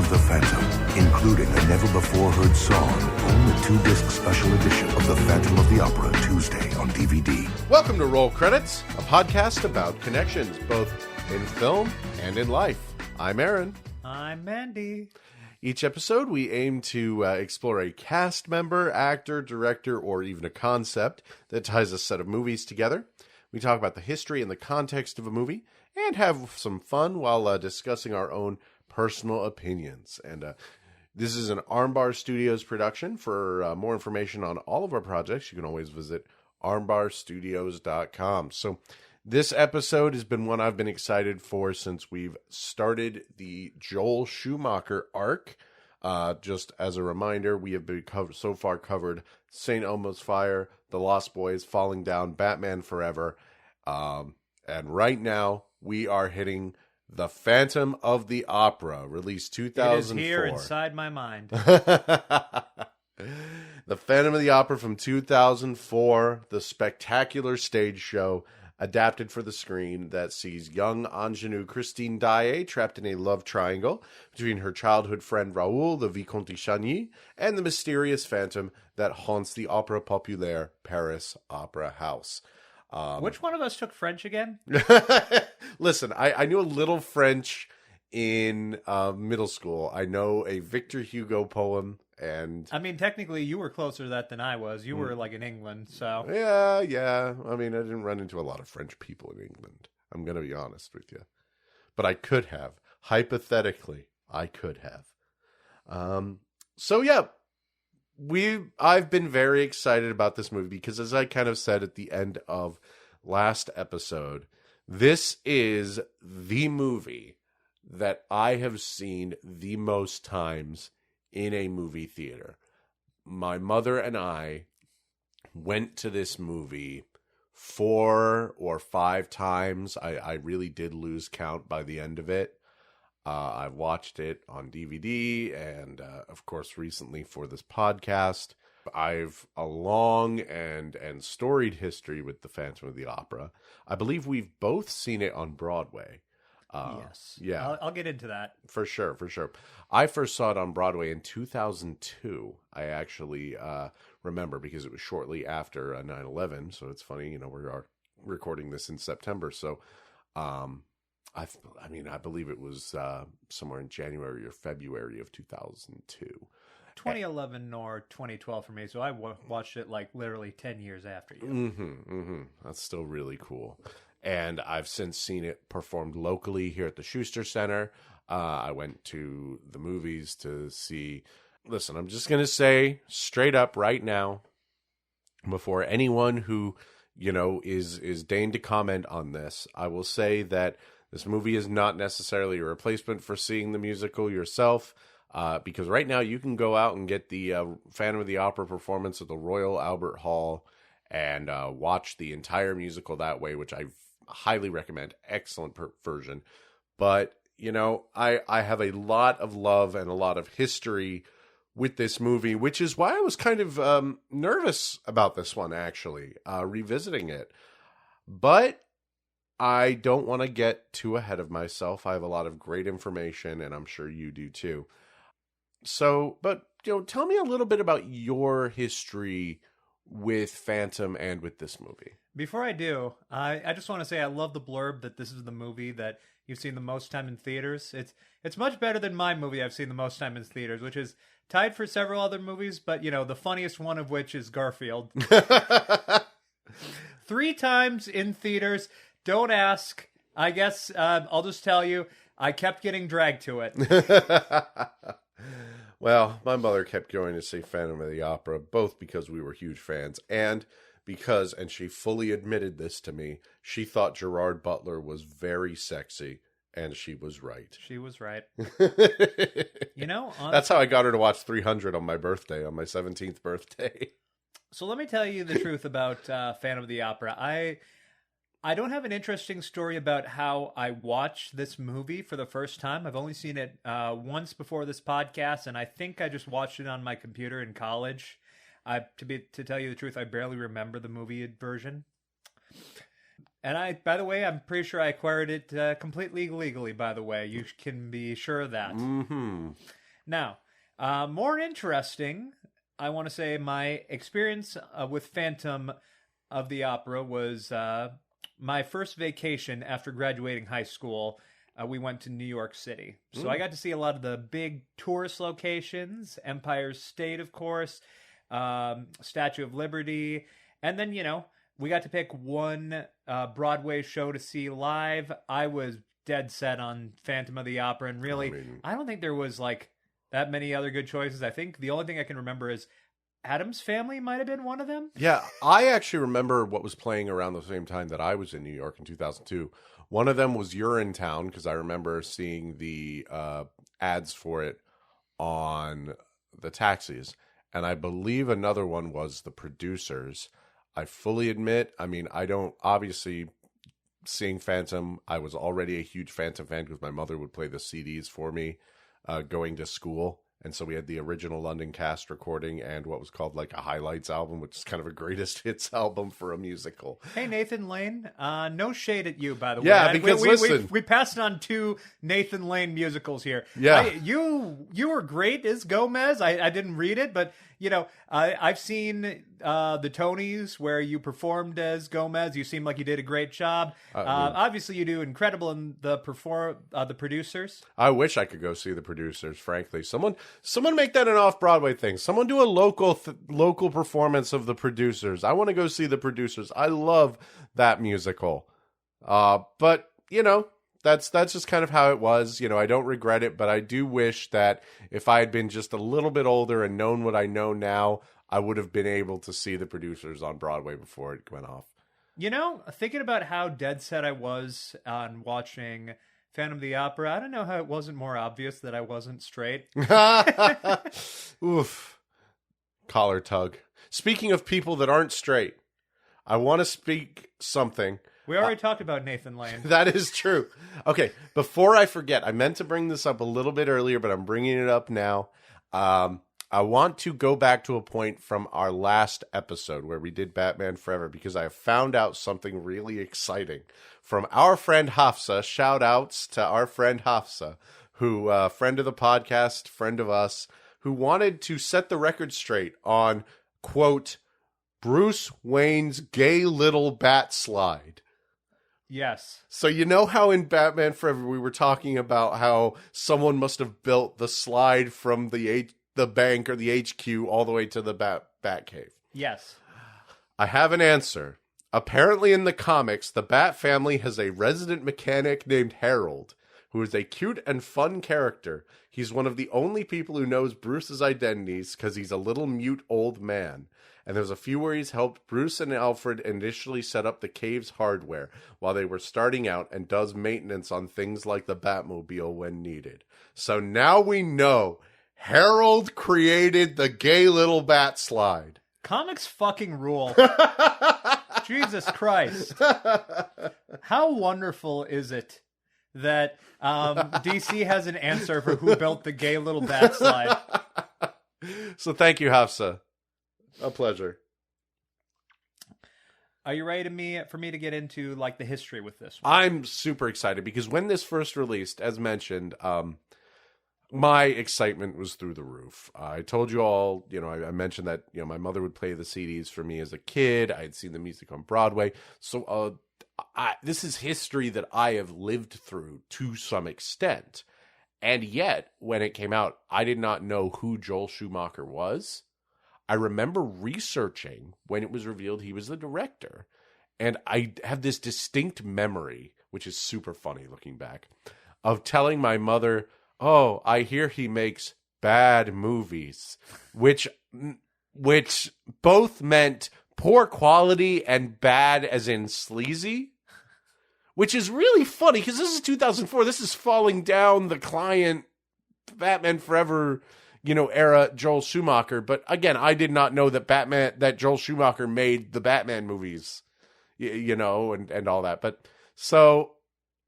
of the Phantom, including a never-before-heard song. Own the 2-disc special edition of The Phantom of the Opera Tuesday on DVD. Welcome to Roll Credits, a podcast about connections, both in film and in life. I'm Erin. I'm Mandy. Each episode, we aim to explore a cast member, actor, director, or even a concept that ties a set of movies together. We talk about the history and the context of a movie, and have some fun while discussing our own personal opinions. And this is an Armbar Studios production. For more information on all of our projects, you can always visit armbarstudios.com. So this episode has been one I've been excited for since we've started the Joel Schumacher arc. Just as a reminder, we have been so far covered St. Elmo's Fire, The Lost Boys, Falling Down, Batman Forever. And right now, we are hitting The Phantom of the Opera, released 2004. It is here inside my mind. The Phantom of the Opera from 2004, the spectacular stage show adapted for the screen that sees young ingenue Christine Daae trapped in a love triangle between her childhood friend Raoul, the Vicomte de Chagny, and the mysterious phantom that haunts the Opera Populaire Paris Opera House. Which one of us took French again? Listen, I knew a little French in middle school. I know a Victor Hugo poem. And I mean, technically, you were closer to that than I was. You were like in England, so yeah. I mean, I didn't run into a lot of French people in England. I'm gonna be honest with you, but I could have. Hypothetically, I could have. So yeah, I've been very excited about this movie because, as I kind of said at the end of last episode, this is the movie that I have seen the most times in a movie theater. My mother and I went to this movie 4 or 5 times. I really did lose count by the end of it. I watched it on DVD and, of course, recently for this podcast. I've a long and storied history with The Phantom of the Opera. I believe we've both seen it on Broadway. Yes. Yeah. I'll get into that. For sure. I first saw it on Broadway in 2002. I actually remember because it was shortly after 9/11. So it's funny, we are recording this in September. So I believe it was somewhere in January or February of 2002. 2011 or 2012 for me. So I watched it like literally 10 years after you. That's still really cool. And I've since seen it performed locally here at the Schuster Center. I went to the movies to see... Listen, I'm just going to say straight up right now, before anyone who, is deigned to comment on this, I will say that this movie is not necessarily a replacement for seeing the musical yourself, because right now you can go out and get the Phantom of the Opera performance at the Royal Albert Hall and watch the entire musical that way, which I highly recommend. Excellent version. But, I have a lot of love and a lot of history with this movie, which is why I was kind of nervous about this one, actually, revisiting it. But I don't want to get too ahead of myself. I have a lot of great information, and I'm sure you do too. So, but, tell me a little bit about your history with Phantom and with this movie. Before I do, I just want to say I love the blurb that this is the movie that you've seen the most time in theaters. It's much better than my movie I've seen the most time in theaters, which is tied for several other movies, but, the funniest one of which is Garfield. 3 times in theaters. Don't ask. I guess I'll just tell you, I kept getting dragged to it. Well, my mother kept going to see Phantom of the Opera, both because we were huge fans and because, and she fully admitted this to me, she thought Gerard Butler was very sexy, and she was right. She was right. That's how I got her to watch 300 on my birthday, on my 17th birthday. So let me tell you the truth about Phantom of the Opera. I don't have an interesting story about how I watched this movie for the first time. I've only seen it once before this podcast, and I think I just watched it on my computer in college. To tell you the truth, I barely remember the movie version. And by the way, I'm pretty sure I acquired it completely legally, by the way. You can be sure of that. Mm-hmm. Now, more interesting, I want to say my experience with Phantom of the Opera was my first vacation after graduating high school. We went to New York City. So I got to see a lot of the big tourist locations, Empire State, of course, Statue of Liberty, and then, we got to pick one Broadway show to see live. I was dead set on Phantom of the Opera, and really, I don't think there was like that many other good choices. I think the only thing I can remember is Addams Family might have been one of them. Yeah, I actually remember what was playing around the same time that I was in New York in 2002. One of them was You're in Town, because I remember seeing the ads for it on the taxis. And I believe another one was The Producers. I fully admit, I don't, obviously, seeing Phantom, I was already a huge Phantom fan because my mother would play the CDs for me going to school. And so we had the original London cast recording and what was called like a highlights album, which is kind of a greatest hits album for a musical. Hey, Nathan Lane, no shade at you, by the way. Yeah, because listen. We passed on 2 Nathan Lane musicals here. Yeah. You were great as Gomez. I didn't read it, but, I've seen the Tonys where you performed as Gomez. You seem like you did a great job. Obviously, you do incredible in the Producers. I wish I could go see The Producers, frankly. Someone make that an off-Broadway thing. Someone do a local performance of The Producers. I want to go see The Producers. I love that musical. But, that's just kind of how it was. I don't regret it, but I do wish that if I had been just a little bit older and known what I know now, I would have been able to see The Producers on Broadway before it went off. Thinking about how dead set I was on watching Phantom of the Opera, I don't know how it wasn't more obvious that I wasn't straight. Oof. Collar tug. Speaking of people that aren't straight, I want to speak something. We already talked about Nathan Lane. That is true. Okay, before I forget, I meant to bring this up a little bit earlier, but I'm bringing it up now. I want to go back to a point from our last episode where we did Batman Forever because I have found out something really exciting from our friend Hafsa. Shout outs to our friend Hafsa, who, friend of the podcast, friend of us, who wanted to set the record straight on, quote, Bruce Wayne's gay little bat slide. Yes. So you know how in Batman Forever we were talking about how someone must have built the slide from the bank or the HQ all the way to the Batcave? Yes. I have an answer. Apparently in the comics, the Bat family has a resident mechanic named Harold, who is a cute and fun character. He's one of the only people who knows Bruce's identities because he's a little mute old man. And there's a few where he's helped Bruce and Alfred initially set up the cave's hardware while they were starting out and does maintenance on things like the Batmobile when needed. So now we know Harold created the gay little bat slide. Comics fucking rule. Jesus Christ. How wonderful is it that DC has an answer for who built the gay little bat slide? So thank you, Hafsa. A pleasure. Are you ready for me to get into like the history with this one? I'm super excited because when this first released, as mentioned, my excitement was through the roof. I told you all, I mentioned that, my mother would play the CDs for me as a kid. I had seen the music on Broadway. So this is history that I have lived through to some extent. And yet, when it came out, I did not know who Joel Schumacher was. I remember researching when it was revealed he was the director. And I have this distinct memory, which is super funny looking back, of telling my mother, oh, I hear he makes bad movies, which both meant poor quality and bad as in sleazy, which is really funny because this is 2004. This is falling down the client Batman Forever era Joel Schumacher. But again, I did not know that Joel Schumacher made the Batman movies, and all that. But so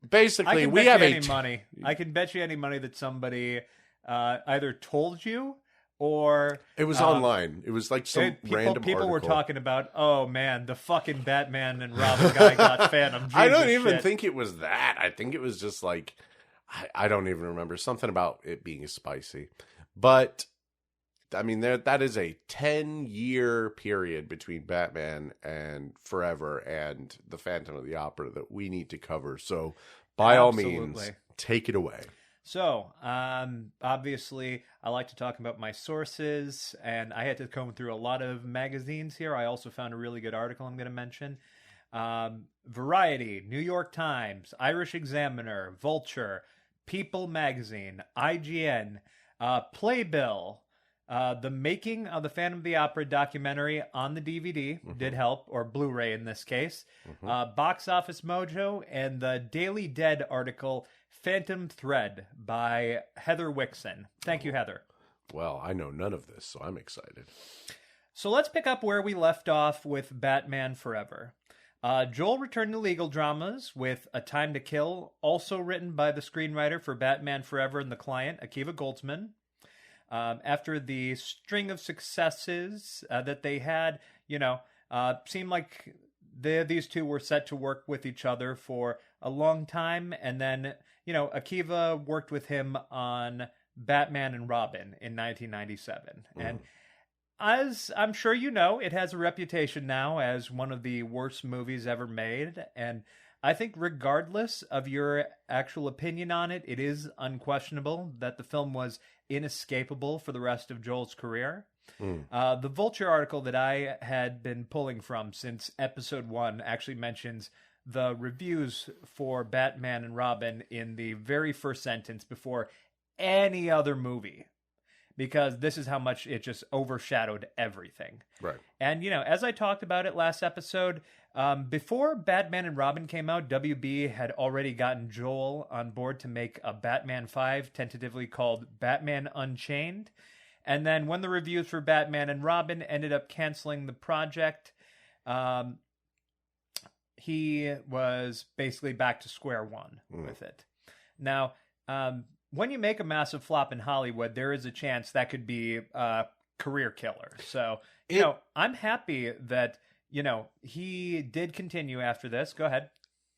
basically, we have money. I can bet you any money that somebody either told you or It was online. It was like some random people were article. talking about, oh man, the fucking Batman and Robin guy got Phantom. Jesus I don't even shit. think it was that. I think it was just like, I don't even remember, something about it being spicy. But I mean, that is a 10-year period between Batman and Forever and the Phantom of the Opera that we need to cover. So by all means, take it away. So, obviously, I like to talk about my sources, and I had to comb through a lot of magazines here. I also found a really good article I'm going to mention. Variety, New York Times, Irish Examiner, Vulture, People Magazine, IGN, Playbill, the making of the Phantom of the Opera documentary on the DVD did help, or Blu-ray in this case. Box Office Mojo, and the Daily Dead article, Phantom Thread by Heather Wixon. Thank you, Heather. Well, I know none of this, so I'm excited. So let's pick up where we left off with Batman Forever. Joel returned to legal dramas with A Time to Kill, also written by the screenwriter for Batman Forever and The Client, Akiva Goldsman. After the string of successes that they had, seemed like these two were set to work with each other for a long time. And then, Akiva worked with him on Batman and Robin in 1997. And as I'm sure you know, it has a reputation now as one of the worst movies ever made. And I think regardless of your actual opinion on it, it is unquestionable that the film was inescapable for the rest of Joel's career. The Vulture article that I had been pulling from since episode 1 actually mentions the reviews for Batman and Robin in the very first sentence before any other movie, because this is how much it just overshadowed everything. Right. And, as I talked about it last episode, before Batman and Robin came out, WB had already gotten Joel on board to make a Batman 5, tentatively called Batman Unchained. And then when the reviews for Batman and Robin ended up canceling the project, he was basically back to square one with it. Now, when you make a massive flop in Hollywood, there is a chance that could be a career killer. So, I'm happy that, he did continue after this. Go ahead.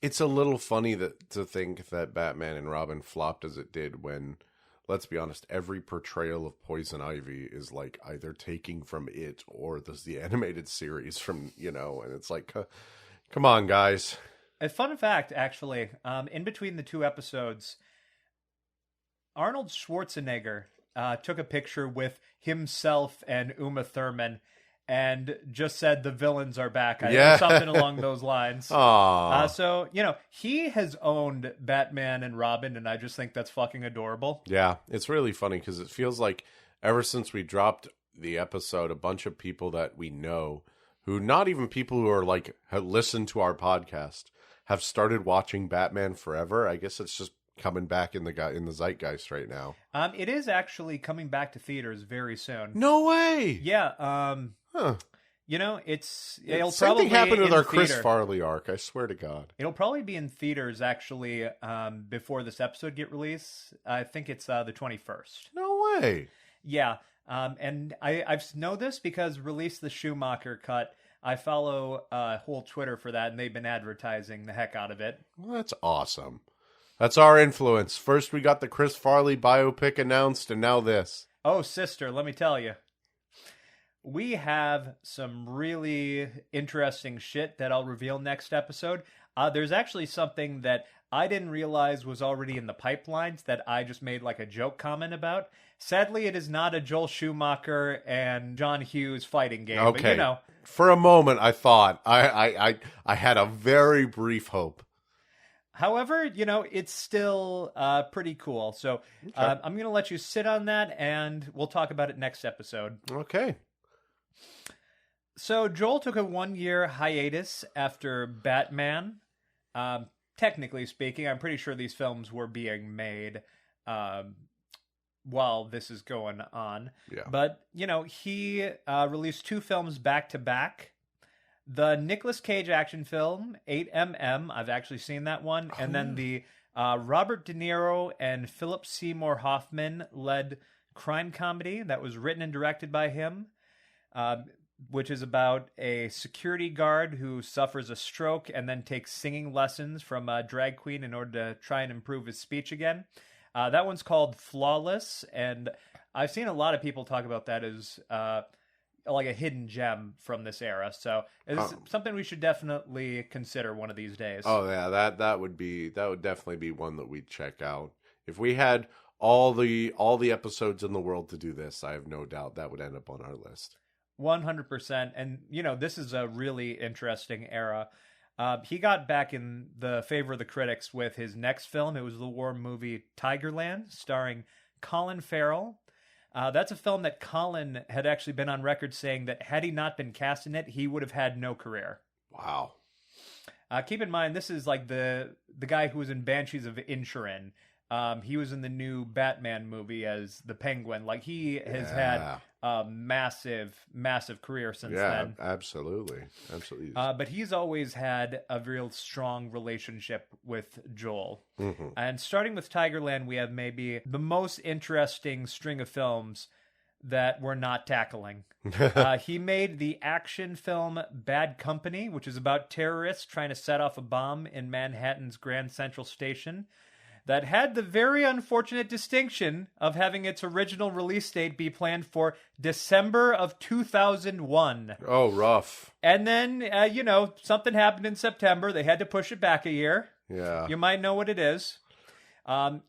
It's a little funny to think that Batman and Robin flopped as it did when, let's be honest, every portrayal of Poison Ivy is like either taking from it or the animated series from, and it's like, come on, guys. A fun fact, actually, in between the two episodes, Arnold Schwarzenegger took a picture with himself and Uma Thurman and just said the villains are back. Something along those lines. So, he has owned Batman and Robin, and I just think that's fucking adorable. Yeah, it's really funny because it feels like ever since we dropped the episode, a bunch of people that we know, who not even people who are like have listened to our podcast, have started watching Batman Forever. I guess it's just coming back in the zeitgeist right now. It is actually coming back to theaters very soon. No way. Yeah. Huh. It'll Same probably thing happened with our theater. Chris Farley arc. I swear to God. It'll probably be in theaters actually before this episode get released. I think it's the 21st. No way. Yeah. And I know this because Release the Schumacher cut. I follow whole Twitter for that, and they've been advertising the heck out of it. Well, that's awesome. That's our influence. First we got the Chris Farley biopic announced, and now this. Oh, sister, let me tell you. We have some really interesting shit that I'll reveal next episode. There's actually something that I didn't realize was already in the pipelines that I just made like a joke comment about. Sadly, it is not a Joel Schumacher and John Hughes fighting game. Okay. But, for a moment, I thought I had a very brief hope. However, it's still pretty cool. So I'm going to let you sit on that, and we'll talk about it next episode. Okay. So Joel took a 1-year hiatus after Batman. Technically speaking, I'm pretty sure these films were being made while this is going on. Yeah. But, he released 2 films back to back. The Nicolas Cage action film, 8mm, I've actually seen that one. And then the Robert De Niro and Philip Seymour Hoffman led crime comedy that was written and directed by him, which is about a security guard who suffers a stroke and then takes singing lessons from a drag queen in order to try and improve his speech again. That one's called Flawless, and I've seen a lot of people talk about that as like a hidden gem from this era. So it's something we should definitely consider one of these days. Oh yeah, that would definitely be one that we'd check out. If we had all the episodes in the world to do this, I have no doubt that would end up on our list. 100%. And, this is a really interesting era. He got back in the favor of the critics with his next film. It was the war movie Tigerland, starring Colin Farrell. That's a film that Colin had actually been on record saying that had he not been cast in it, he would have had no career. Wow. Keep in mind, this is like the guy who was in Banshees of Inisherin. He was in the new Batman movie as the Penguin. Like, he has had a massive, massive career since then. Yeah, absolutely. Absolutely. But he's always had a real strong relationship with Joel. Mm-hmm. And starting with Tigerland, we have maybe the most interesting string of films that we're not tackling. He made the action film Bad Company, which is about terrorists trying to set off a bomb in Manhattan's Grand Central Station, that had the very unfortunate distinction of having its original release date be planned for December of 2001. Oh, rough. And then, something happened in September. They had to push it back a year. Yeah. You might know what it is. And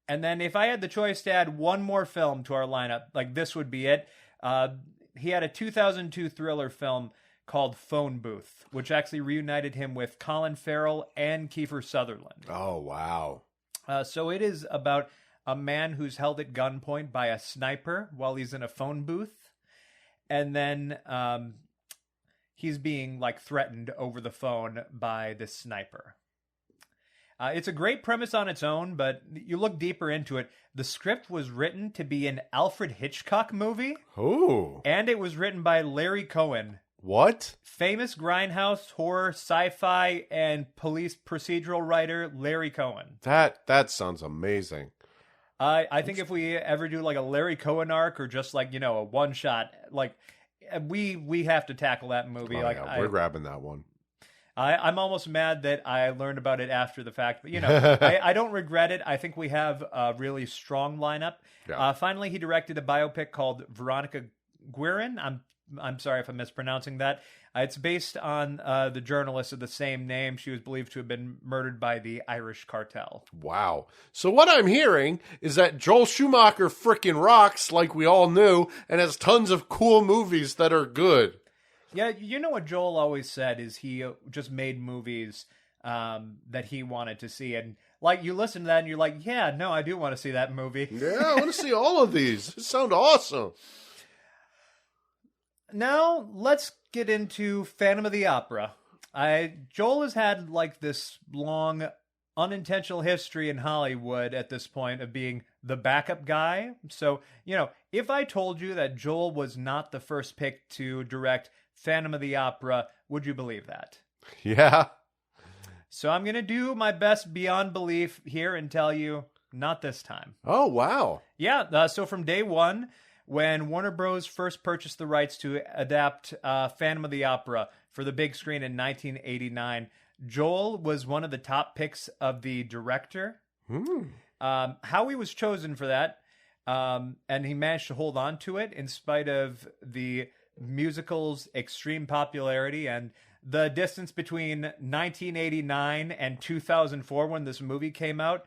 then if I had the choice to add one more film to our lineup, like this would be it. He had a 2002 thriller film called Phone Booth, which actually reunited him with Colin Farrell and Kiefer Sutherland. Oh, wow. So it is about a man who's held at gunpoint by a sniper while he's in a phone booth. And then he's being threatened over the phone by this sniper. It's a great premise on its own, but you look deeper into it. The script was written to be an Alfred Hitchcock movie. Oh. And it was written by Larry Cohen. What? Famous grindhouse, horror, sci-fi, and police procedural writer Larry Cohen. That sounds amazing. I think if we ever do a Larry Cohen arc or just a one shot, we have to tackle that movie. We're grabbing that one. I'm almost mad that I learned about it after the fact, but I don't regret it. I think we have a really strong lineup. Yeah. Finally, he directed a biopic called Veronica Guerin. I'm sorry if I'm mispronouncing that. It's based on the journalist of the same name. She was believed to have been murdered by the Irish cartel. Wow. So what I'm hearing is that Joel Schumacher frickin' rocks like we all knew and has tons of cool movies that are good. Yeah, what Joel always said is he just made movies that he wanted to see. And you listen to that and you're like, yeah, no, I do want to see that movie. Yeah, I want to see all of these. It sounds awesome. Now, let's get into Phantom of the Opera. Joel has had this long, unintentional history in Hollywood at this point of being the backup guy. So, if I told you that Joel was not the first pick to direct Phantom of the Opera, would you believe that? Yeah. So I'm going to do my best beyond belief here and tell you, not this time. Oh, wow. Yeah, so from day one, when Warner Bros. First purchased the rights to adapt Phantom of the Opera for the big screen in 1989, Joel was one of the top picks of the director. How he was chosen for that, and he managed to hold on to it in spite of the musical's extreme popularity and the distance between 1989 and 2004 when this movie came out,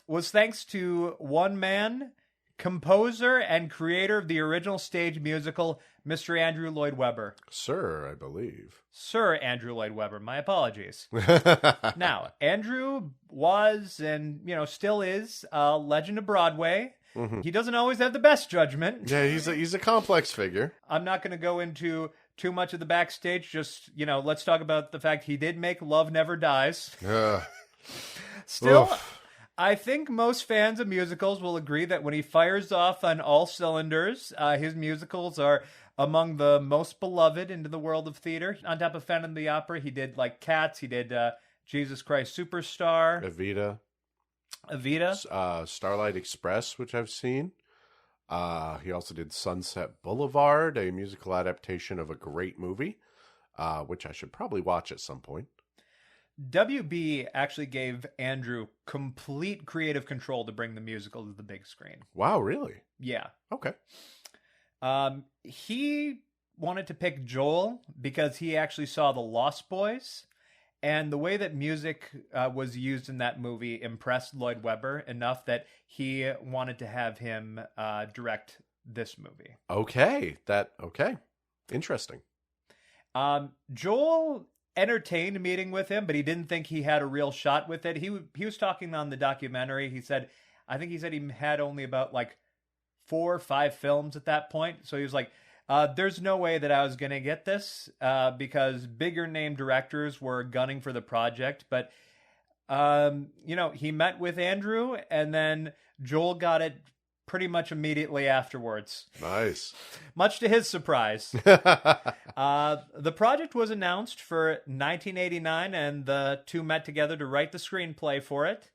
was thanks to one man, composer and creator of the original stage musical, Mr. Andrew Lloyd Webber. Sir, I believe. Sir Andrew Lloyd Webber, my apologies. Now, Andrew was and, still is a legend of Broadway. Mm-hmm. He doesn't always have the best judgment. Yeah, he's a complex figure. I'm not going to go into too much of the backstage. Just, let's talk about the fact he did make Love Never Dies. Still, oof. I think most fans of musicals will agree that when he fires off on all cylinders, his musicals are among the most beloved into the world of theater. On top of Phantom of the Opera, he did Cats, he did Jesus Christ Superstar. Evita. Evita. Starlight Express, which I've seen. He also did Sunset Boulevard, a musical adaptation of a great movie, which I should probably watch at some point. WB actually gave Andrew complete creative control to bring the musical to the big screen. Wow, really? Yeah. Okay. He wanted to pick Joel because he actually saw The Lost Boys, and the way that music was used in that movie impressed Lloyd Webber enough that he wanted to have him direct this movie. Okay. Interesting. Joel entertained meeting with him, but he didn't think he had a real shot with it. He was talking on the documentary. He said he had only about like 4 or 5 films at that point. So he was like, there's no way that I was going to get this because bigger name directors were gunning for the project. But, he met with Andrew, and then Joel got it pretty much immediately afterwards. Nice. Much to his surprise. The project was announced for 1989, and the two met together to write the screenplay for it.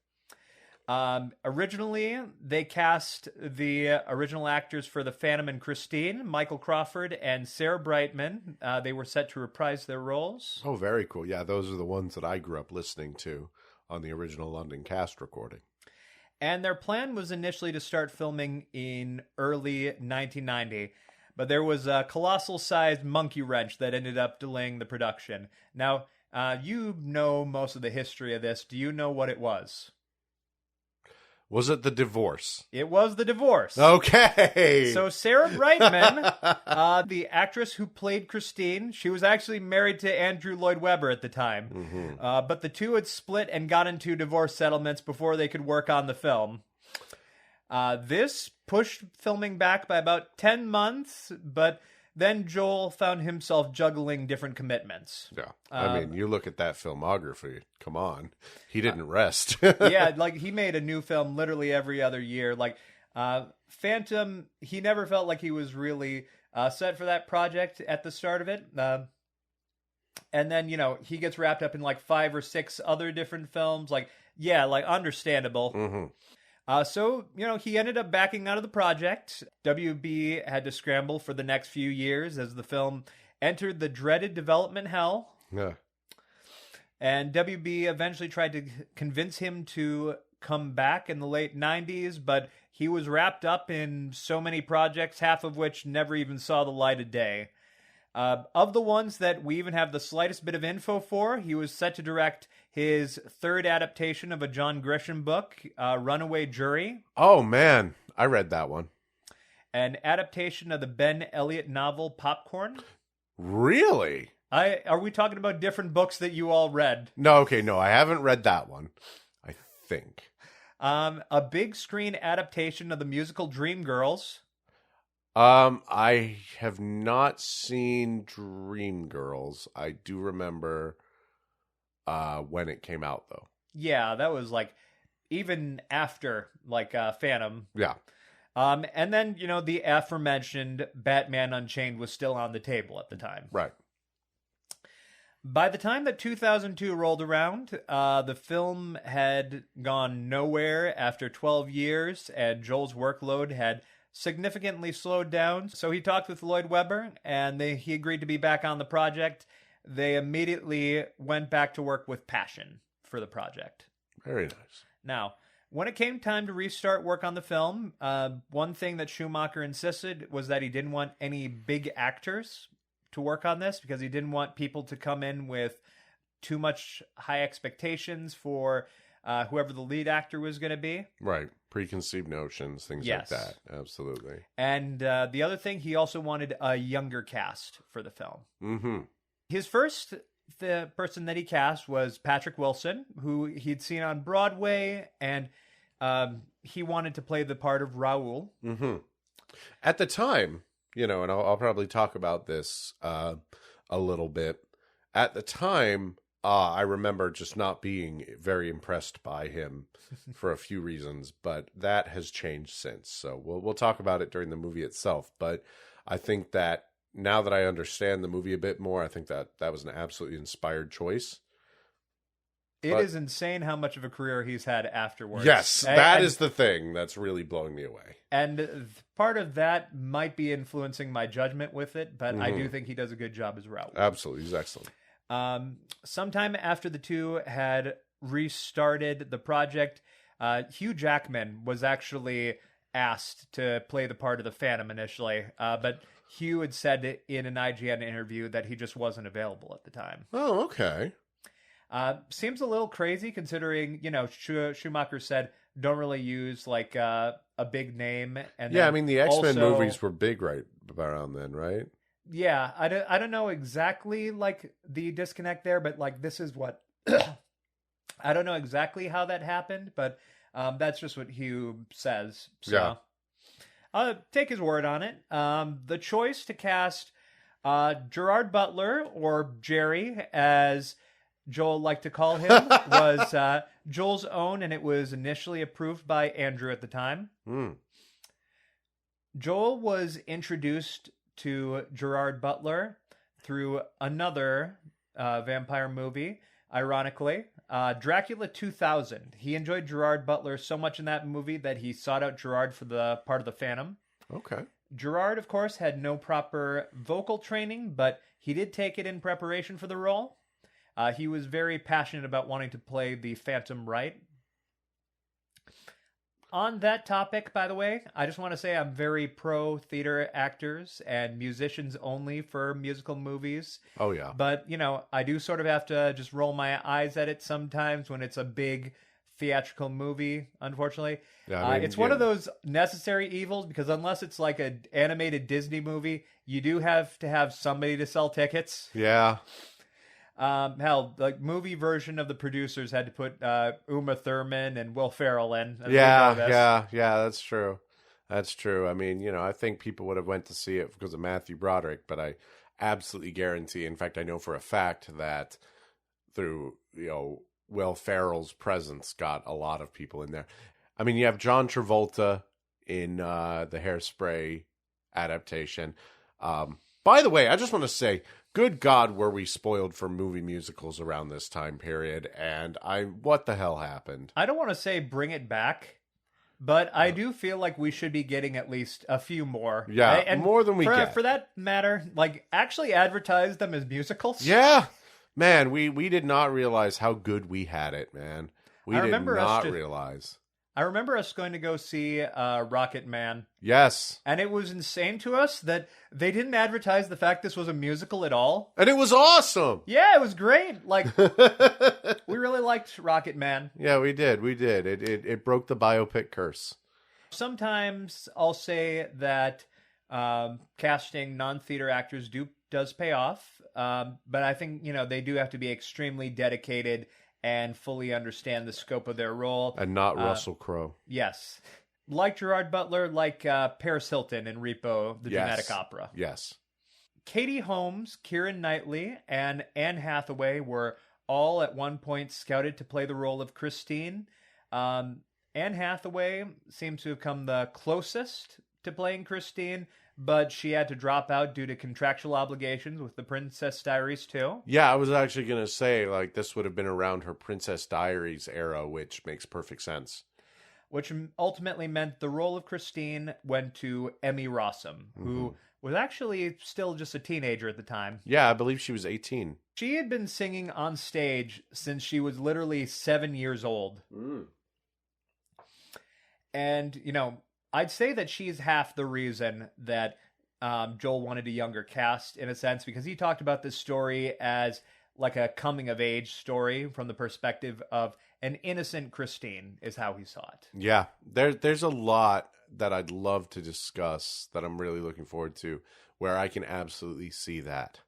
Originally, they cast the original actors for The Phantom and Christine, Michael Crawford and Sarah Brightman. They were set to reprise their roles. Oh, very cool. Yeah, those are the ones that I grew up listening to on the original London cast recording. And their plan was initially to start filming in early 1990, but there was a colossal-sized monkey wrench that ended up delaying the production. Now, you know most of the history of this. Do you know what it was? Was it the divorce? It was the divorce. Okay. So Sarah Brightman, the actress who played Christine, she was actually married to Andrew Lloyd Webber at the time. Mm-hmm. But the two had split and got into divorce settlements before they could work on the film. This pushed filming back by about 10 months, but then Joel found himself juggling different commitments. Yeah. I mean, you look at that filmography. Come on. He didn't rest. Yeah, like he made a new film literally every other year. Like Phantom, he never felt like he was really set for that project at the start of it. And then, he gets wrapped up in like 5 or 6 other different films. Like, yeah, like understandable. Mm-hmm. So, he ended up backing out of the project. WB had to scramble for the next few years as the film entered the dreaded development hell. Yeah. And WB eventually tried to convince him to come back in the late 90s, but he was wrapped up in so many projects, half of which never even saw the light of day. Of the ones that we even have the slightest bit of info for, he was set to direct his 3rd adaptation of a John Grisham book, Runaway Jury. Oh, man. I read that one. An adaptation of the Ben Elliott novel Popcorn. Really? Are we talking about different books that you all read? No, okay, no, I haven't read that one, I think. A big screen adaptation of the musical Dreamgirls. I have not seen Dreamgirls. I do remember when it came out, though. Yeah, that was like even after like Phantom. Yeah. And then, the aforementioned Batman Unchained was still on the table at the time. Right. By the time that 2002 rolled around, the film had gone nowhere after 12 years, and Joel's workload had significantly slowed down. So he talked with Lloyd Webber, and he agreed to be back on the project. They immediately went back to work with passion for the project. Very nice. Now, when it came time to restart work on the film, one thing that Schumacher insisted was that he didn't want any big actors to work on this because he didn't want people to come in with too much high expectations for whoever the lead actor was going to be. Right. Preconceived notions, things like that. Absolutely. And the other thing, he also wanted a younger cast for the film. Mm-hmm. His the person that he cast was Patrick Wilson, who he'd seen on Broadway, and he wanted to play the part of Raoul. Mm-hmm. At the time, and I'll probably talk about this a little bit. At the time, I remember just not being very impressed by him for a few reasons, but that has changed since. So we'll talk about it during the movie itself. But I think that now that I understand the movie a bit more, I think that was an absolutely inspired choice. It is insane how much of a career he's had afterwards. Yes, that is the thing that's really blowing me away. And part of that might be influencing my judgment with it, but I do think he does a good job as Raoul. Absolutely, he's excellent. Sometime after the two had restarted the project, Hugh Jackman was actually asked to play the part of the Phantom initially, but Hugh had said in an IGN interview that he just wasn't available at the time. Oh, okay. Seems a little crazy considering, Schumacher said don't really use like a big name. And yeah, I mean, the X-Men also, movies were big right around then, right? Yeah, I don't know exactly like the disconnect there, but like this is what I don't know exactly how that happened, but that's just what Hugh says. So Yeah. I'll take his word on it. The choice to cast Gerard Butler, or Jerry, as Joel liked to call him, was Joel's own, and it was initially approved by Andrew at the time. Joel was introduced to Gerard Butler through another vampire movie, ironically, Dracula 2000. He enjoyed Gerard Butler so much in that movie that he sought out Gerard for the part of the Phantom. Okay. Gerard, of course, had no proper vocal training, but he did take it in preparation for the role. He was very passionate about wanting to play the Phantom right. On that topic, by the way, I just want to say I'm very pro theater actors and musicians only for musical movies. Oh, yeah. But, I do sort of have to just roll my eyes at it sometimes when it's a big theatrical movie, unfortunately. Yeah, I mean, it's one of those necessary evils because unless it's like an animated Disney movie, you do have to have somebody to sell tickets. Yeah. Hell, like movie version of the producers had to put Uma Thurman and Will Ferrell in. Yeah, that's true. That's true. I mean, I think people would have went to see it because of Matthew Broderick, but I absolutely guarantee, in fact, I know for a fact that through, Will Ferrell's presence got a lot of people in there. I mean, you have John Travolta in the Hairspray adaptation. By the way, I just want to say, good God, were we spoiled for movie musicals around this time period, and what the hell happened? I don't want to say bring it back, but I do feel like we should be getting at least a few more. Yeah, and more than we get. For that matter, like, actually advertise them as musicals. Yeah. Man, we did not realize how good we had it, man. We did not realize. I remember us going to go see Rocket Man. Yes. And it was insane to us that they didn't advertise the fact this was a musical at all. And it was awesome. Yeah, it was great. Like, we really liked Rocket Man. Yeah, we did. It broke the biopic curse. Sometimes I'll say that casting non-theater actors does pay off. But I think, they do have to be extremely dedicated and fully understand the scope of their role. And not Russell Crowe. Yes. Like Gerard Butler, like Paris Hilton in Repo, the dramatic opera. Yes. Katie Holmes, Keira Knightley, and Anne Hathaway were all at one point scouted to play the role of Christine. Anne Hathaway seems to have come the closest to playing Christine, but she had to drop out due to contractual obligations with the Princess Diaries too. Yeah, I was actually going to say, like, this would have been around her Princess Diaries era, which makes perfect sense. Which ultimately meant the role of Christine went to Emmy Rossum, who was actually still just a teenager at the time. Yeah, I believe she was 18. She had been singing on stage since she was literally 7 years old. And, I'd say that she's half the reason that Joel wanted a younger cast, in a sense, because he talked about this story as like a coming-of-age story from the perspective of an innocent Christine, is how he saw it. Yeah, there's a lot that I'd love to discuss that I'm really looking forward to, where I can absolutely see that.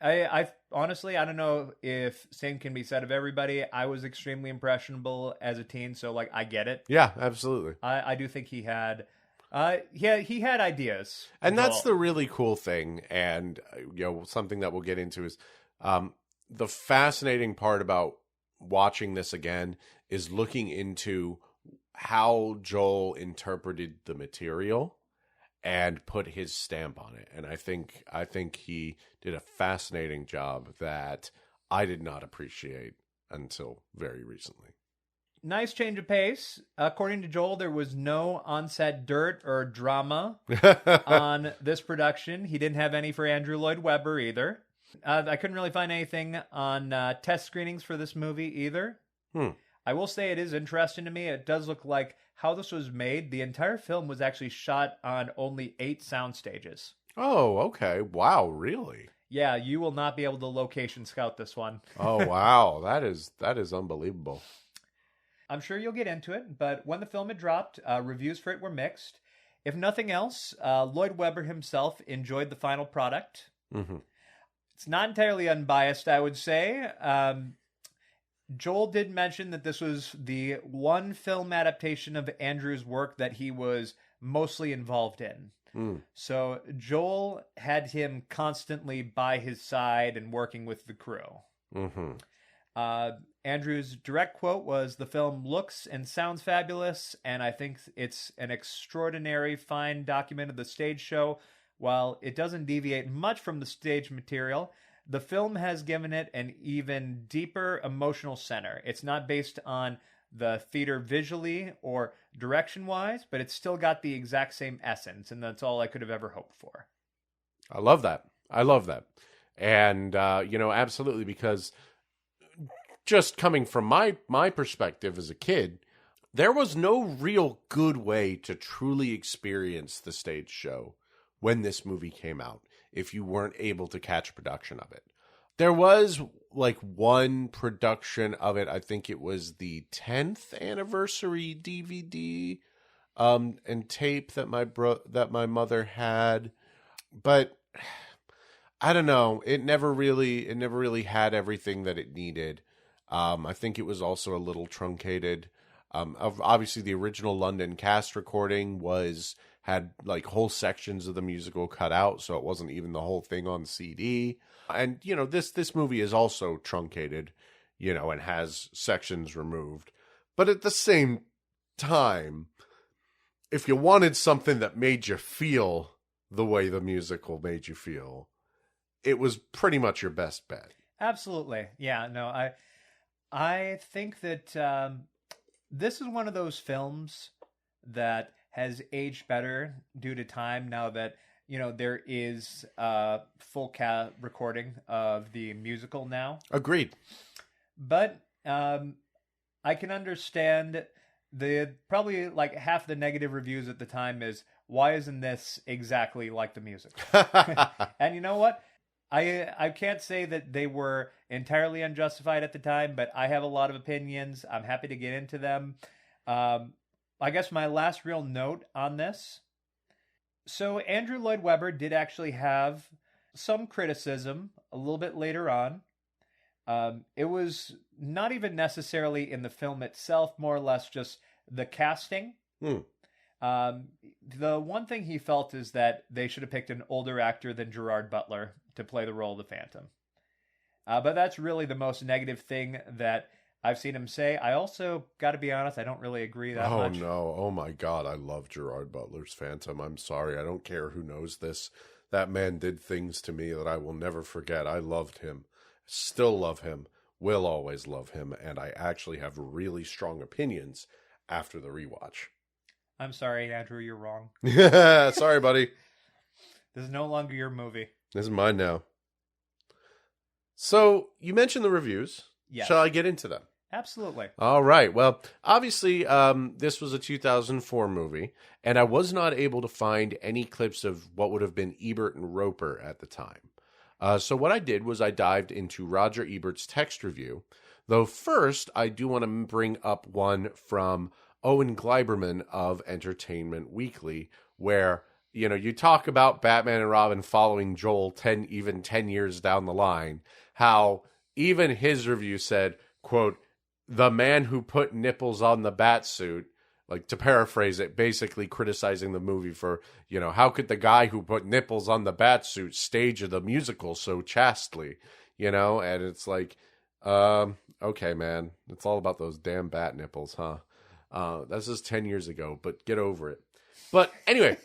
I honestly, I don't know if same can be said of everybody. I was extremely impressionable as a teen, so like I get it. Yeah, absolutely. I do think he had ideas, and that's the really cool thing. And something that we'll get into is the fascinating part about watching this again is looking into how Joel interpreted the material and put his stamp on it. And I think he did a fascinating job that I did not appreciate until very recently. Nice change of pace. According to Joel, there was no on-set dirt or drama on this production. He didn't have any for Andrew Lloyd Webber either. I couldn't really find anything on test screenings for this movie either. I will say it is interesting to me. It does look like how this was made. The entire film was actually shot on only 8 sound stages. Oh, okay. Wow, really? Yeah, you will not be able to location scout this one. Oh, wow. That is unbelievable. I'm sure you'll get into it, but when the film had dropped, reviews for it were mixed. If nothing else, Lloyd Webber himself enjoyed the final product. Mm-hmm. It's not entirely unbiased, I would say. Joel did mention that this was the one film adaptation of Andrew's work that he was mostly involved in. So Joel had him constantly by his side and working with the crew. Andrew's direct quote was, "The film looks and sounds fabulous, and I think it's an extraordinary fine document of the stage show. While it doesn't deviate much from the stage material, the film has given it an even deeper emotional center. It's not based on the theater visually or direction-wise, but it's still got the exact same essence, and that's all I could have ever hoped for." I love that. And, absolutely, because just coming from my perspective as a kid, there was no real good way to truly experience the stage show when this movie came out if you weren't able to catch production of it. There was one production of it. I think it was the 10th anniversary DVD and tape that my mother had, but I don't know. It never really had everything that it needed. I think it was also a little truncated. Obviously, the original London cast recording had whole sections of the musical cut out, so it wasn't even the whole thing on CD. And this movie is also truncated, and has sections removed. But at the same time, if you wanted something that made you feel the way the musical made you feel, it was pretty much your best bet. Absolutely. Yeah, no, I think that this is one of those films that has aged better due to time now that, there is a full recording of the musical now. Agreed. But I can understand probably half the negative reviews at the time is, why isn't this exactly like the music? And you know what? I can't say that they were entirely unjustified at the time, but I have a lot of opinions. I'm happy to get into them. I guess my last real note on this. So Andrew Lloyd Webber did actually have some criticism a little bit later on. It was not even necessarily in the film itself, more or less just the casting. The one thing he felt is that they should have picked an older actor than Gerard Butler to play the role of the Phantom. But that's really the most negative thing that I've seen him say. I also, got to be honest, I don't really agree that much. Oh, no. Oh, my God. I love Gerard Butler's Phantom. I'm sorry. I don't care who knows this. That man did things to me that I will never forget. I loved him. Still love him. Will always love him. And I actually have really strong opinions after the rewatch. I'm sorry, Andrew. You're wrong. Sorry, buddy. This is no longer your movie. This is mine now. So, you mentioned the reviews. Yes. Shall I get into them? Absolutely. All right. Well, obviously, this was a 2004 movie, and I was not able to find any clips of what would have been Ebert and Roper at the time. So what I did was I dived into Roger Ebert's text review, though first I do want to bring up one from Owen Gleiberman of Entertainment Weekly, where, you talk about Batman and Robin following Joel 10 years down the line, how even his review said, quote, "The man who put nipples on the bat suit," to paraphrase it, basically criticizing the movie for, how could the guy who put nipples on the bat suit stage the musical so chastely, and it's okay, man, it's all about those damn bat nipples, huh? This is 10 years ago, but get over it. But anyway,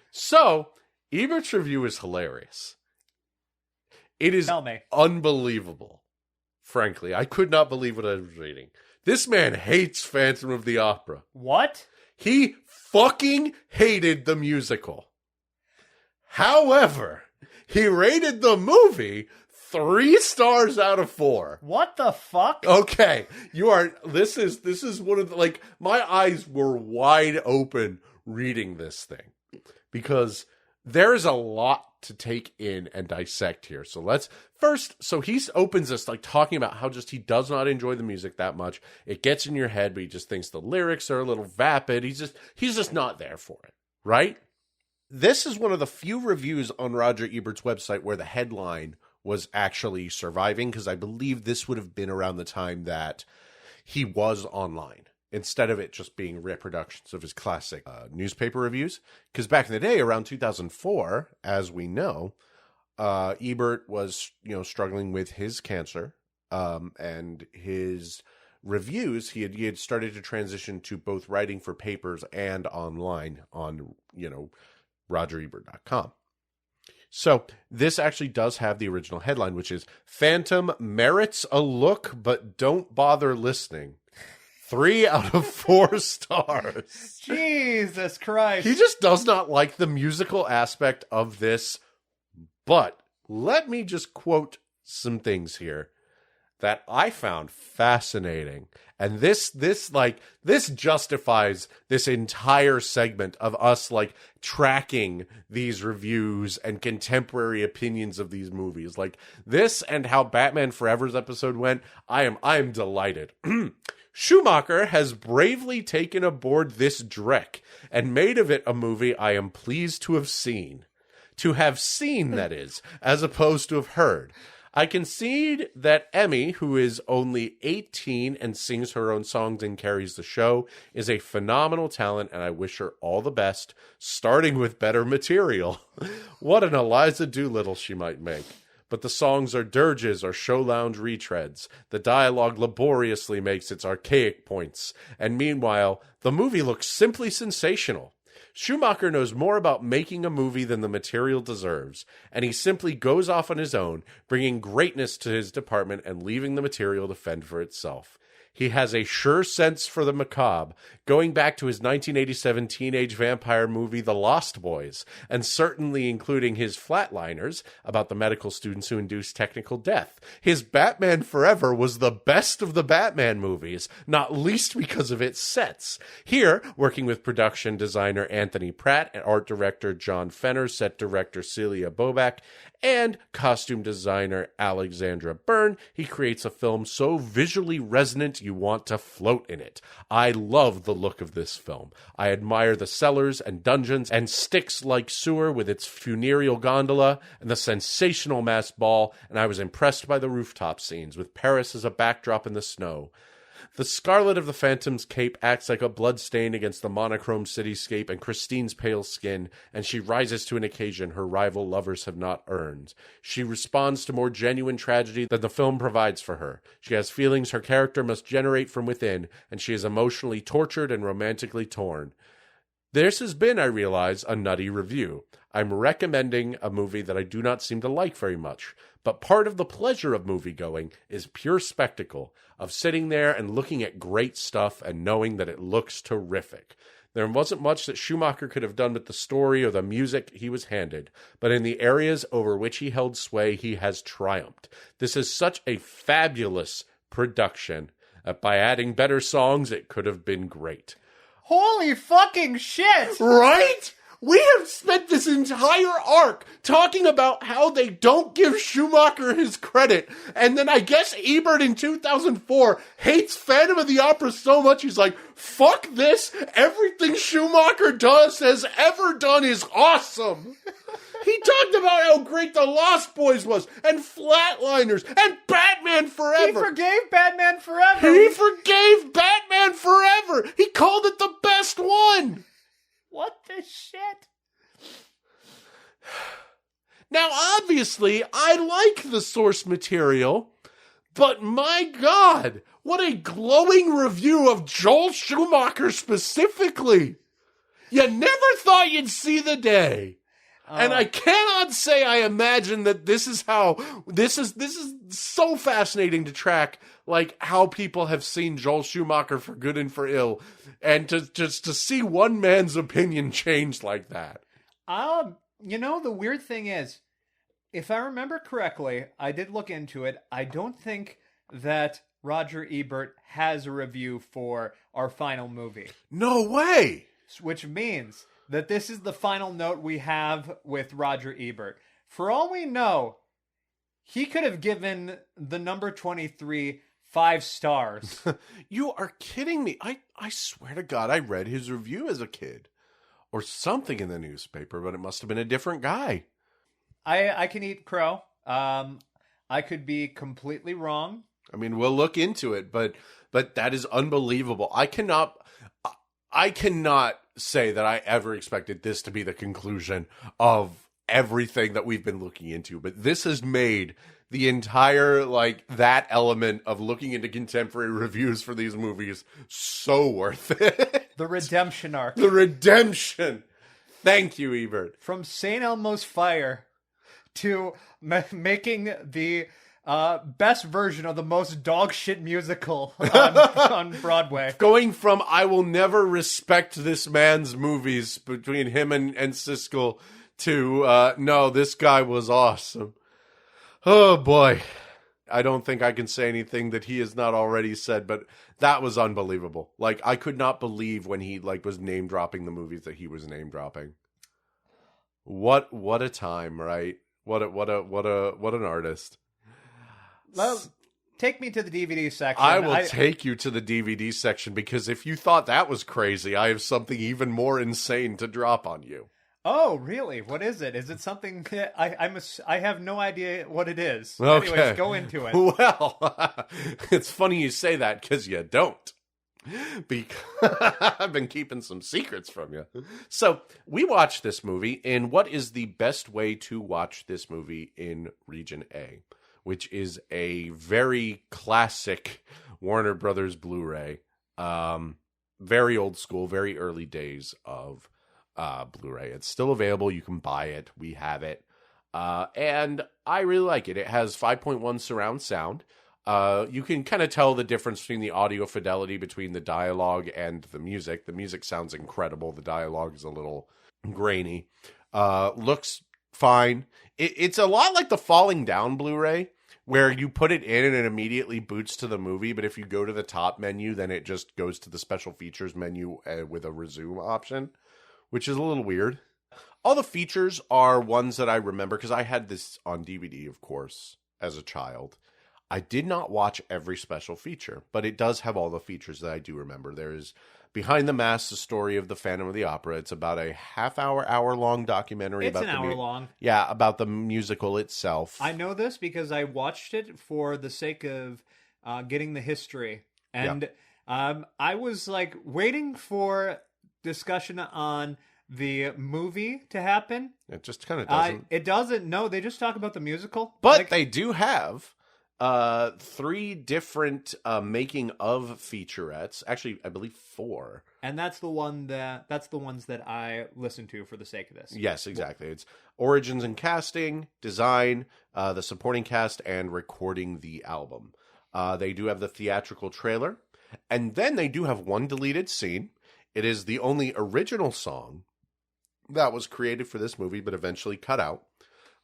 so Ebert's review is hilarious. It is Tell me. unbelievable. frankly. I could not believe what I was reading. This man hates Phantom of the Opera. What? He fucking hated the musical. However, he rated the movie 3 stars out of 4. What the fuck? Okay, this is one of the, like, my eyes were wide open reading this thing because there's a lot to take in and dissect here. So he opens this like talking about how just he does not enjoy the music that much. It gets in your head, but he just thinks the lyrics are a little vapid. He's just not there for it, right? This is one of the few reviews on Roger Ebert's website where the headline was actually surviving, because I believe this would have been around the time that he was online, instead of it just being reproductions of his classic newspaper reviews. Because back in the day, around 2004, as we know, Ebert was struggling with his cancer, and his reviews, he had started to transition to both writing for papers and online on RogerEbert.com. So this actually does have the original headline, which is Phantom merits a look, but don't bother listening. 3 out of 4 stars. Jesus Christ. He just does not like the musical aspect of this. But let me just quote some things here that I found fascinating. And this justifies this entire segment of us like tracking these reviews and contemporary opinions of these movies. Like this and how Batman Forever's episode went, I am delighted. Schumacher has bravely taken aboard this dreck and made of it a movie I am pleased to have seen. To have seen, that is, as opposed to have heard. I concede that Emmy, who is only 18 and sings her own songs and carries the show, is a phenomenal talent, and I wish her all the best, starting with better material. What an Eliza Doolittle she might make. But the songs are dirges or show lounge retreads. The dialogue laboriously makes its archaic points. And meanwhile, the movie looks simply sensational. Schumacher knows more about making a movie than the material deserves, and he simply goes off on his own, bringing greatness to his department and leaving the material to fend for itself. He has a sure sense for the macabre, going back to his 1987 teenage vampire movie The Lost Boys, and certainly including his Flatliners, about the medical students who induced technical death. His Batman Forever was the best of the Batman movies, not least because of its sets. Here, working with production designer Anthony Pratt and art director John Fenner, set director Celia Bobak, and costume designer Alexandra Byrne, he creates a film so visually resonant you want to float in it. I love the look of this film. I admire the cellars and dungeons and Styx-like sewer with its funereal gondola and the sensational masked ball, and I was impressed by the rooftop scenes with Paris as a backdrop in the snow. The scarlet of the Phantom's cape acts like a bloodstain against the monochrome cityscape and Christine's pale skin, and she rises to an occasion her rival lovers have not earned. She responds to more genuine tragedy than the film provides for her. She has feelings her character must generate from within, and she is emotionally tortured and romantically torn. This has been, I realize, a nutty review. I'm recommending a movie that I do not seem to like very much, but part of the pleasure of movie-going is pure spectacle, of sitting there and looking at great stuff and knowing that it looks terrific. There wasn't much that Schumacher could have done with the story or the music he was handed, but in the areas over which he held sway, he has triumphed. This is such a fabulous production that by adding better songs, it could have been great. Holy fucking shit! Right? We have spent this entire arc talking about how they don't give Schumacher his credit, and then I guess Ebert in 2004 hates Phantom of the Opera so much he's like, fuck this, everything Schumacher has ever done is awesome. He talked about how great The Lost Boys was, and Flatliners, and Batman Forever. He forgave Batman Forever. He forgave Batman Forever. He called it the best one. What the shit? Now, obviously, I like the source material, but my God, what a glowing review of Joel Schumacher specifically. You never thought you'd see the day. And I cannot say I imagine that this is so fascinating to track, like how people have seen Joel Schumacher for good and for ill, and to see one man's opinion change like that. The weird thing is, if I remember correctly, I did look into it. I don't think that Roger Ebert has a review for our final movie. No way! Which means that this is the final note we have with Roger Ebert. For all we know, he could have given the number 23 5 stars. You are kidding me. I swear to God, I read his review as a kid. Or something in the newspaper, but it must have been a different guy. I can eat crow. I could be completely wrong. I mean, we'll look into it, but that is unbelievable. I cannot say that I ever expected this to be the conclusion of everything that we've been looking into, but this has made the entire, that element of looking into contemporary reviews for these movies so worth it. The redemption arc. The redemption. Thank you, Ebert. From St. Elmo's Fire to making the best version of the most dog shit musical on Broadway. Going from I will never respect this man's movies between him and Siskel to no, this guy was awesome. Oh boy. I don't think I can say anything that he has not already said, but that was unbelievable. I could not believe when he was name dropping the movies that he was name dropping. What a time, right? What an artist. Well, take me to the DVD section. I will take you to the DVD section, because if you thought that was crazy, I have something even more insane to drop on you. Oh, really? What is it? Is it something I have no idea what it is. Okay. Anyways, go into it. Well, it's funny you say that, because you don't. Because I've been keeping some secrets from you. So, we watched this movie in what is the best way to watch this movie in Region A, which is a very classic Warner Brothers Blu-ray. Very old school, very early days of Blu-ray. It's still available. You can buy it. We have it. And I really like it. It has 5.1 surround sound. You can kind of tell the difference between the audio fidelity between the dialogue and the music. The music sounds incredible. The dialogue is a little grainy. Looks fine. It's a lot like the Falling Down Blu-ray, where you put it in and it immediately boots to the movie, but if you go to the top menu, then it just goes to the special features menu with a resume option, which is a little weird. All the features are ones that I remember, because I had this on DVD, of course, as a child. I did not watch every special feature, but it does have all the features that I do remember. There is Behind the Mask, the story of the Phantom of the Opera. It's about a hour-long documentary. It's an hour long. Yeah, about the musical itself. I know this because I watched it for the sake of getting the history. And I was waiting for discussion on the movie to happen. It just kind of doesn't. It doesn't. No, they just talk about the musical. But they do have 3 different making of featurettes. Actually, I believe 4. And that's the ones that I listened to for the sake of this. Yes, exactly. It's origins and casting, design, the supporting cast, and recording the album. They do have the theatrical trailer, and then they do have one deleted scene. It is the only original song that was created for this movie, but eventually cut out,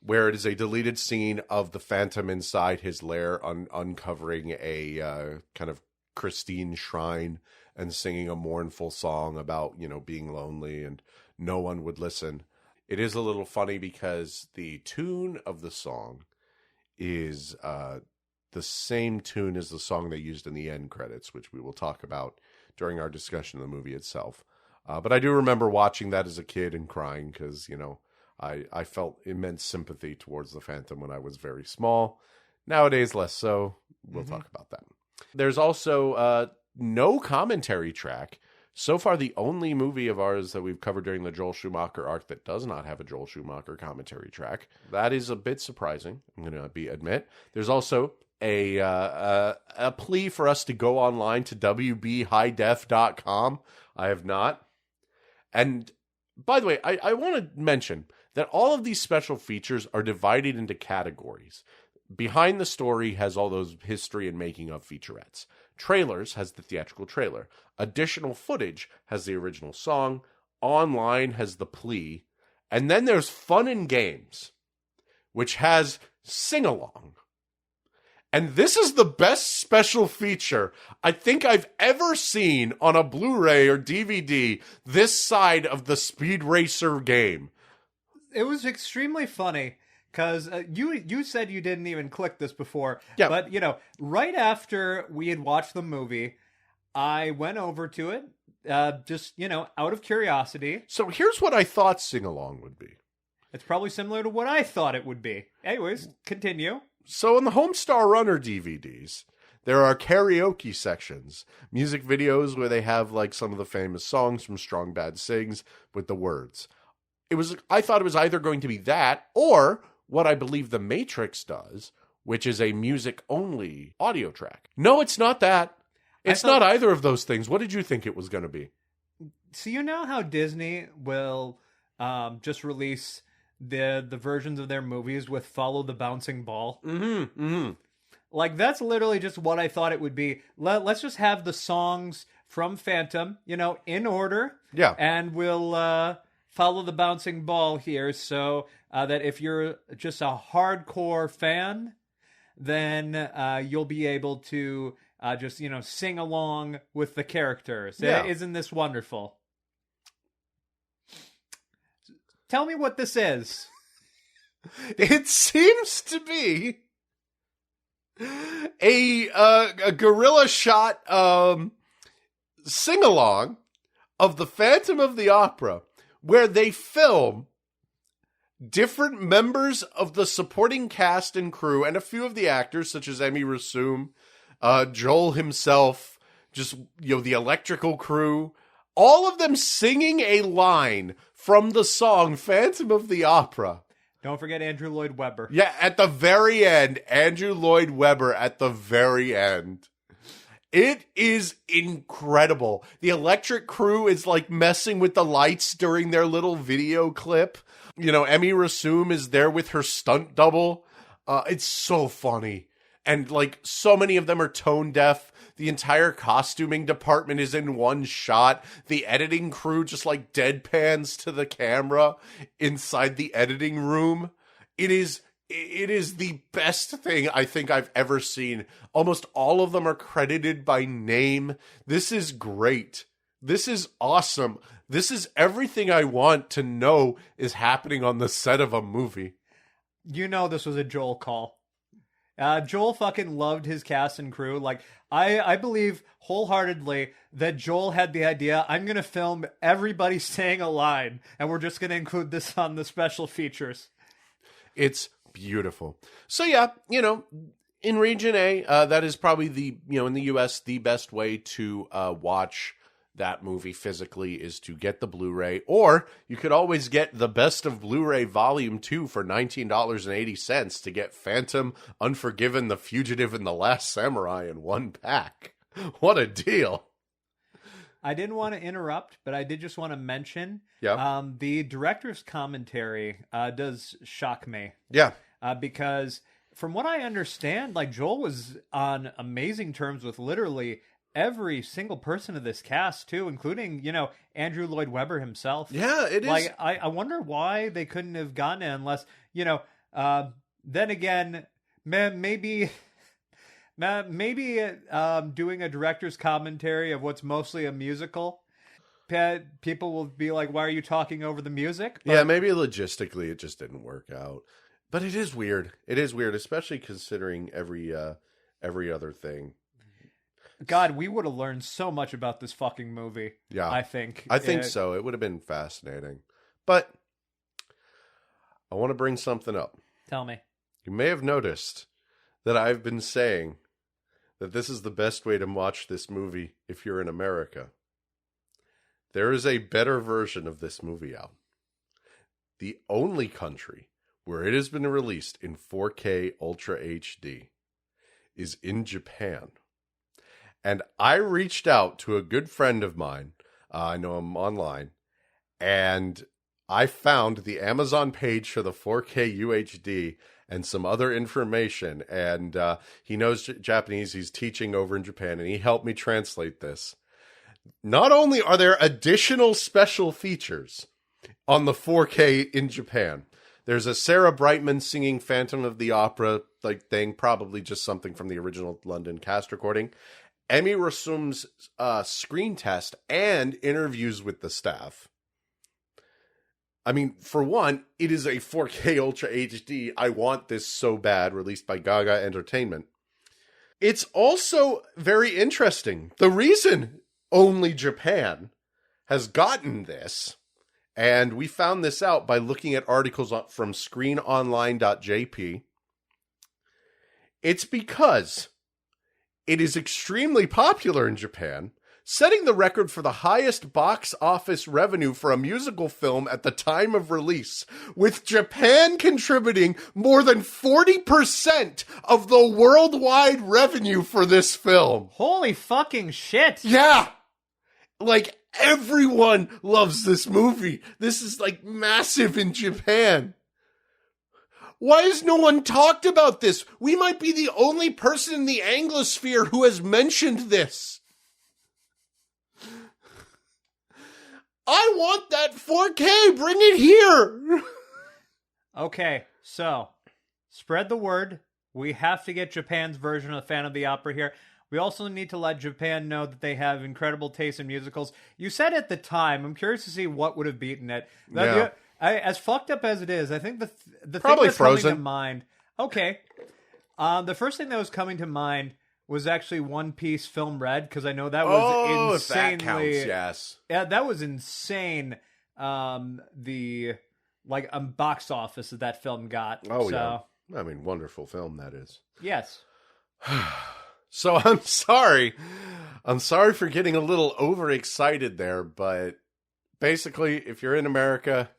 where it is a deleted scene of the Phantom inside his lair uncovering a kind of Christine shrine and singing a mournful song about, being lonely and no one would listen. It is a little funny because the tune of the song is the same tune as the song they used in the end credits, which we will talk about during our discussion of the movie itself. But I do remember watching that as a kid and crying because, I felt immense sympathy towards the Phantom when I was very small. Nowadays, less so. We'll talk about that. There's also no commentary track. So far, the only movie of ours that we've covered during the Joel Schumacher arc that does not have a Joel Schumacher commentary track. That is a bit surprising, I'm going to admit. There's also a plea for us to go online to wbhighdef.com. I have not. And by the way, I want to mention that all of these special features are divided into categories. Behind the story has all those history and making of featurettes. Trailers has the theatrical trailer. Additional footage has the original song. Online has the plea. And then there's fun and games, which has sing-along. And this is the best special feature I think I've ever seen on a Blu-ray or DVD this side of the Speed Racer game. It was extremely funny because you said you didn't even click this before. Yeah. But, right after we had watched the movie, I went over to it just, out of curiosity. So here's what I thought sing-along would be. It's probably similar to what I thought it would be. Anyways, continue. So in the Homestar Runner DVDs, there are karaoke sections, music videos where they have like some of the famous songs from Strong Bad Sings with the words. I thought it was either going to be that or what I believe The Matrix does, which is a music-only audio track. No, it's not that. It's not either of those things. What did you think it was going to be? So you know how Disney will just release the versions of their movies with Follow the Bouncing Ball? Mm-hmm, mm-hmm. Like, that's literally just what I thought it would be. Let's just have the songs from Phantom, in order. Yeah. And we'll follow the bouncing ball here so that if you're just a hardcore fan, then you'll be able to just, sing along with the characters. Yeah. Isn't this wonderful? Tell me what this is. It seems to be a guerrilla shot sing-along of the Phantom of the Opera, where they film different members of the supporting cast and crew and a few of the actors, such as Emmy Rossum, Joel himself, just, the electrical crew, all of them singing a line from the song Phantom of the Opera. Don't forget Andrew Lloyd Webber. Yeah, at the very end, Andrew Lloyd Webber at the very end. It is incredible. The electric crew is like messing with the lights during their little video clip. Emmy Rossum is there with her stunt double. It's so funny. And like so many of them are tone deaf. The entire costuming department is in one shot. The editing crew just like deadpans to the camera inside the editing room. It is the best thing I think I've ever seen. Almost all of them are credited by name. This is great. This is awesome. This is everything I want to know is happening on the set of a movie. This was a Joel call. Joel fucking loved his cast and crew. Like, I believe wholeheartedly that Joel had the idea, I'm going to film everybody saying a line, and we're just going to include this on the special features. It's beautiful. So yeah, in Region A, that is probably in the US, the best way to watch that movie physically is to get the Blu-ray, or you could always get the Best of Blu-ray Volume 2 for $19.80 to get Phantom, Unforgiven, The Fugitive, and The Last Samurai in one pack. What a deal. I didn't want to interrupt, but I did just want to mention the director's commentary does shock me. Yeah. Because from what I understand, like, Joel was on amazing terms with literally every single person of this cast too, including, Andrew Lloyd Webber himself. Yeah, it is. Like, I wonder why they couldn't have gotten it unless, then again, maybe doing a director's commentary of what's mostly a musical, people will be like, why are you talking over the music? But, yeah, maybe logistically it just didn't work out. But it is weird. It is weird, especially considering every other thing. God, we would have learned so much about this fucking movie. Yeah. I think so. It would have been fascinating. But I want to bring something up. Tell me. You may have noticed that I've been saying that this is the best way to watch this movie if you're in America. There is a better version of this movie out. The only country where it has been released in 4K Ultra HD is in Japan. And I reached out to a good friend of mine. I know him online. And I found the Amazon page for the 4K UHD and some other information, and he knows Japanese. He's teaching over in Japan, and he helped me translate this. Not only are there additional special features on the 4K in Japan, there's a Sarah Brightman singing Phantom of the Opera like thing, probably just something from the original London cast recording. Emi Rasum's screen test and interviews with the staff. I mean, for one, it is a 4K Ultra HD. I want this so bad, released by Gaga Entertainment. It's also very interesting. The reason only Japan has gotten this, and we found this out by looking at articles from screenonline.jp, it's because it is extremely popular in Japan, setting the record for the highest box office revenue for a musical film at the time of release, with Japan contributing more than 40% of the worldwide revenue for this film. Holy fucking shit. Yeah! Like, everyone loves this movie. This is, like, massive in Japan. Why has no one talked about this? We might be the only person in the Anglosphere who has mentioned this. I want that 4K. Bring it here. Okay, so spread the word. We have to get Japan's version of Phantom of the Opera here. We also need to let Japan know that they have incredible taste in musicals. You said at the time, I'm curious to see what would have beaten it. Yeah. As fucked up as it is, I think the Probably thing that's Frozen. coming to mind. Okay, the first thing that was coming to mind was actually One Piece Film Red, because I know that was insanely. If that counts, yes. Yeah, that was insane. The box office that film got. Oh, so, yeah. I mean, wonderful film that is. Yes. So I'm sorry. I'm sorry for getting a little overexcited there, but basically, if you're in America,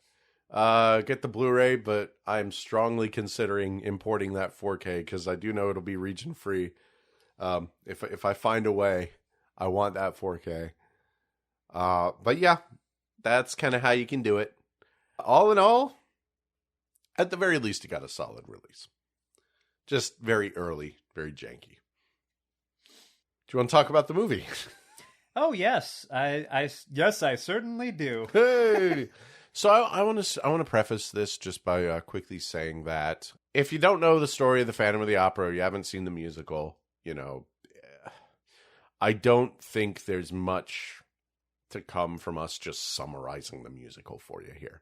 get the Blu-ray, but I'm strongly considering importing that 4K because I do know it'll be region free. If I find a way, I want that 4K. But yeah, that's kind of how you can do it. All in all, at the very least, it got a solid release. Just very early, very janky. Do you want to talk about the movie? Oh yes, I certainly do. Hey, so I want to preface this just by quickly saying that if you don't know the story of the Phantom of the Opera, or you haven't seen the musical, you know, I don't think there's much to come from us just summarizing the musical for you here.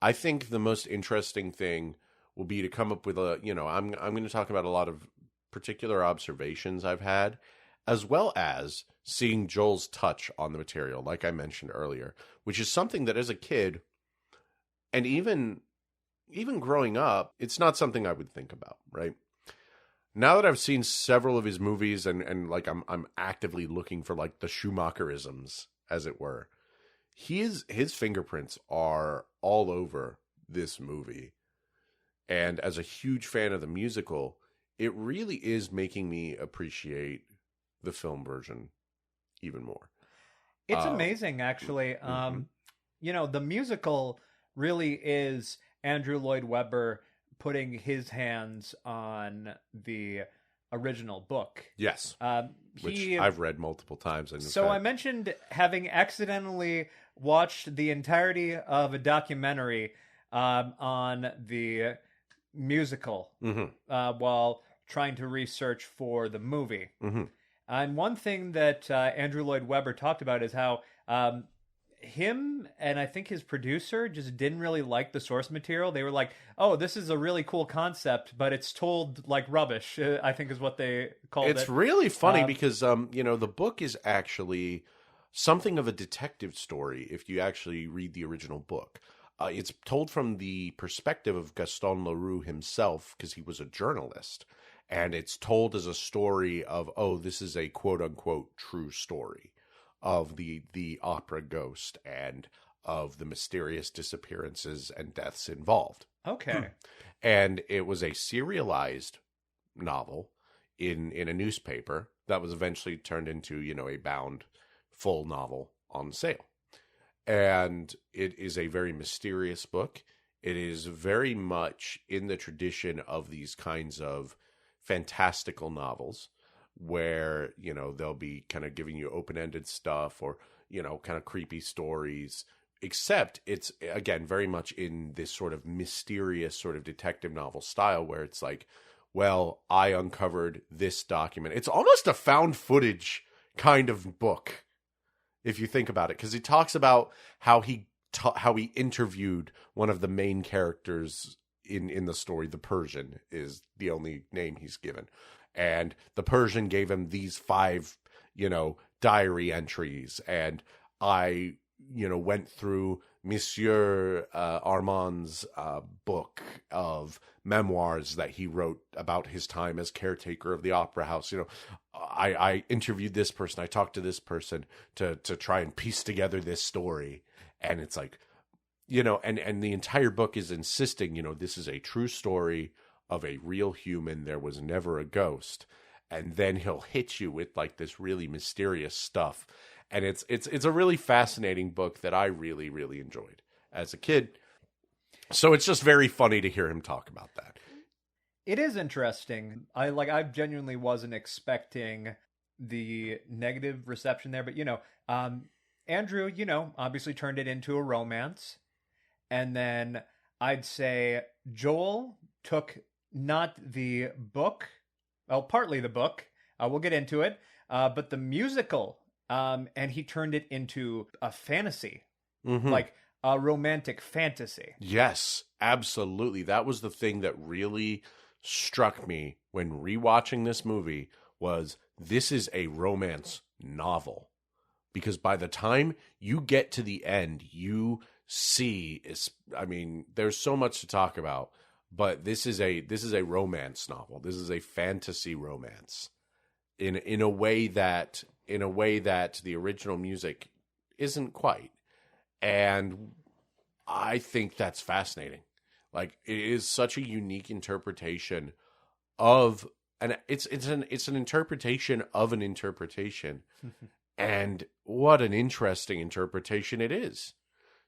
I think the most interesting thing will be to come up with I'm going to talk about a lot of particular observations I've had, as well as seeing Joel's touch on the material, like I mentioned earlier, which is something that as a kid, and even growing up, it's not something I would think about, right? Now that I've seen several of his movies and like I'm actively looking for like the Schumacher-isms, as it were, his fingerprints are all over this movie. And as a huge fan of the musical, it really is making me appreciate the film version even more. It's amazing, actually. The musical really is Andrew Lloyd Webber putting his hands on the original book. Yes, which I've read multiple times. I mentioned having accidentally watched the entirety of a documentary on the musical while trying to research for the movie. Mm-hmm. And one thing that Andrew Lloyd Webber talked about is how him and I think his producer just didn't really like the source material. They were like, oh, this is a really cool concept, but it's told like rubbish, I think is what they called it. It's really funny because, the book is actually something of a detective story if you actually read the original book. It's told from the perspective of Gaston Leroux himself because he was a journalist. And it's told as a story of, this is a quote-unquote true story of the opera ghost and of the mysterious disappearances and deaths involved. Okay. And it was a serialized novel in a newspaper that was eventually turned into, a bound full novel on sale. And it is a very mysterious book. It is very much in the tradition of these kinds of fantastical novels where, you know, they'll be kind of giving you open-ended stuff or, you know, kind of creepy stories, except it's, again, very much in this sort of mysterious sort of detective novel style where it's like, well, I uncovered this document. It's almost a found footage kind of book, if you think about it, because he talks about how he interviewed one of the main characters in the story. The Persian is the only name he's given, and the Persian gave him these 5, you know, diary entries, and I, you know, went through Monsieur Armand's book of memoirs that he wrote about his time as caretaker of the opera house. You know, I interviewed this person, I talked to this person to try and piece together this story. And it's like, you know, and the entire book is insisting, you know, this is a true story of a real human. There was never a ghost. And then he'll hit you with like this really mysterious stuff. And it's a really fascinating book that I really, really enjoyed as a kid. So it's just very funny to hear him talk about that. It is interesting. I genuinely wasn't expecting the negative reception there, but you know, Andrew, you know, obviously turned it into a romance. And then I'd say Joel took not the book, well, partly the book, we'll get into it, but the musical, and he turned it into a fantasy, like a romantic fantasy. Yes, absolutely. That was the thing that really struck me when rewatching this movie was this is a romance novel. Because by the time you get to the end, you see, I mean, there's so much to talk about, but this is a romance novel. This is a fantasy romance in a way that the original music isn't quite. And I think that's fascinating. Like, it is such a unique interpretation of, and it's an interpretation of an interpretation. And what an interesting interpretation it is.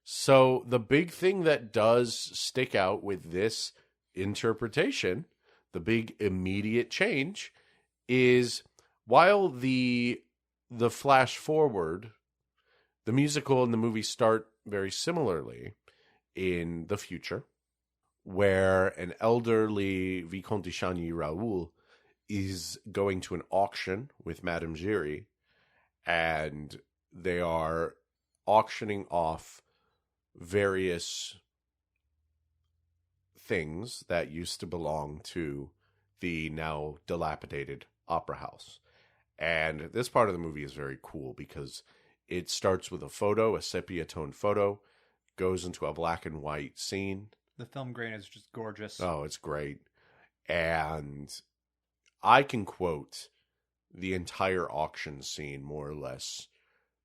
So the big thing that does stick out with this interpretation, the big immediate change, is while the flash forward, the musical and the movie start very similarly in the future, where an elderly Vicomte de Chagny Raoul is going to an auction with Madame Giry, and they are auctioning off various things that used to belong to the now dilapidated opera house. And this part of the movie is very cool because it starts with a photo, a sepia tone photo, goes into a black and white scene. The film grain is just gorgeous. Oh, it's great. And I can quote the entire auction scene more or less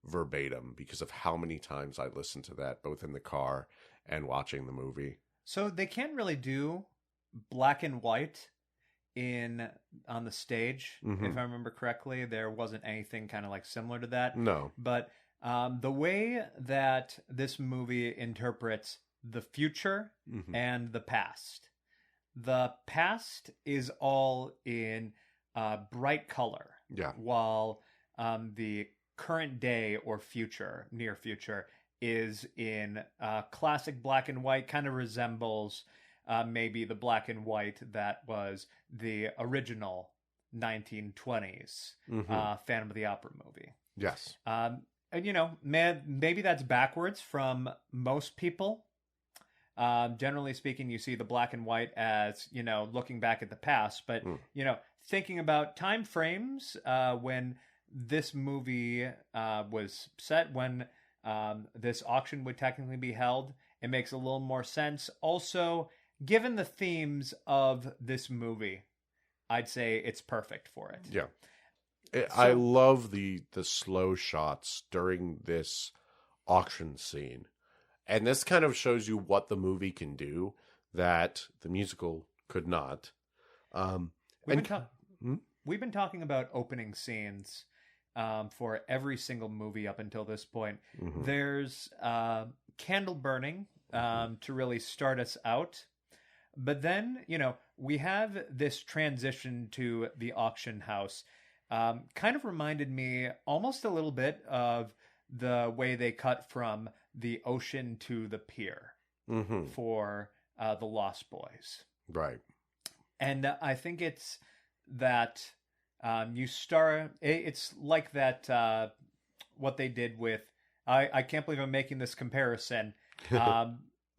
verbatim because of how many times I listened to that, both in the car and watching the movie. So they can't really do black and white on the stage, if I remember correctly. There wasn't anything kind of like similar to that. No. But the way that this movie interprets the future and the past is all in bright color. Yeah. While the current day or future, near future, is in classic black and white, kind of resembles maybe the black and white that was the original 1920s Phantom of the Opera movie. Yes. And, you know, maybe that's backwards from most people. Generally speaking, you see the black and white as, you know, looking back at the past. But, you know, thinking about time frames when this movie was set, when this auction would technically be held, it makes a little more sense. Also, given the themes of this movie, I'd say it's perfect for it. Yeah. I love the slow shots during this auction scene. And this kind of shows you what the movie can do that the musical could not. We've been talking about opening scenes for every single movie up until this point. There's candle burning to really start us out. But then, we have this transition to the auction house. Kind of reminded me almost a little bit of the way they cut from the ocean to the pier for the Lost Boys. Right. And I think it's that it's like that, what they did with, I can't believe I'm making this comparison.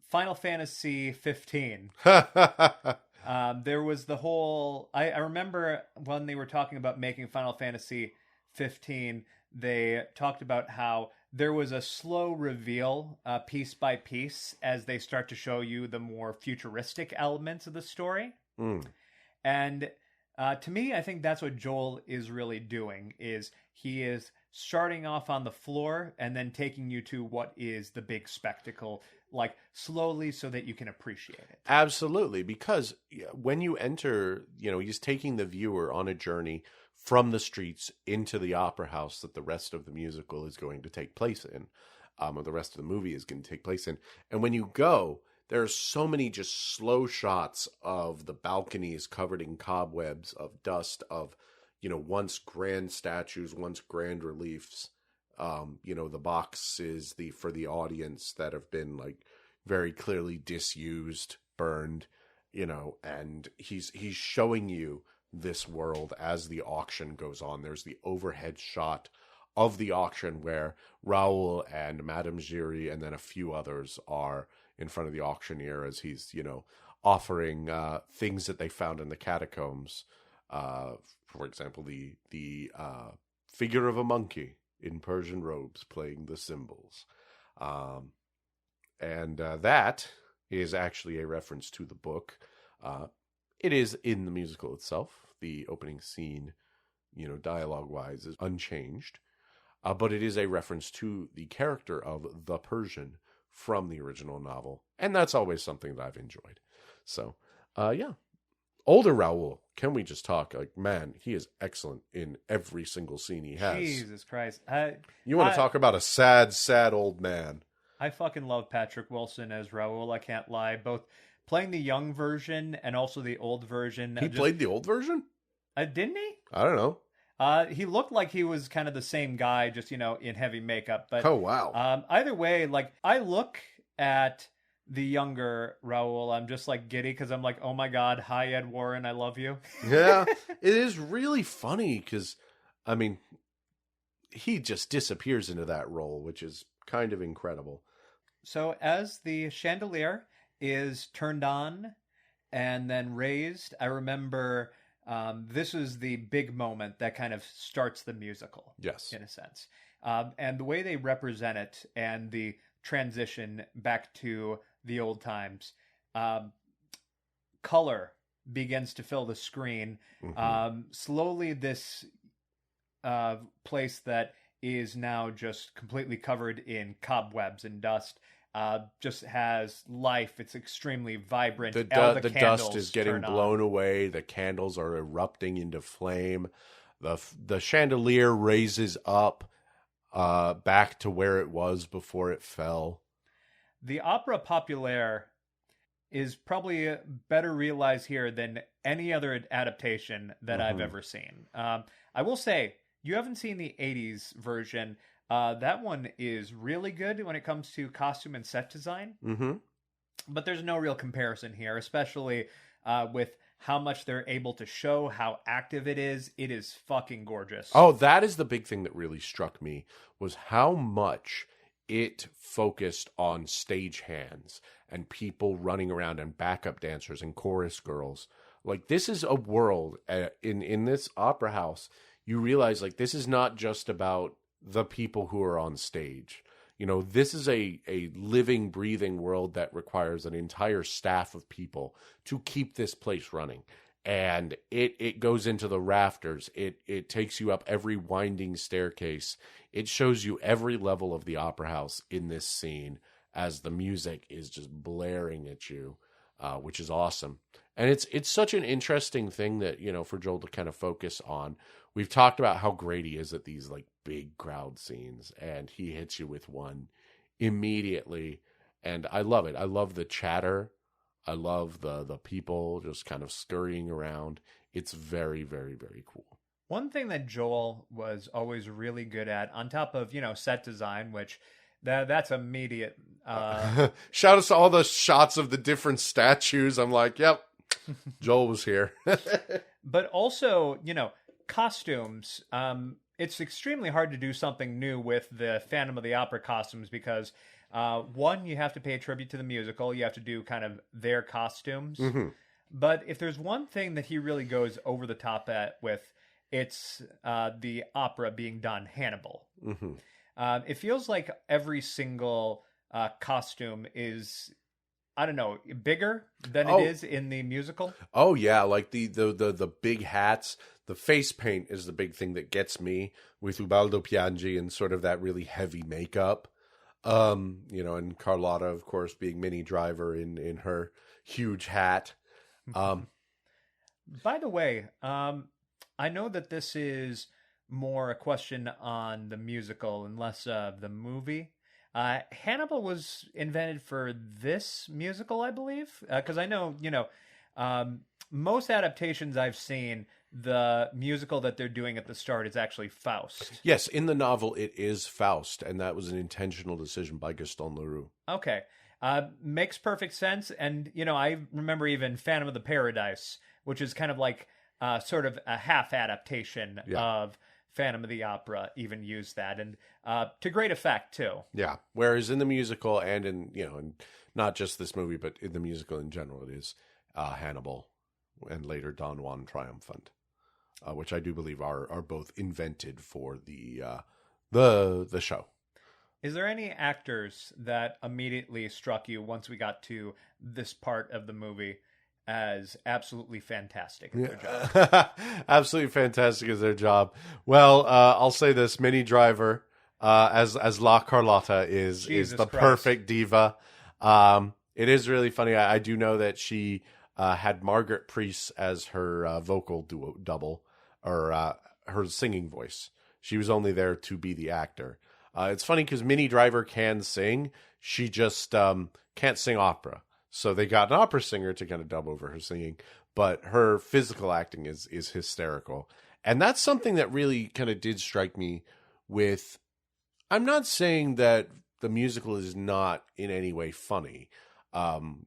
Final Fantasy 15. There was the whole, I remember when they were talking about making Final Fantasy 15, they talked about how there was a slow reveal, piece by piece, as they start to show you the more futuristic elements of the story. And to me, I think that's what Joel is really doing, is he is starting off on the floor and then taking you to what is the big spectacle, like slowly, so that you can appreciate it. Absolutely, because when you enter, he's taking the viewer on a journey from the streets into the opera house that the rest of the musical is going to take place in, or the rest of the movie is going to take place in. And when you go, there are so many just slow shots of the balconies covered in cobwebs, of dust, of, once grand statues, once grand reliefs. The boxes for the audience that have been like very clearly disused, burned, and he's showing you this world as the auction goes on. There's the overhead shot of the auction where Raoul and Madame Giry and then a few others are in front of the auctioneer as he's, offering things that they found in the catacombs. For example, the figure of a monkey in Persian robes playing the cymbals. And that is actually a reference to the book. It is in the musical itself. The opening scene, dialogue-wise, is unchanged. But it is a reference to the character of the Persian from the original novel. And that's always something that I've enjoyed. So, yeah. Older Raoul, can we just talk? Like, man, he is excellent in every single scene he has. Jesus Christ. You want to talk about a sad, sad old man. I fucking love Patrick Wilson as Raoul, I can't lie. Both playing the young version and also the old version. He played the old version? Didn't he? I don't know. He looked like he was kind of the same guy, just, in heavy makeup. But oh, wow. Either way, like, I look at the younger Raoul, I'm just like giddy because I'm like, oh my God, hi, Ed Warren, I love you. Yeah, it is really funny because, he just disappears into that role, which is kind of incredible. So as the chandelier is turned on and then raised, I remember this is the big moment that kind of starts the musical. Yes. In a sense. And the way they represent it and the transition back to the old times, color begins to fill the screen. Slowly this place that is now just completely covered in cobwebs and dust just has life. It's extremely vibrant. The dust is getting blown away. The candles are erupting into flame. The chandelier raises up back to where it was before it fell. The opera populaire is probably better realized here than any other adaptation that I've ever seen. I will say, you haven't seen the 80s version. That one is really good when it comes to costume and set design. But there's no real comparison here, especially with how much they're able to show, how active it is. It is fucking gorgeous. Oh, that is the big thing that really struck me, was how much it focused on stagehands and people running around and backup dancers and chorus girls. Like, this is a world in this opera house. You realize, like, this is not just about the people who are on stage. This is a living, breathing world that requires an entire staff of people to keep this place running. And it goes into the rafters. It takes you up every winding staircase. It shows you every level of the opera house in this scene as the music is just blaring at you, which is awesome. And it's such an interesting thing that, for Joel to kind of focus on. We've talked about how great he is at these like big crowd scenes, and he hits you with one immediately. And I love it. I love the chatter. I love the people just kind of scurrying around. It's very, very, very cool. One thing that Joel was always really good at, on top of, set design, which that's immediate. Shout out to all the shots of the different statues. I'm like, yep, Joel was here. But also, costumes. It's extremely hard to do something new with the Phantom of the Opera costumes because, one, you have to pay tribute to the musical. You have to do kind of their costumes. Mm-hmm. But if there's one thing that he really goes over the top at with, it's the opera being done, Hannibal. Mm-hmm. It feels like every single costume is, I don't know, bigger than it is in the musical. Oh yeah, like the big hats, the face paint is the big thing that gets me with Ubaldo Piangi and sort of that really heavy makeup. And Carlotta, of course, being Minnie Driver in her huge hat. By the way, I know that this is more a question on the musical and less of the movie. Hannibal was invented for this musical, I believe, because I know, most adaptations I've seen, the musical that they're doing at the start is actually Faust. Yes, in the novel it is Faust, and that was an intentional decision by Gaston Leroux. Okay. Makes perfect sense. And, I remember even Phantom of the Paradise, which is kind of like sort of a half adaptation of Phantom of the Opera, even used that. And to great effect, too. Yeah. Whereas in the musical and in not just this movie, but in the musical in general, it is Hannibal and later Don Juan Triumphant, which I do believe are both invented for the show. Is there any actors that immediately struck you once we got to this part of the movie as absolutely fantastic at their job? Absolutely fantastic as their job. Well, I'll say this: Minnie Driver as La Carlotta is the perfect diva. It is really funny. I do know that she had Margaret Priest as her vocal double, or her singing voice. She was only there to be the actor. It's funny because Minnie Driver can sing. She just can't sing opera. So they got an opera singer to kind of dub over her singing. But her physical acting is hysterical. And that's something that really kind of did strike me with... I'm not saying that the musical is not in any way funny.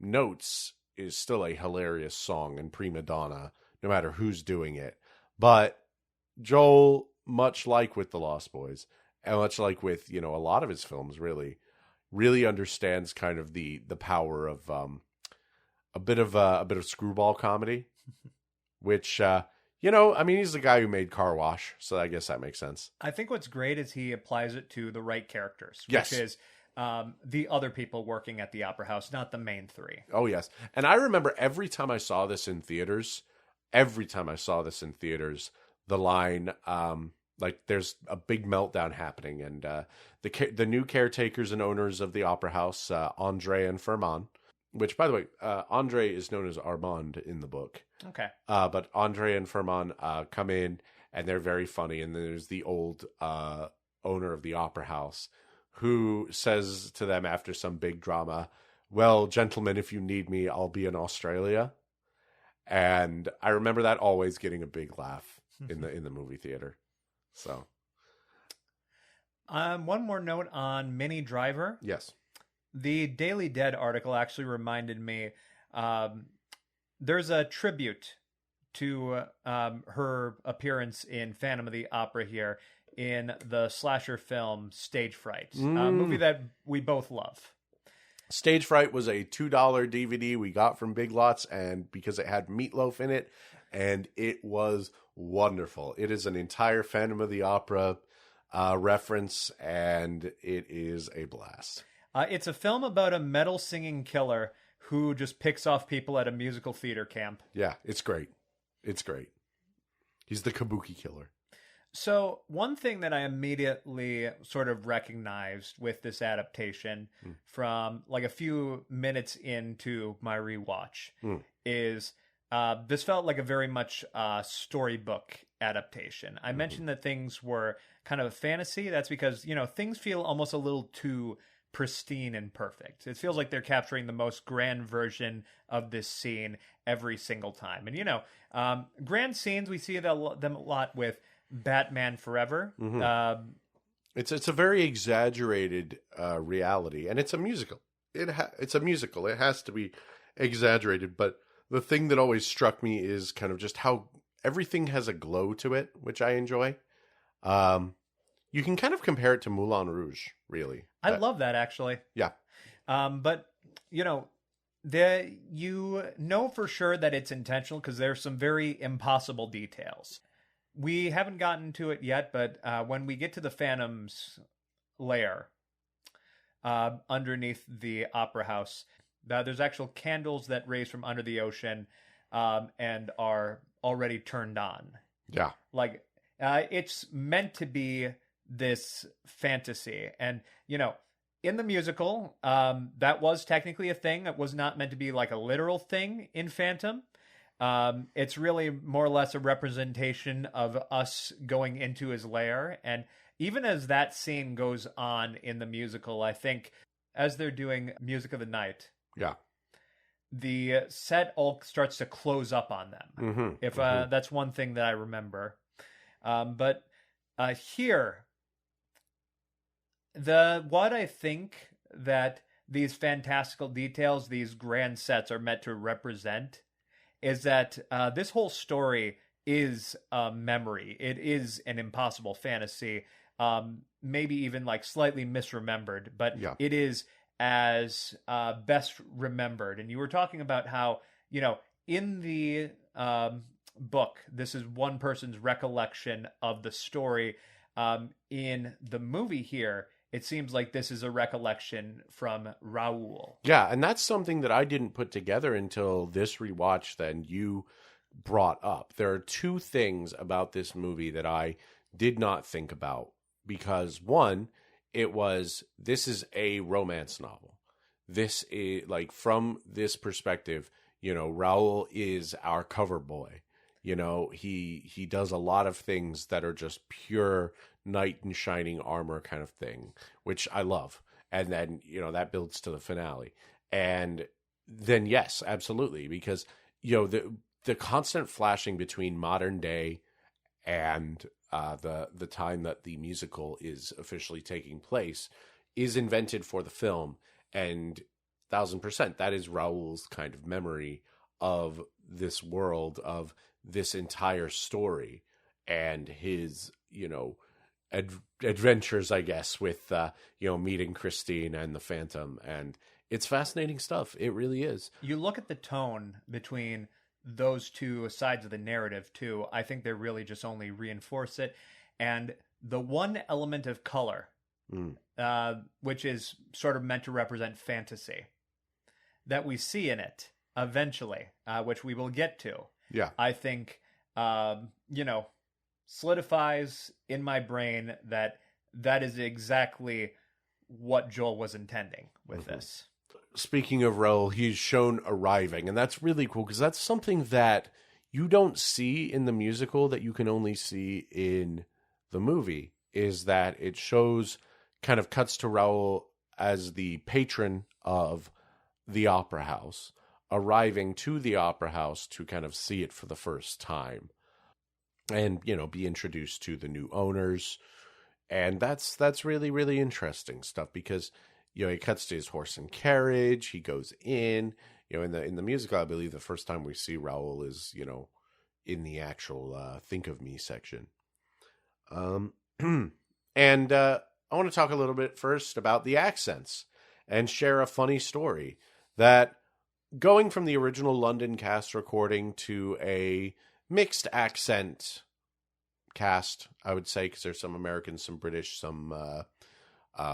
Notes is still a hilarious song and prima donna, no matter who's doing it. But Joel, much like with The Lost Boys, and much like with, a lot of his films, really understands kind of the power of a bit of screwball comedy, which he's the guy who made Car Wash, so I guess that makes sense. I think what's great is he applies it to the right characters, yes. Which is the other people working at the Opera House, not the main three. Oh yes, and I remember every time I saw this in theaters, the line. Like there's a big meltdown happening, and the new caretakers and owners of the Opera House, Andre and Firmin, which, by the way, Andre is known as Armand in the book. Okay. But Andre and Firmin come in, and they're very funny. And there's the old owner of the Opera House who says to them after some big drama, "Well, gentlemen, if you need me, I'll be in Australia." And I remember that always getting a big laugh in the movie theater. So, one more note on Minnie Driver. Yes. The Daily Dead article actually reminded me there's a tribute to her appearance in Phantom of the Opera here in the slasher film Stage Fright, a movie that we both love. Stage Fright was a $2 DVD we got from Big Lots, and because it had Meatloaf in it, and it was wonderful. It is an entire Phantom of the Opera reference, and it is a blast. It's a film about a metal singing killer who just picks off people at a musical theater camp. Yeah, it's great. It's great. He's the Kabuki killer. So one thing that I immediately sort of recognized with this adaptation from like a few minutes into my rewatch is this felt like a very much storybook adaptation. I mentioned that things were kind of a fantasy. That's because, things feel almost a little too pristine and perfect. It feels like they're capturing the most grand version of this scene every single time. And, grand scenes, we see them a lot with Batman Forever. It's a very exaggerated reality, and it's a musical. It's a musical. It has to be exaggerated, but the thing that always struck me is kind of just how everything has a glow to it, which I enjoy. You can kind of compare it to Moulin Rouge, really. I love that, actually. Yeah. But, you know for sure that it's intentional because there's some very impossible details. We haven't gotten to it yet, but when we get to the Phantom's lair underneath the opera house, there's actual candles that raise from under the ocean and are already turned on. Yeah. Like, it's meant to be this fantasy. And, in the musical, that was technically a thing. It was not meant to be like a literal thing in Phantom. It's really more or less a representation of us going into his lair. And even as that scene goes on in the musical, I think as they're doing Music of the Night, yeah, the set all starts to close up on them. That's one thing that I remember. But here, what I think that these fantastical details, these grand sets are meant to represent is that this whole story is a memory. It is an impossible fantasy, maybe even like slightly misremembered, but it is as best remembered. And you were talking about how, in the book, this is one person's recollection of the story. In the movie here, it seems like this is a recollection from Raoul. Yeah, and that's something that I didn't put together until this rewatch that you brought up. There are two things about this movie that I did not think about. Because one, this is a romance novel. This is, like, from this perspective, Raoul is our cover boy. He does a lot of things that are just pure knight in shining armor kind of thing, which I love. And then, that builds to the finale. And then, yes, absolutely. Because, the constant flashing between modern day and the time that the musical is officially taking place is invented for the film. And 1000%, that is Raoul's kind of memory of this world, of this entire story, and his, adventures, I guess, with, meeting Christine and the Phantom. And it's fascinating stuff. It really is. You look at the tone between those two sides of the narrative, too. I think they really just only reinforce it. And the one element of color, which is sort of meant to represent fantasy, that we see in it eventually, which we will get to, I think, solidifies in my brain that is exactly what Joel was intending with this. Speaking of Raoul, he's shown arriving, and that's really cool because that's something that you don't see in the musical that you can only see in the movie, is that it shows, kind of cuts to Raoul as the patron of the opera house, arriving to the opera house to kind of see it for the first time and, be introduced to the new owners. And that's really, really interesting stuff because, he cuts to his horse and carriage. He goes in, in the musical, I believe the first time we see Raoul is, in the actual Think of Me section. And I want to talk a little bit first about the accents and share a funny story that going from the original London cast recording to a mixed accent cast, I would say, because there's some Americans, some British, some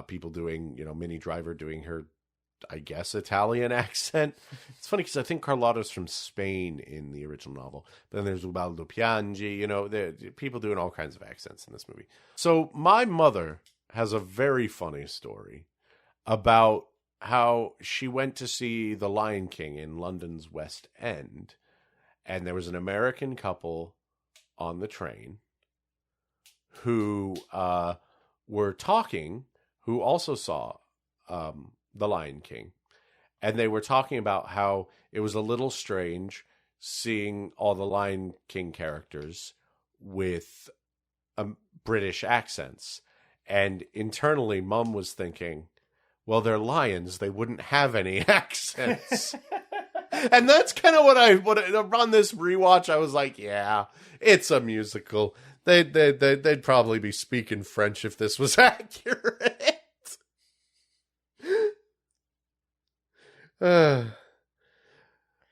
people doing, Minnie Driver doing her, I guess, Italian accent. It's funny because I think Carlotta's from Spain in the original novel. But then there's Ubaldo Piangi, people doing all kinds of accents in this movie. So my mother has a very funny story about how she went to see The Lion King in London's West End. and there was an American couple on the train who were talking, who also saw The Lion King. And they were talking about how it was a little strange seeing all the Lion King characters with British accents. And internally, Mum was thinking, well, they're lions. They wouldn't have any accents. And that's kind of what on this rewatch, I was like, yeah, it's a musical. They'd probably be speaking French if this was accurate. But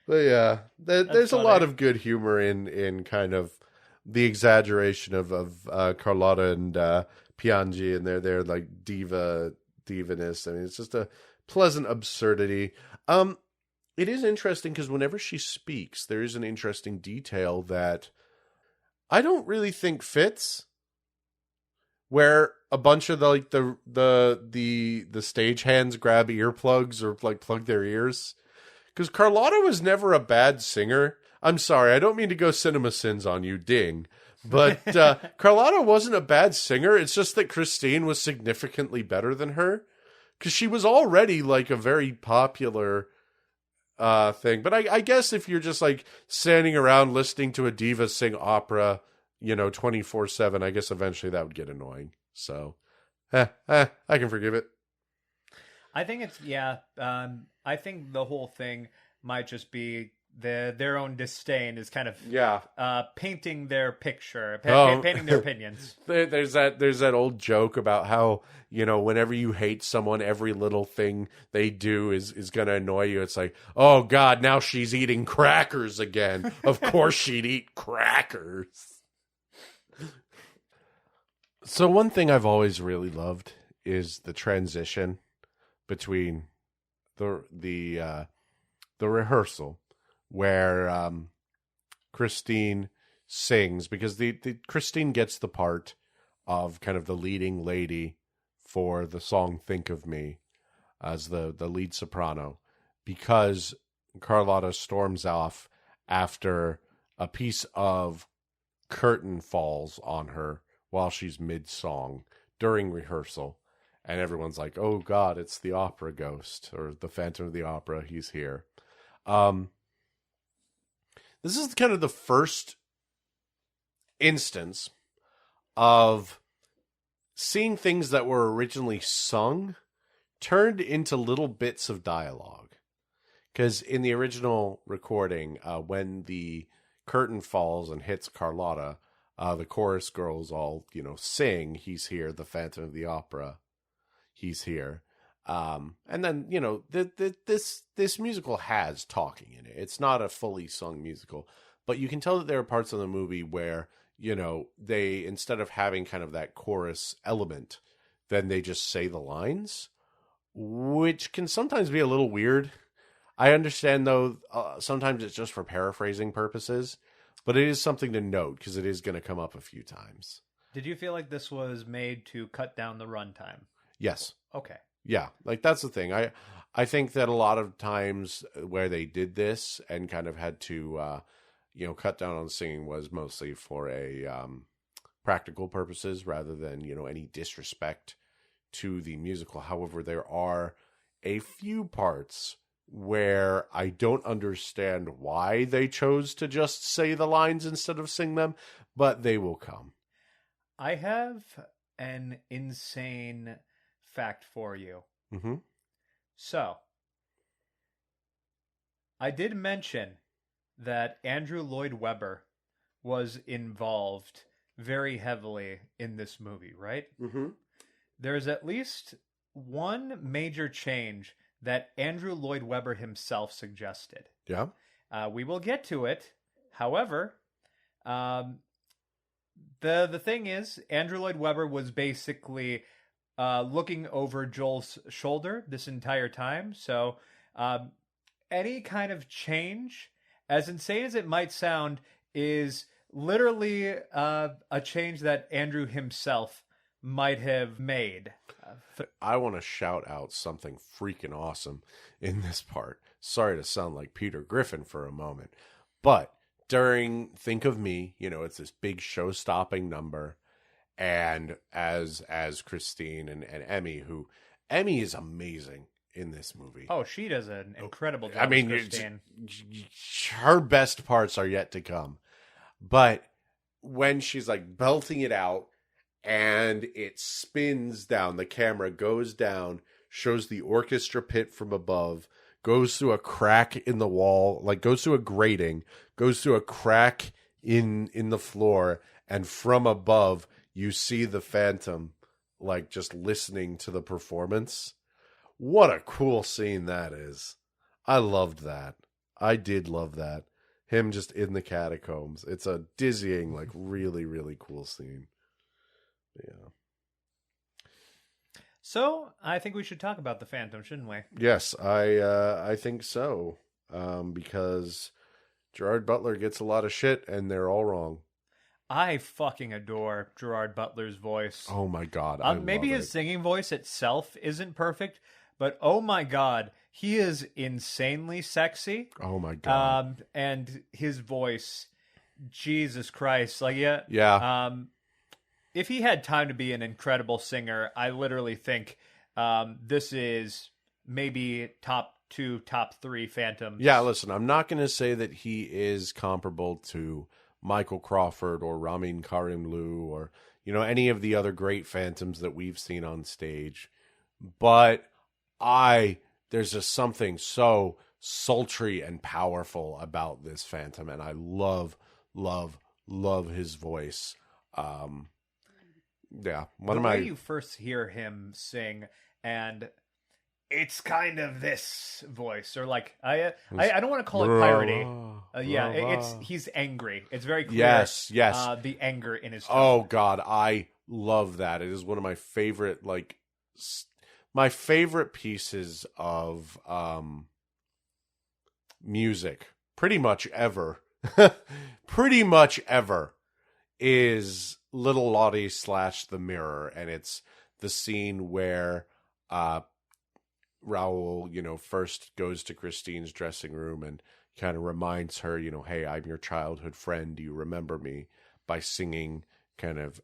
yeah, there's a lot of good humor in kind of the exaggeration of Carlotta and Piangi and their like divaness. I mean, it's just a pleasant absurdity. It is interesting because whenever she speaks, there is an interesting detail that I don't really think fits, where a bunch of the stagehands grab earplugs or like plug their ears. Because Carlotta was never a bad singer. I'm sorry, I don't mean to go cinema sins on you, ding. But Carlotta wasn't a bad singer. It's just that Christine was significantly better than her. Because she was already like a very popular thing. But I guess if you're just like standing around listening to a diva sing opera, 24/7, I guess eventually that would get annoying. So, I can forgive it. I think it's, I think the whole thing might just be their own disdain is kind of painting their picture, painting their opinions. There's that old joke about how, whenever you hate someone, every little thing they do is going to annoy you. It's like, oh God, now she's eating crackers again. Of course she'd eat crackers. So one thing I've always really loved is the transition between the rehearsal where Christine sings, because the Christine gets the part of kind of the leading lady for the song Think of Me as the lead soprano, because Carlotta storms off after a piece of curtain falls on her while she's mid-song during rehearsal. And everyone's like, oh God, it's the opera ghost, or the Phantom of the Opera, he's here. This is kind of the first instance of seeing things that were originally sung turned into little bits of dialogue. Because in the original recording, when the curtain falls and hits Carlotta, the chorus girls all, sing, he's here, the Phantom of the Opera, he's here. And then, this musical has talking in it. It's not a fully sung musical, but you can tell that there are parts of the movie where, they, instead of having kind of that chorus element, then they just say the lines, which can sometimes be a little weird. I understand, though, sometimes it's just for paraphrasing purposes, but it is something to note because it is going to come up a few times. Did you feel like this was made to cut down the runtime? Yes. Okay. Yeah, like that's the thing. I think that a lot of times where they did this and kind of had to, cut down on singing was mostly for a practical purposes rather than, any disrespect to the musical. However, there are a few parts where I don't understand why they chose to just say the lines instead of sing them, but they will come. I have an insane fact for you. Mm-hmm. So, I did mention that Andrew Lloyd Webber was involved very heavily in this movie, right? Mm-hmm. There's at least one major change that Andrew Lloyd Webber himself suggested. Yeah. We will get to it. However, the thing is, Andrew Lloyd Webber was basically looking over Joel's shoulder this entire time. So any kind of change, as insane as it might sound, is literally a change that Andrew himself might have made. I want to shout out something freaking awesome in this part. Sorry to sound like Peter Griffin for a moment, but during Think of Me, it's this big show-stopping number, and as Christine and Emmy is amazing in this movie. Oh, she does an incredible job. I mean, as Christine. her best parts are yet to come, but when she's like belting it out and it spins down, the camera goes down, shows the orchestra pit from above, goes through a crack in the wall, like goes through a grating, goes through a crack in the floor, and from above you see the Phantom like just listening to the performance. What a cool scene that is. I loved that. I did love that. Him just in the catacombs. It's a dizzying, like really, really cool scene. Yeah. So I think we should talk about the Phantom, shouldn't we? Yes, I think so. Because Gerard Butler gets a lot of shit, and they're all wrong. I fucking adore Gerard Butler's voice. Oh my god! Maybe his singing voice itself isn't perfect, but oh my god, he is insanely sexy. Oh my god! And his voice, Jesus Christ, like yeah. If he had time to be an incredible singer, I literally think this is maybe top 2, top 3 Phantoms. Yeah, listen, I'm not going to say that he is comparable to Michael Crawford or Ramin Karimloo or, any of the other great Phantoms that we've seen on stage. But there's just something so sultry and powerful about this Phantom, and I love, love, love his voice. Yeah, the way you first hear him sing, and it's kind of this voice, or like I don't want to call it piratey. He's angry. It's very clear. Yes. The anger in his tone. Oh God, I love that. It is one of my favorite, pieces of music, pretty much ever. Is Little Lottie / The Mirror, and it's the scene where Raoul, first goes to Christine's dressing room and kind of reminds her, hey, I'm your childhood friend. Do you remember me? By singing kind of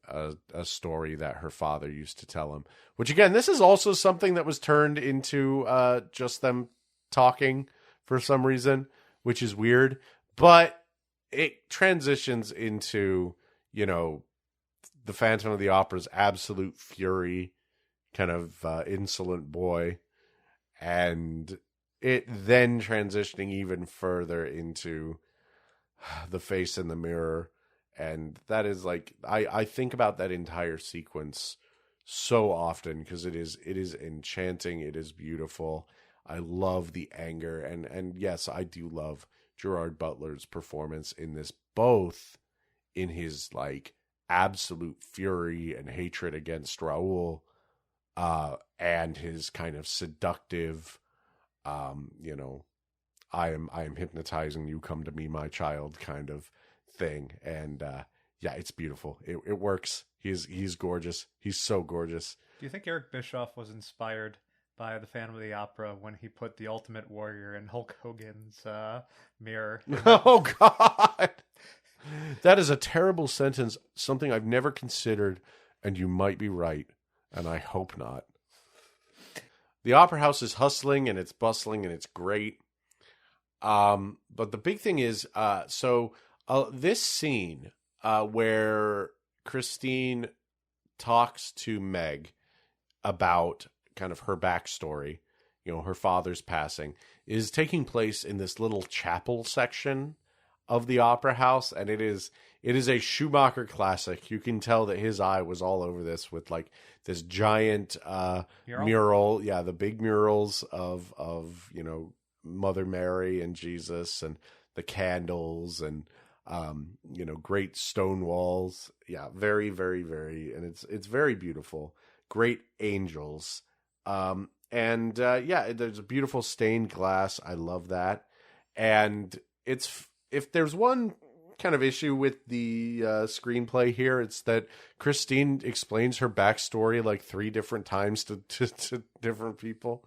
a story that her father used to tell him. Which, again, this is also something that was turned into just them talking for some reason, which is weird. But it transitions into, the Phantom of the Opera's absolute fury, kind of insolent boy, and it then transitioning even further into the face in the mirror. And that is I think about that entire sequence so often because it is enchanting. It is beautiful. I love the anger. And yes, I do love Gerard Butler's performance in this, both in his absolute fury and hatred against Raoul, and his kind of seductive, I am hypnotizing you, come to me, my child, kind of thing. And it's beautiful. It works. He's gorgeous. He's so gorgeous. Do you think Eric Bischoff was inspired by the Phantom of the Opera when he put the Ultimate Warrior in Hulk Hogan's mirror? Oh God. That is a terrible sentence, something I've never considered, and you might be right, and I hope not. The Opera House is hustling, and it's bustling, and it's great. But the big thing is, this scene where Christine talks to Meg about kind of her backstory, her father's passing, is taking place in this little chapel section of the Opera House, and it is a Schumacher classic. You can tell that his eye was all over this with this giant mural. Yeah, the big murals of Mother Mary and Jesus, and the candles, and great stone walls. Yeah, very, very, very, and it's very beautiful. Great angels. There's a beautiful stained glass. I love that. And if there's one kind of issue with the screenplay here, it's that Christine explains her backstory 3 different times to different people,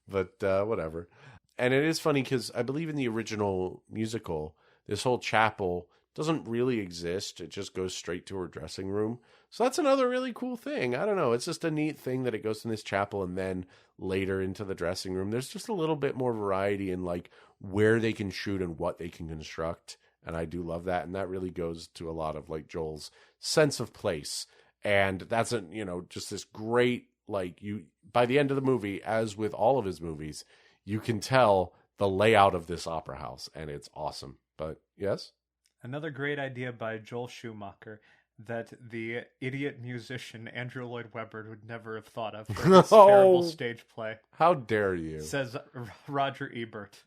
but whatever. And it is funny because I believe in the original musical, this whole chapel doesn't really exist. It just goes straight to her dressing room. So that's another really cool thing. I don't know. It's just a neat thing that it goes in this chapel and then later into the dressing room. There's just a little bit more variety in like where they can shoot and what they can construct. And I do love that. And that really goes to a lot of like Joel's sense of place. And that's just this great, like, you, by the end of the movie, as with all of his movies, you can tell the layout of this opera house, and it's awesome. But yes? Another great idea by Joel Schumacher that the idiot musician Andrew Lloyd Webber would never have thought of for this terrible stage play. How dare you? Says Roger Ebert.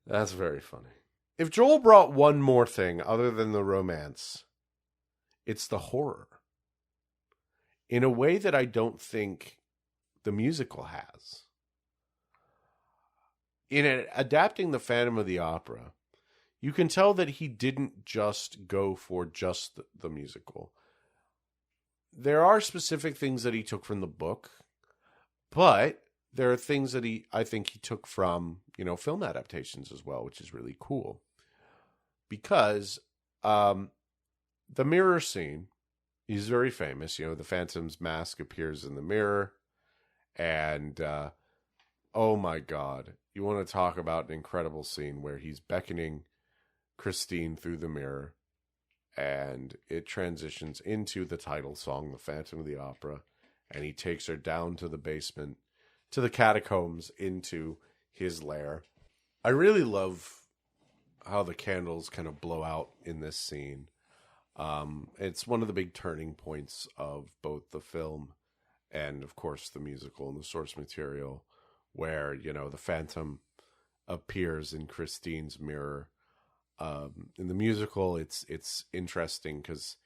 That's very funny. If Joel brought one more thing other than the romance, it's the horror. In a way that I don't think the musical has. In adapting the Phantom of the Opera, you can tell that he didn't just go for just the musical. There are specific things that he took from the book, but there are things that I think he took from, film adaptations as well, which is really cool. Because the mirror scene is very famous. The Phantom's mask appears in the mirror, and oh my God, you want to talk about an incredible scene where he's beckoning Christine through the mirror, and it transitions into the title song, The Phantom of the Opera, and he takes her down to the basement, to the catacombs, into his lair. I really love how the candles kind of blow out in this scene. It's one of the big turning points of both the film and, of course, the musical and the source material, where, the Phantom appears in Christine's mirror. In the musical, it's interesting because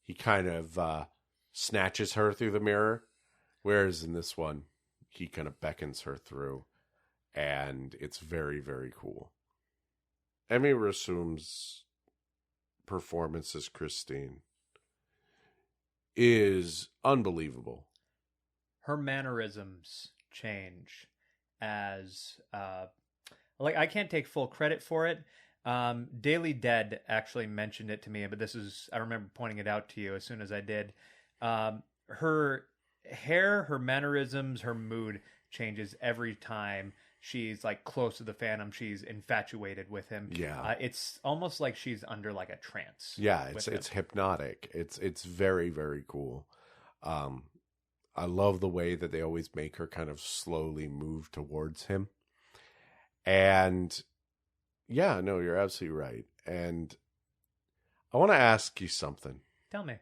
he kind of snatches her through the mirror, whereas in this one, he kind of beckons her through, and it's very, very cool. Emmy Rossum's performance as Christine is unbelievable. Her mannerisms change as I can't take full credit for it. Daily Dead actually mentioned it to me, but I remember pointing it out to you as soon as I did. Her hair, her mannerisms, her mood changes every time she's like close to the Phantom. She's infatuated with him. Yeah. It's almost like she's under like a trance. Yeah, it's hypnotic. It's very, very cool. I love the way that they always make her kind of slowly move towards him. And yeah, no, you're absolutely right. And I want to ask you something. Tell me.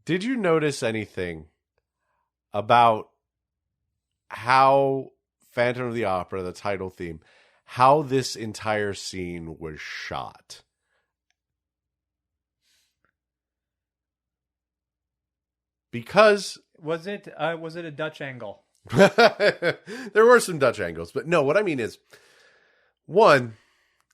Did you notice anything about how Phantom of the Opera, the title theme, how this entire scene was shot? Because was it a Dutch angle? There were some Dutch angles, but no, what I mean is, one,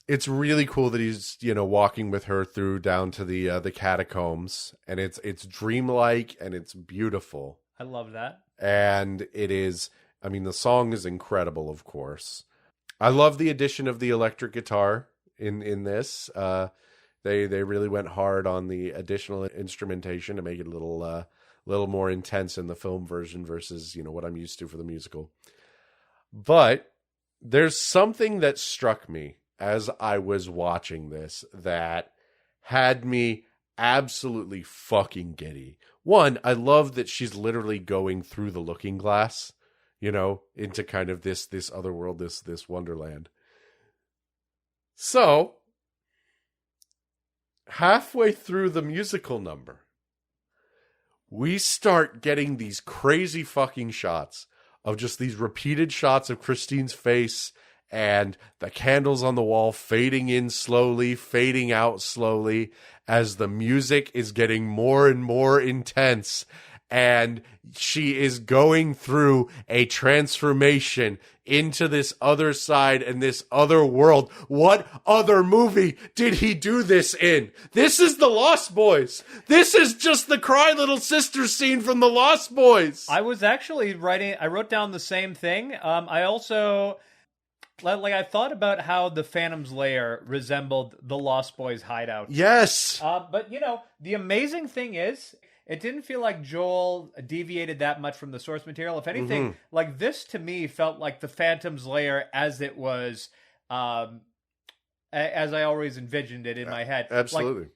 it's really cool that he's, walking with her through down to the catacombs, and it's dreamlike and it's beautiful. I love that. And it is, the song is incredible, of course. I love the addition of the electric guitar in this. They really went hard on the additional instrumentation to make it a little more intense in the film version versus, what I'm used to for the musical. But there's something that struck me as I was watching this that had me absolutely fucking giddy. One, I love that she's literally going through the looking glass, into kind of this other world, this wonderland. So, halfway through the musical number, we start getting these crazy fucking shots of just these repeated shots of Christine's face and the candles on the wall fading in slowly, fading out slowly as the music is getting more and more intense. And she is going through a transformation into this other side and this other world. What other movie did he do this in? This is The Lost Boys. This is just the Cry Little Sister scene from The Lost Boys. I was actually I wrote down the same thing. I also Like I thought about how the Phantom's lair resembled the Lost Boys' hideout. Yes. But the amazing thing is, it didn't feel like Joel deviated that much from the source material. If anything, like this to me felt like the Phantom's lair as it was, as I always envisioned it in my head. Absolutely. Like,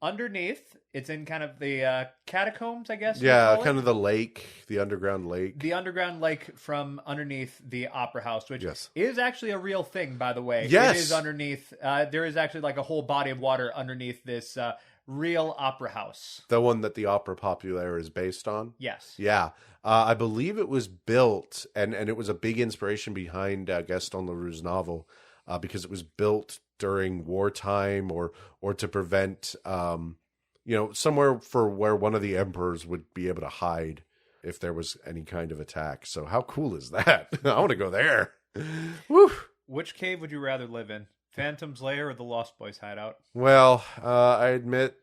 underneath, it's in kind of the catacombs, I guess. Yeah, kind of the lake, the underground lake. The underground lake from underneath the Opera House, which Yes. is actually a real thing, by the way. Yes. It is underneath. There is actually like a whole body of water underneath this real Opera House. The one that the Opera Populaire is based on? Yes. Yeah. I believe it was built, and it was a big inspiration behind Gaston Leroux's novel, because it was built during wartime or to prevent, somewhere for where one of the emperors would be able to hide if there was any kind of attack. So how cool is that? I want to go there. Woo! Which cave would you rather live in? Phantom's Lair or the Lost Boys hideout? Well, I admit,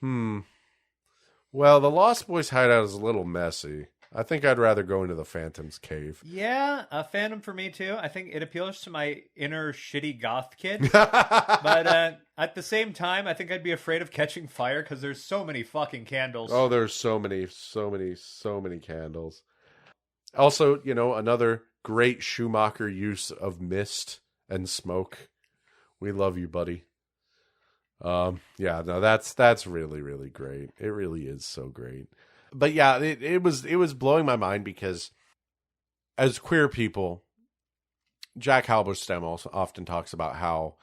well, the Lost Boys hideout is a little messy. I think I'd rather go into the Phantom's cave. Yeah, a Phantom for me too. I think it appeals to my inner shitty goth kid. But at the same time, I think I'd be afraid of catching fire because there's so many fucking candles. Oh, there's so many candles. Also, another great Schumacher use of mist and smoke. We love you, buddy. Yeah, no, that's really, really great. It really is so great. But yeah, it was blowing my mind because as queer people, Jack Halberstam also often talks about how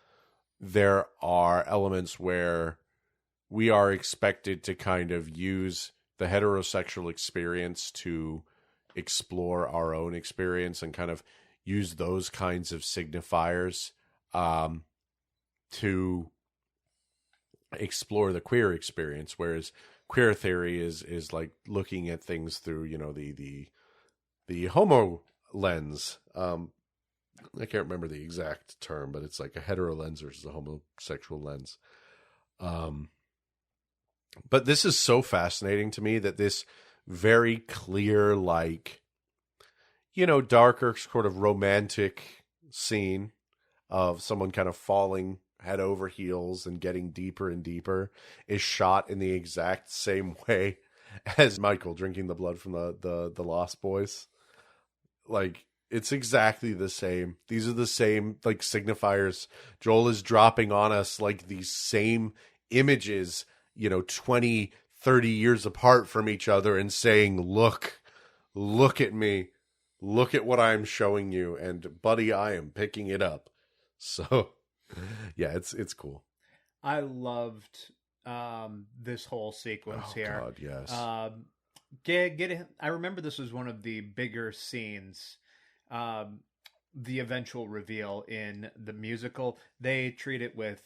there are elements where we are expected to kind of use the heterosexual experience to explore our own experience and kind of use those kinds of signifiers to explore the queer experience, whereas queer theory is like looking at things through, the homo lens. I can't remember the exact term, but it's like a hetero lens versus a homosexual lens. But this is so fascinating to me that this very clear, like, darker sort of romantic scene of someone kind of falling head over heels and getting deeper and deeper is shot in the exact same way as Michael drinking the blood from the Lost Boys. Like, it's exactly the same. These are the same, like, signifiers. Joel is dropping on us, like, these same images, 20, 30 years apart from each other and saying, look at me. Look at what I'm showing you. And, buddy, I am picking it up. So... yeah, it's cool. I loved this whole sequence here. God, yes. I remember this was one of the bigger scenes. The eventual reveal in the musical, they treat it with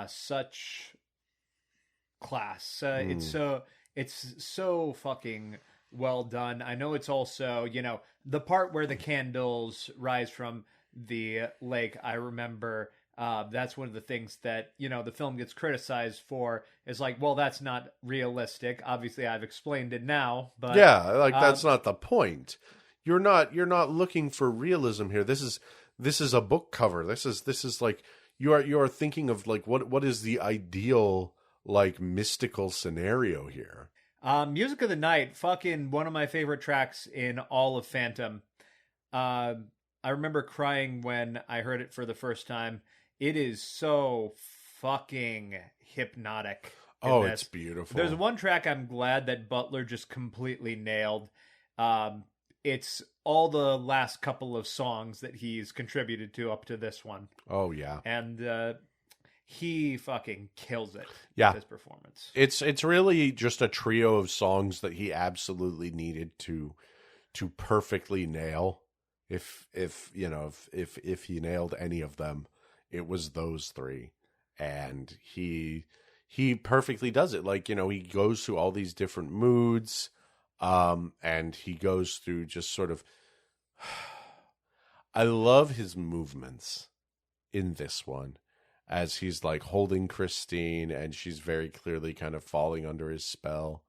such class. It's so fucking well done. I know it's also, the part where the candles rise from the lake. I remember. That's one of the things that, the film gets criticized for is like, well, that's not realistic. Obviously, I've explained it now, but yeah, like that's not the point. You're not looking for realism here. This is a book cover. This is like you are thinking of like what is the ideal like mystical scenario here. Music of the Night, fucking one of my favorite tracks in all of Phantom. I remember crying when I heard it for the first time. It is so fucking hypnotic. Oh, it's beautiful. There's one track I'm glad that Butler just completely nailed. It's all the last couple of songs that he's contributed to up to this one. Oh, yeah. And he fucking kills it with his performance. It's really just a trio of songs that he absolutely needed to perfectly nail. If he nailed any of them, it was those three, and he perfectly does it. Like, he goes through all these different moods, and he goes through just sort of. I love his movements in this one, as he's like holding Christine, and she's very clearly kind of falling under his spell.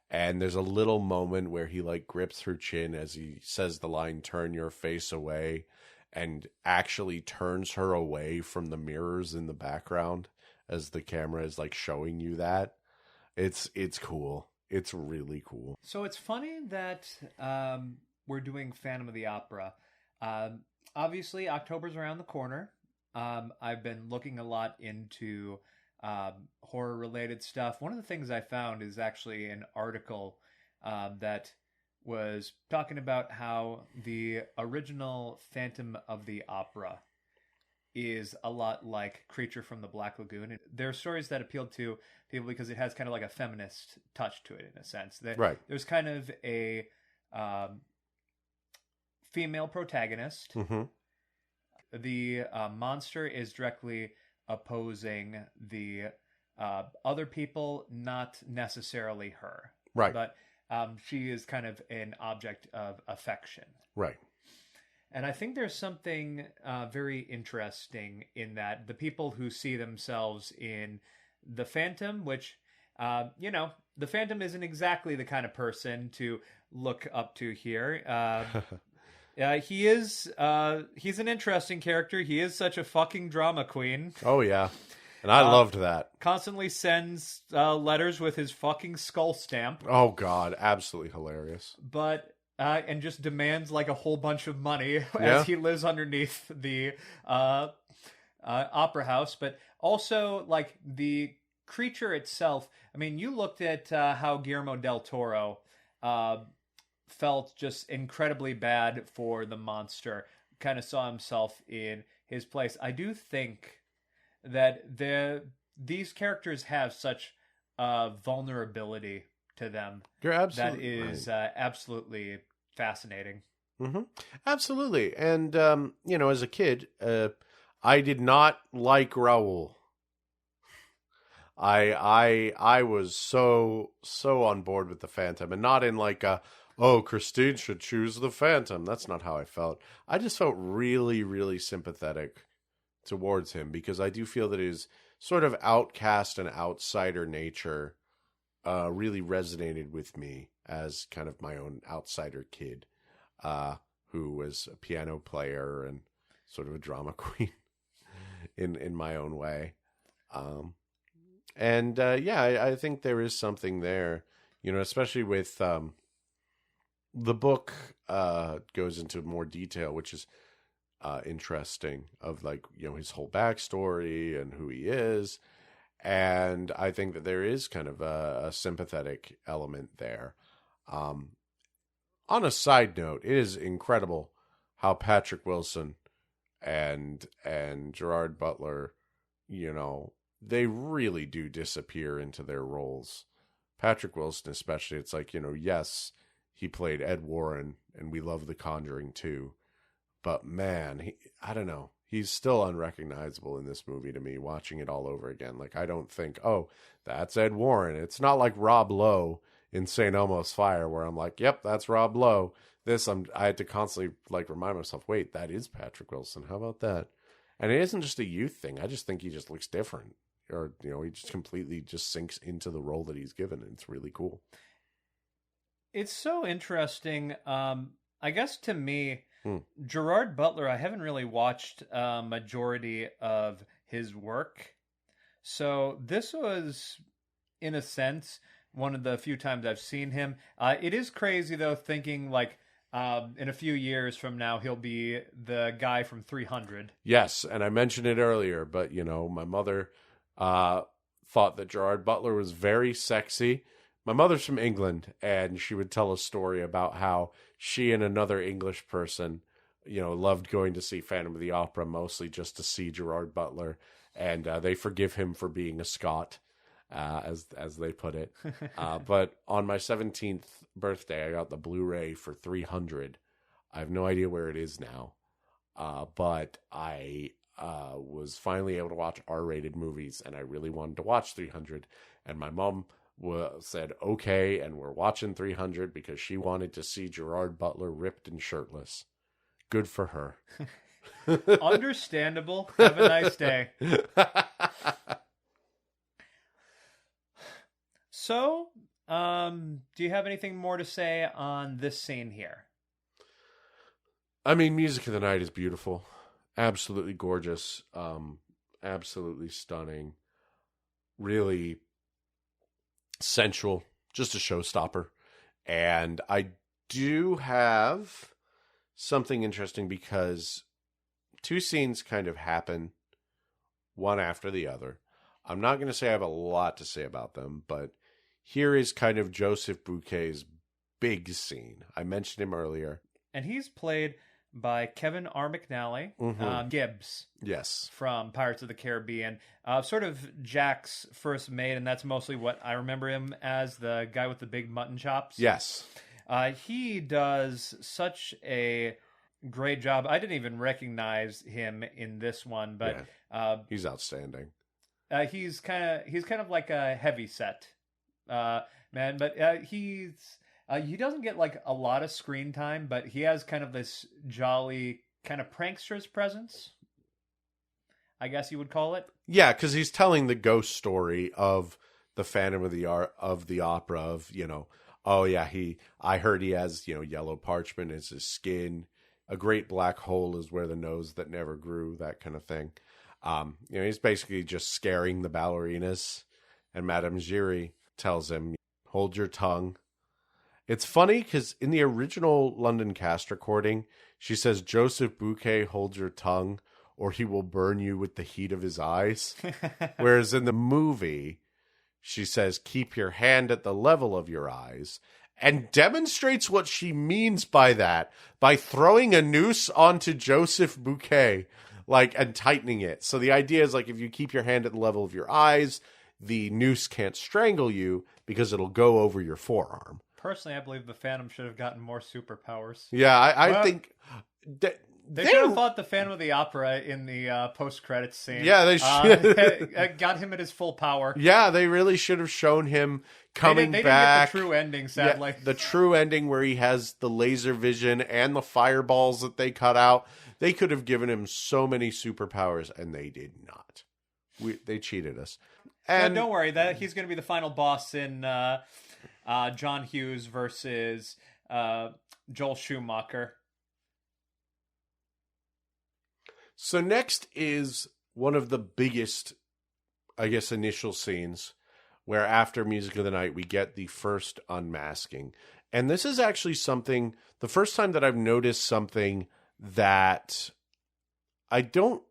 And there's a little moment where he like grips her chin as he says the line, "Turn your face away." and actually turns her away from the mirrors in the background as the camera is like showing you that. It's cool. It's really cool. So it's funny that we're doing Phantom of the Opera. Obviously, October's around the corner. I've been looking a lot into horror-related stuff. One of the things I found is actually an article that was talking about how the original Phantom of the Opera is a lot like Creature from the Black Lagoon. And there are stories that appealed to people because it has kind of like a feminist touch to it in a sense. Right. There's kind of a female protagonist. Mm-hmm. The monster is directly opposing the other people, not necessarily her. Right. But she is kind of an object of affection. Right. And I think there's something very interesting in that. The people who see themselves in the Phantom, which, the Phantom isn't exactly the kind of person to look up to here. He's an interesting character. He is such a fucking drama queen. Oh, yeah. And I loved that. Constantly sends letters with his fucking skull stamp. Oh, God. Absolutely hilarious. But... and just demands like a whole bunch of money Yeah. as he lives underneath the opera house. But also, like, the creature itself. I mean, you looked at how Guillermo del Toro felt just incredibly bad for the monster. Kind of saw himself in his place. I do think that these characters have such vulnerability to them. You're absolutely that is right. absolutely fascinating. Mm-hmm. Absolutely. And, as a kid, I did not like Raoul. I was so on board with the Phantom, and not in like Christine should choose the Phantom. That's not how I felt. I just felt really, really sympathetic towards him, because I do feel that his sort of outcast and outsider nature really resonated with me as kind of my own outsider kid, who was a piano player and sort of a drama queen in my own way. I think there is something there, especially with the book goes into more detail, which is interesting, of like, his whole backstory and who he is. And I think that there is kind of a sympathetic element there. On a side note, it is incredible how Patrick Wilson and Gerard Butler, they really do disappear into their roles. Patrick Wilson especially, it's like, yes, he played Ed Warren, and we love The Conjuring too. But man, I don't know. He's still unrecognizable in this movie to me, watching it all over again. Like, I don't think, oh, that's Ed Warren. It's not like Rob Lowe in St. Elmo's Fire, where I'm like, yep, that's Rob Lowe. I had to constantly like remind myself, wait, that is Patrick Wilson. How about that? And it isn't just a youth thing. I just think he just looks different. Or, he just completely just sinks into the role that he's given. And it's really cool. It's so interesting. I guess to me, Gerard Butler, I haven't really watched a majority of his work. So this was, in a sense, one of the few times I've seen him. It is crazy, though, thinking like in a few years from now, he'll be the guy from 300. Yes, and I mentioned it earlier, but, my mother thought that Gerard Butler was very sexy. My mother's from England, and she would tell a story about how she and another English person, loved going to see Phantom of the Opera, mostly just to see Gerard Butler, and they forgive him for being a Scot, as they put it. But on my 17th birthday, I got the Blu-ray for 300. I have no idea where it is now, but I was finally able to watch R-rated movies, and I really wanted to watch 300, and my mom said, okay, and we're watching 300 because she wanted to see Gerard Butler ripped and shirtless. Good for her. Understandable. Have a nice day. So, do you have anything more to say on this scene here? I mean, Music of the Night is beautiful. Absolutely gorgeous. Absolutely stunning. Really sensual. Just a showstopper. And I do have something interesting because two scenes kind of happen one after the other. I'm not going to say I have a lot to say about them, but here is kind of Joseph Bouquet's big scene. I mentioned him earlier. And he's played by Kevin R. McNally, Gibbs. Yes. From Pirates of the Caribbean. Sort of Jack's first mate, and that's mostly what I remember him as, the guy with the big mutton chops. Yes. He does such a great job. I didn't even recognize him in this one, but he's outstanding. He's kind of like a heavy set man, but he doesn't get like a lot of screen time, but he has kind of this jolly kind of prankster's presence, I guess you would call it. Yeah, because he's telling the ghost story of the Phantom of the Opera of, oh yeah, I heard he has, yellow parchment as his skin. A great black hole is where the nose that never grew, that kind of thing. He's basically just scaring the ballerinas, and Madame Giry tells him, hold your tongue. It's funny because in the original London cast recording, she says, Joseph Bouquet, hold your tongue, or he will burn you with the heat of his eyes. Whereas in the movie, she says, keep your hand at the level of your eyes, and demonstrates what she means by that by throwing a noose onto Joseph Bouquet, and tightening it. So the idea is if you keep your hand at the level of your eyes, the noose can't strangle you because it'll go over your forearm. Personally, I believe the Phantom should have gotten more superpowers. Yeah, I think... They should have fought the Phantom of the Opera in the post-credits scene. Yeah, they should. Got him at his full power. Yeah, they really should have shown him coming they back. Didn't get the true ending, sadly. Yeah, the true ending where he has the laser vision and the fireballs that they cut out. They could have given him so many superpowers, and they did not. They cheated us. And don't worry, he's going to be the final boss in John Hughes versus Joel Schumacher. So next is one of the biggest, I guess, initial scenes where after Music of the Night, we get the first unmasking. And this is actually the first time that I've noticed something that I don't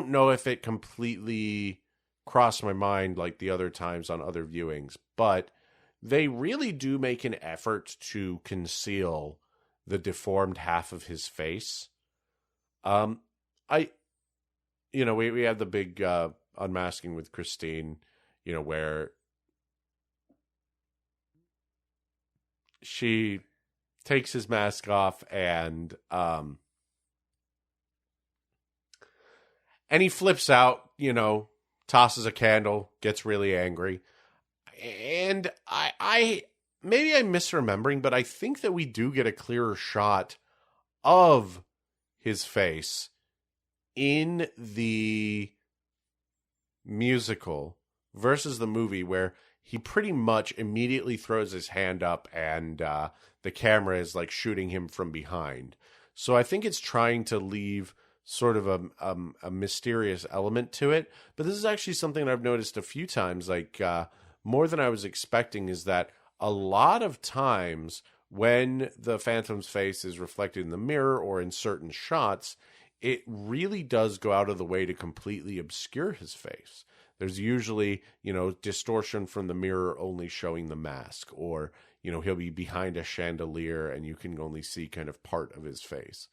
know if it completely crossed my mind like the other times on other viewings, but they really do make an effort to conceal the deformed half of his face. We had the big unmasking with Christine, where she takes his mask off and he flips out, tosses a candle, gets really angry. And maybe I'm misremembering, but I think that we do get a clearer shot of his face in the musical versus the movie, where he pretty much immediately throws his hand up and the camera is shooting him from behind. So I think it's trying to leave sort of a mysterious element to it. But this is actually something I've noticed a few times, more than I was expecting, is that a lot of times when the Phantom's face is reflected in the mirror or in certain shots, it really does go out of the way to completely obscure his face. There's usually, distortion from the mirror only showing the mask, or, he'll be behind a chandelier and you can only see kind of part of his face,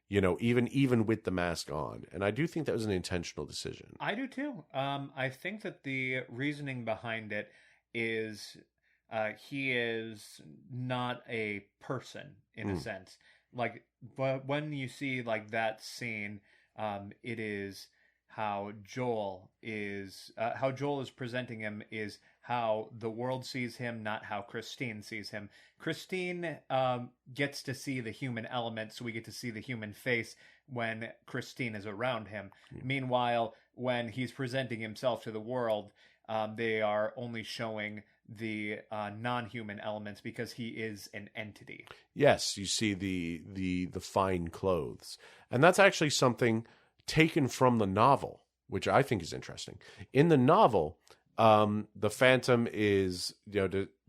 even with the mask on. And I do think that was an intentional decision. I do too. I think that the reasoning behind it is he is not a person in a sense. But when you see that scene, it is how Joel is presenting him is how the world sees him, not how Christine sees him. Christine gets to see the human element, so we get to see the human face when Christine is around him. Meanwhile, when he's presenting himself to the world, they are only showing the non-human elements because he is an entity. Yes, you see the fine clothes. And that's actually something taken from the novel, which I think is interesting. In the novel, the Phantom is,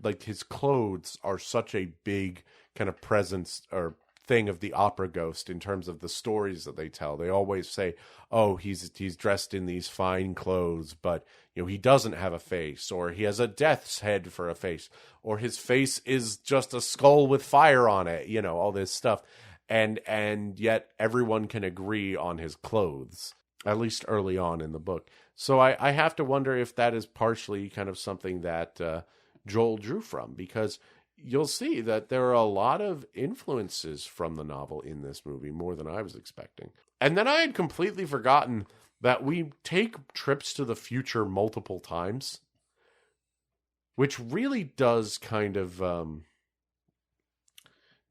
like his clothes are such a big kind of presence or thing of the opera ghost in terms of the stories that they tell. They always say, oh, he's dressed in these fine clothes, but he doesn't have a face, or he has a death's head for a face, or his face is just a skull with fire on it, all this stuff. And yet everyone can agree on his clothes, at least early on in the book. So I have to wonder if that is partially kind of something that Joel drew from, because you'll see that there are a lot of influences from the novel in this movie, more than I was expecting. And then I had completely forgotten that we take trips to the future multiple times, which really does kind of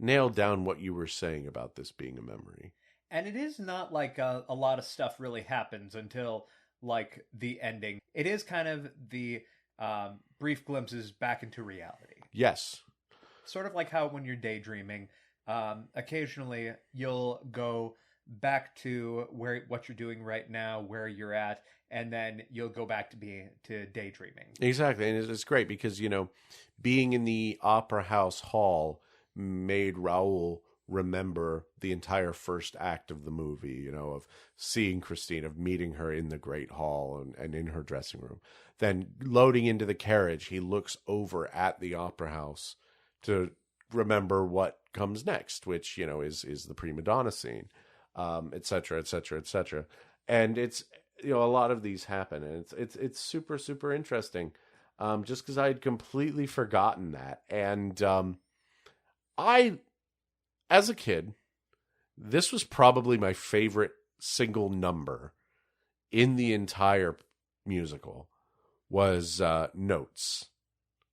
nail down what you were saying about this being a memory. And it is not like a lot of stuff really happens until like the ending. It is kind of the brief glimpses back into reality. Yes. Sort of like how when you're daydreaming, occasionally you'll go back to what you're doing right now, where you're at, and then you'll go back to daydreaming. Exactly, and it's great because being in the opera house hall made Raoul remember the entire first act of the movie, of seeing Christine, of meeting her in the great hall and in her dressing room. Then loading into the carriage, he looks over at the opera house to remember what comes next, which, is the prima donna scene, et cetera, et cetera, et cetera. And it's, a lot of these happen, and it's super, super interesting, just because I had completely forgotten that. And as a kid, this was probably my favorite single number in the entire musical was Notes,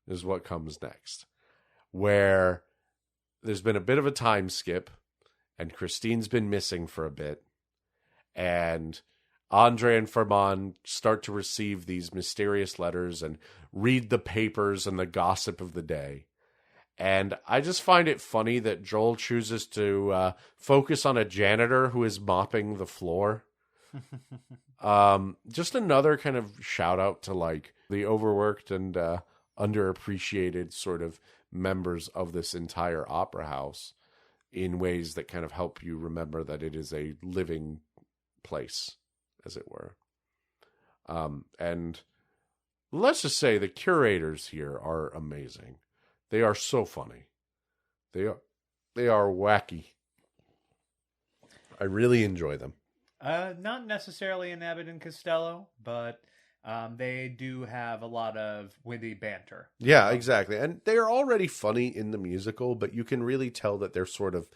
is what comes next, where there's been a bit of a time skip, and Christine's been missing for a bit, and Andre and Ferman start to receive these mysterious letters and read the papers and the gossip of the day. And I just find it funny that Joel chooses to focus on a janitor who is mopping the floor. Just another kind of shout out to like the overworked and underappreciated sort of members of this entire opera house in ways that kind of help you remember that it is a living place, as it were. And let's just say the curators here are amazing. They are so funny. They are wacky. I really enjoy them. Not necessarily in Abbott and Costello, but they do have a lot of witty banter. Yeah, exactly. And they're already funny in the musical, but you can really tell that they're sort of,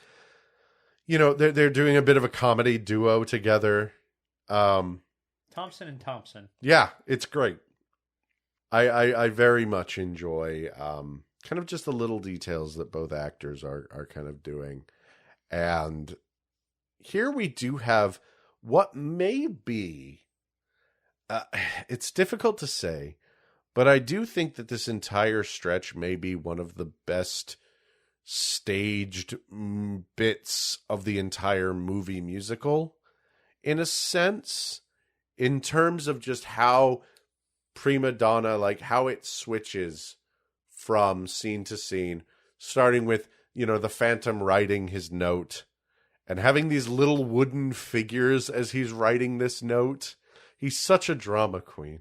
they're doing a bit of a comedy duo together. Thompson and Thompson. Yeah, it's great. I very much enjoy kind of just the little details that both actors are kind of doing. And here we do have what may be, it's difficult to say, but I do think that this entire stretch may be one of the best staged bits of the entire movie musical, in a sense, in terms of just how prima donna, like how it switches from scene to scene, starting with, the Phantom writing his note and having these little wooden figures as he's writing this note. He's such a drama queen.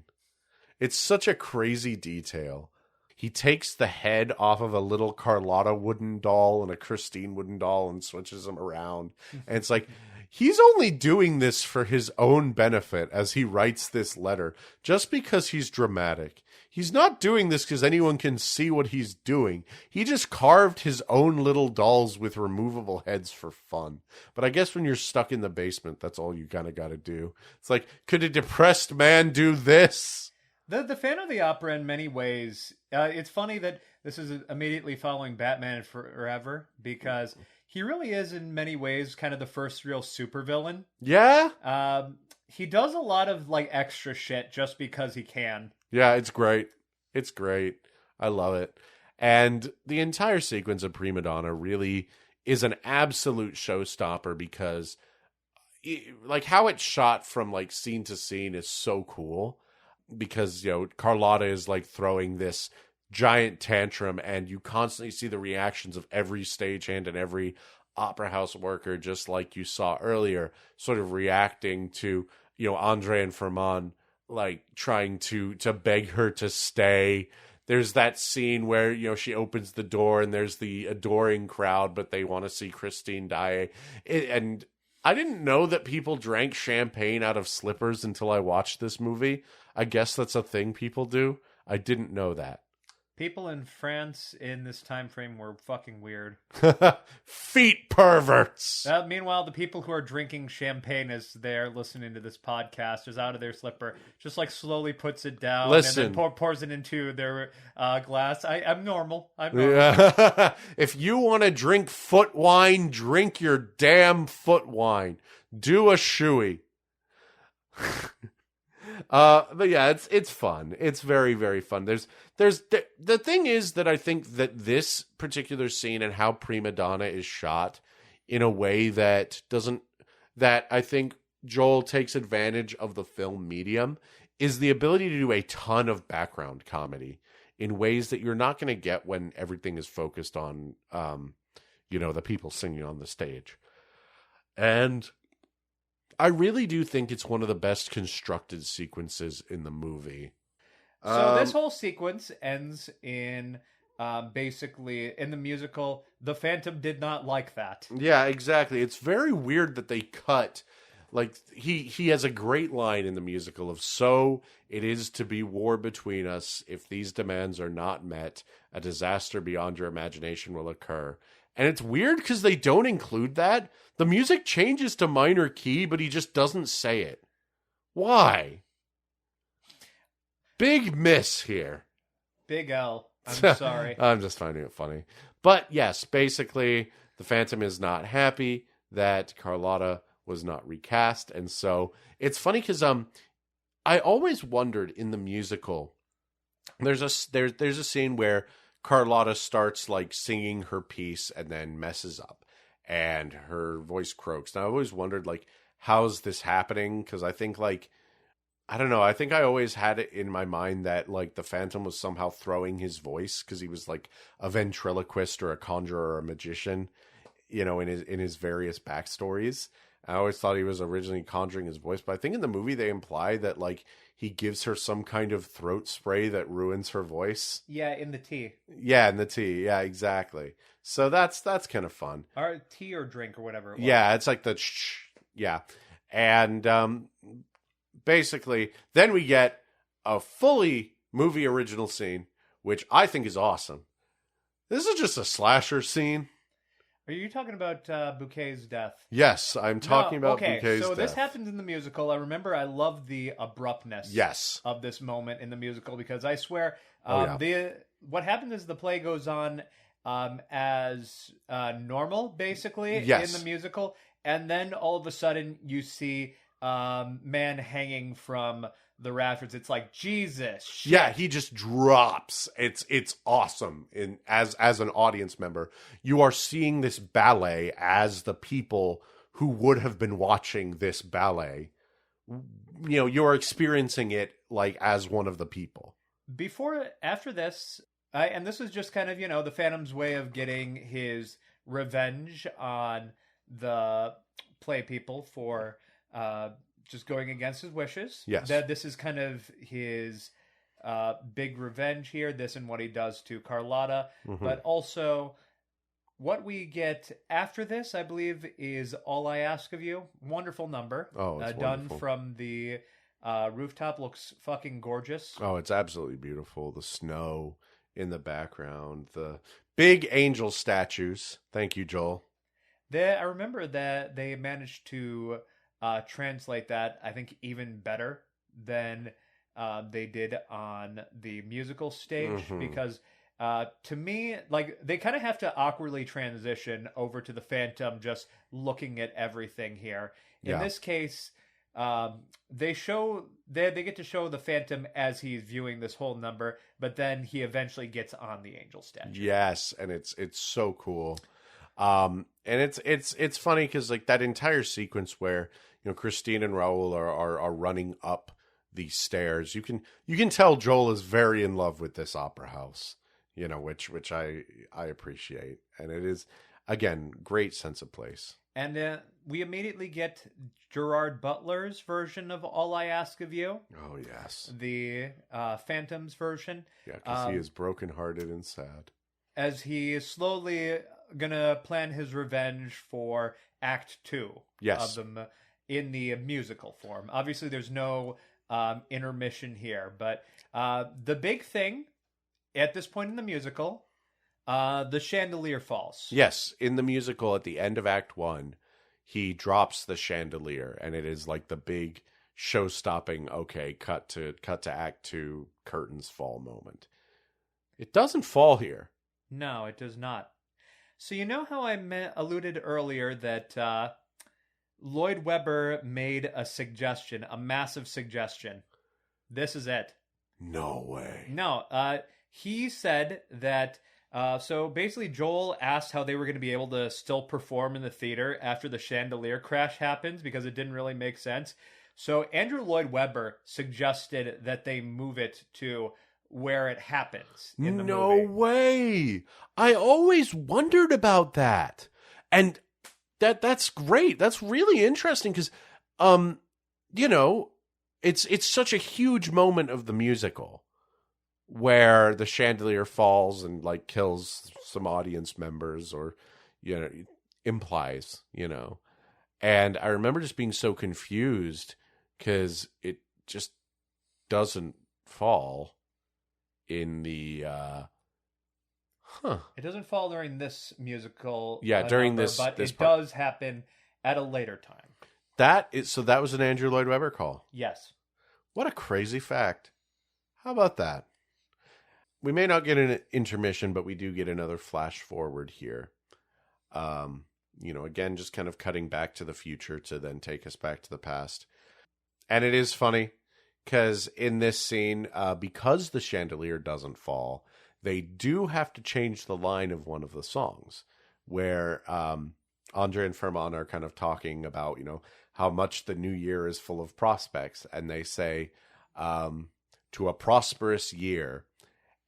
It's such a crazy detail. He takes the head off of a little Carlotta wooden doll and a Christine wooden doll and switches them around. And it's like, he's only doing this for his own benefit as he writes this letter, just because he's dramatic. He's not doing this because anyone can see what he's doing. He just carved his own little dolls with removable heads for fun. But I guess when you're stuck in the basement, that's all you kind of got to do. It's like, could a depressed man do this? The Phantom of the Opera, in many ways, it's funny that this is immediately following Batman Forever, because he really is, in many ways, kind of the first real supervillain. Yeah? He does a lot of like extra shit just because he can. Yeah, it's great. It's great. I love it. And the entire sequence of Prima Donna really is an absolute showstopper because like how it's shot from like scene to scene is so cool because, you know, Carlotta is like throwing this giant tantrum and you constantly see the reactions of every stagehand and every opera house worker, just like you saw earlier, sort of reacting to, you know, Andre and Ferman like trying to beg her to stay. There's that scene where, you know, she opens the door and there's the adoring crowd, but they want to see Christine die. And I didn't know that people drank champagne out of slippers until I watched this movie. I guess that's a thing people do. I didn't know that. People in France in this time frame were fucking weird. Feet perverts. Meanwhile, the people who are drinking champagne as they're listening to this podcast is out of their slipper, just like slowly puts it down and then pours it into their glass. I'm normal. I'm normal. Yeah. If you want to drink foot wine, drink your damn foot wine. Do a shoey. But yeah, it's fun. It's very, very fun. The thing is that I think that this particular scene and how Prima Donna is shot in a way that I think Joel takes advantage of the film medium is the ability to do a ton of background comedy in ways that you're not going to get when everything is focused on, you know, the people singing on the stage. And I really do think it's one of the best constructed sequences in the movie. So this whole sequence ends in basically in the musical. The Phantom did not like that. Yeah, exactly. It's very weird that they cut. Like he has a great line in the musical of "So it is to be war between us. If these demands are not met, a disaster beyond your imagination will occur." And it's weird because they don't include that. The music changes to minor key, but he just doesn't say it. Why? Big miss here. Big L. I'm sorry. I'm just finding it funny. But yes, basically, the Phantom is not happy that Carlotta was not recast. And so it's funny because I always wondered in the musical, there's a scene where Carlotta starts like singing her piece and then messes up and her voice croaks. And I always wondered like, how's this happening? Because I think like, I don't know. I think I always had it in my mind that like the Phantom was somehow throwing his voice because he was like a ventriloquist or a conjurer or a magician, you know, in his various backstories. I always thought he was originally conjuring his voice, but I think in the movie they imply that like he gives her some kind of throat spray that ruins her voice. Yeah, in the tea. Yeah, in the tea. Yeah, exactly. So that's kind of fun. Or tea or drink or whatever it was. Yeah, it's like the yeah. And basically, then we get a fully movie original scene, which I think is awesome. This is just a slasher scene. Are you talking about Bouquet's death? Yes, I'm talking about Bouquet's death. So this happens in the musical. I remember I love the abruptness of this moment in the musical because I swear what happens is the play goes on as normal, basically, in the musical. And then all of a sudden you see man hanging from the rafters. It's like, Jesus shit. Yeah, he just drops. It's awesome. As an audience member, you are seeing this ballet as the people who would have been watching this ballet. You know, you're experiencing it like as one of the people. After this, and this was just kind of, you know, the Phantom's way of getting his revenge on the play people for just going against his wishes. Yes. That this is kind of his big revenge here, this and what he does to Carlotta. Mm-hmm. But also, what we get after this, I believe, is All I Ask of You. Wonderful number. Oh, it's done wonderful. From the rooftop. Looks fucking gorgeous. Oh, it's absolutely beautiful. The snow in the background. The big angel statues. Thank you, Joel. I remember that they managed to translate that, I think, even better than they did on the musical stage. Mm-hmm. Because to me, like, they kind of have to awkwardly transition over to the Phantom just looking at everything here. In this case, they get to show the Phantom as he's viewing this whole number, but then he eventually gets on the angel statue. Yes, and it's so cool. And it's funny because like that entire sequence where Christine and Raoul are running up these stairs, you can tell Joel is very in love with this opera house, which I appreciate, and it is again great sense of place. And we immediately get Gerard Butler's version of All I Ask of You. Oh yes, the Phantom's version. Yeah, because he is brokenhearted and sad as he is slowly gonna plan his revenge for Act 2 of them in the musical form. Obviously, there's no intermission here, but the big thing at this point in the musical, the chandelier falls. Yes, in the musical at the end of Act 1, he drops the chandelier, and it is like the big show-stopping, okay, cut to Act 2, curtains fall moment. It doesn't fall here. No, it does not. So you know how I alluded earlier that Lloyd Webber made a suggestion, a massive suggestion. This is it. No way. No, he said that, so basically Joel asked how they were going to be able to still perform in the theater after the chandelier crash happens because it didn't really make sense. So Andrew Lloyd Webber suggested that they move it to where it happens in the movie. No way. I always wondered about that. And that's great. That's really interesting because it's such a huge moment of the musical where the chandelier falls and like kills some audience members or implies. And I remember just being so confused because it just doesn't fall in the It doesn't fall during this musical. During number, this, but this it part. does happen at a later time. That was an Andrew Lloyd Webber call. Yes. What a crazy fact. How about that? We may not get an intermission, but we do get another flash forward here. Again, just kind of cutting back to the future to then take us back to the past. And it is funny because in this scene, because the chandelier doesn't fall, they do have to change the line of one of the songs where Andre and Ferman are kind of talking about, how much the new year is full of prospects. And they say, to a prosperous year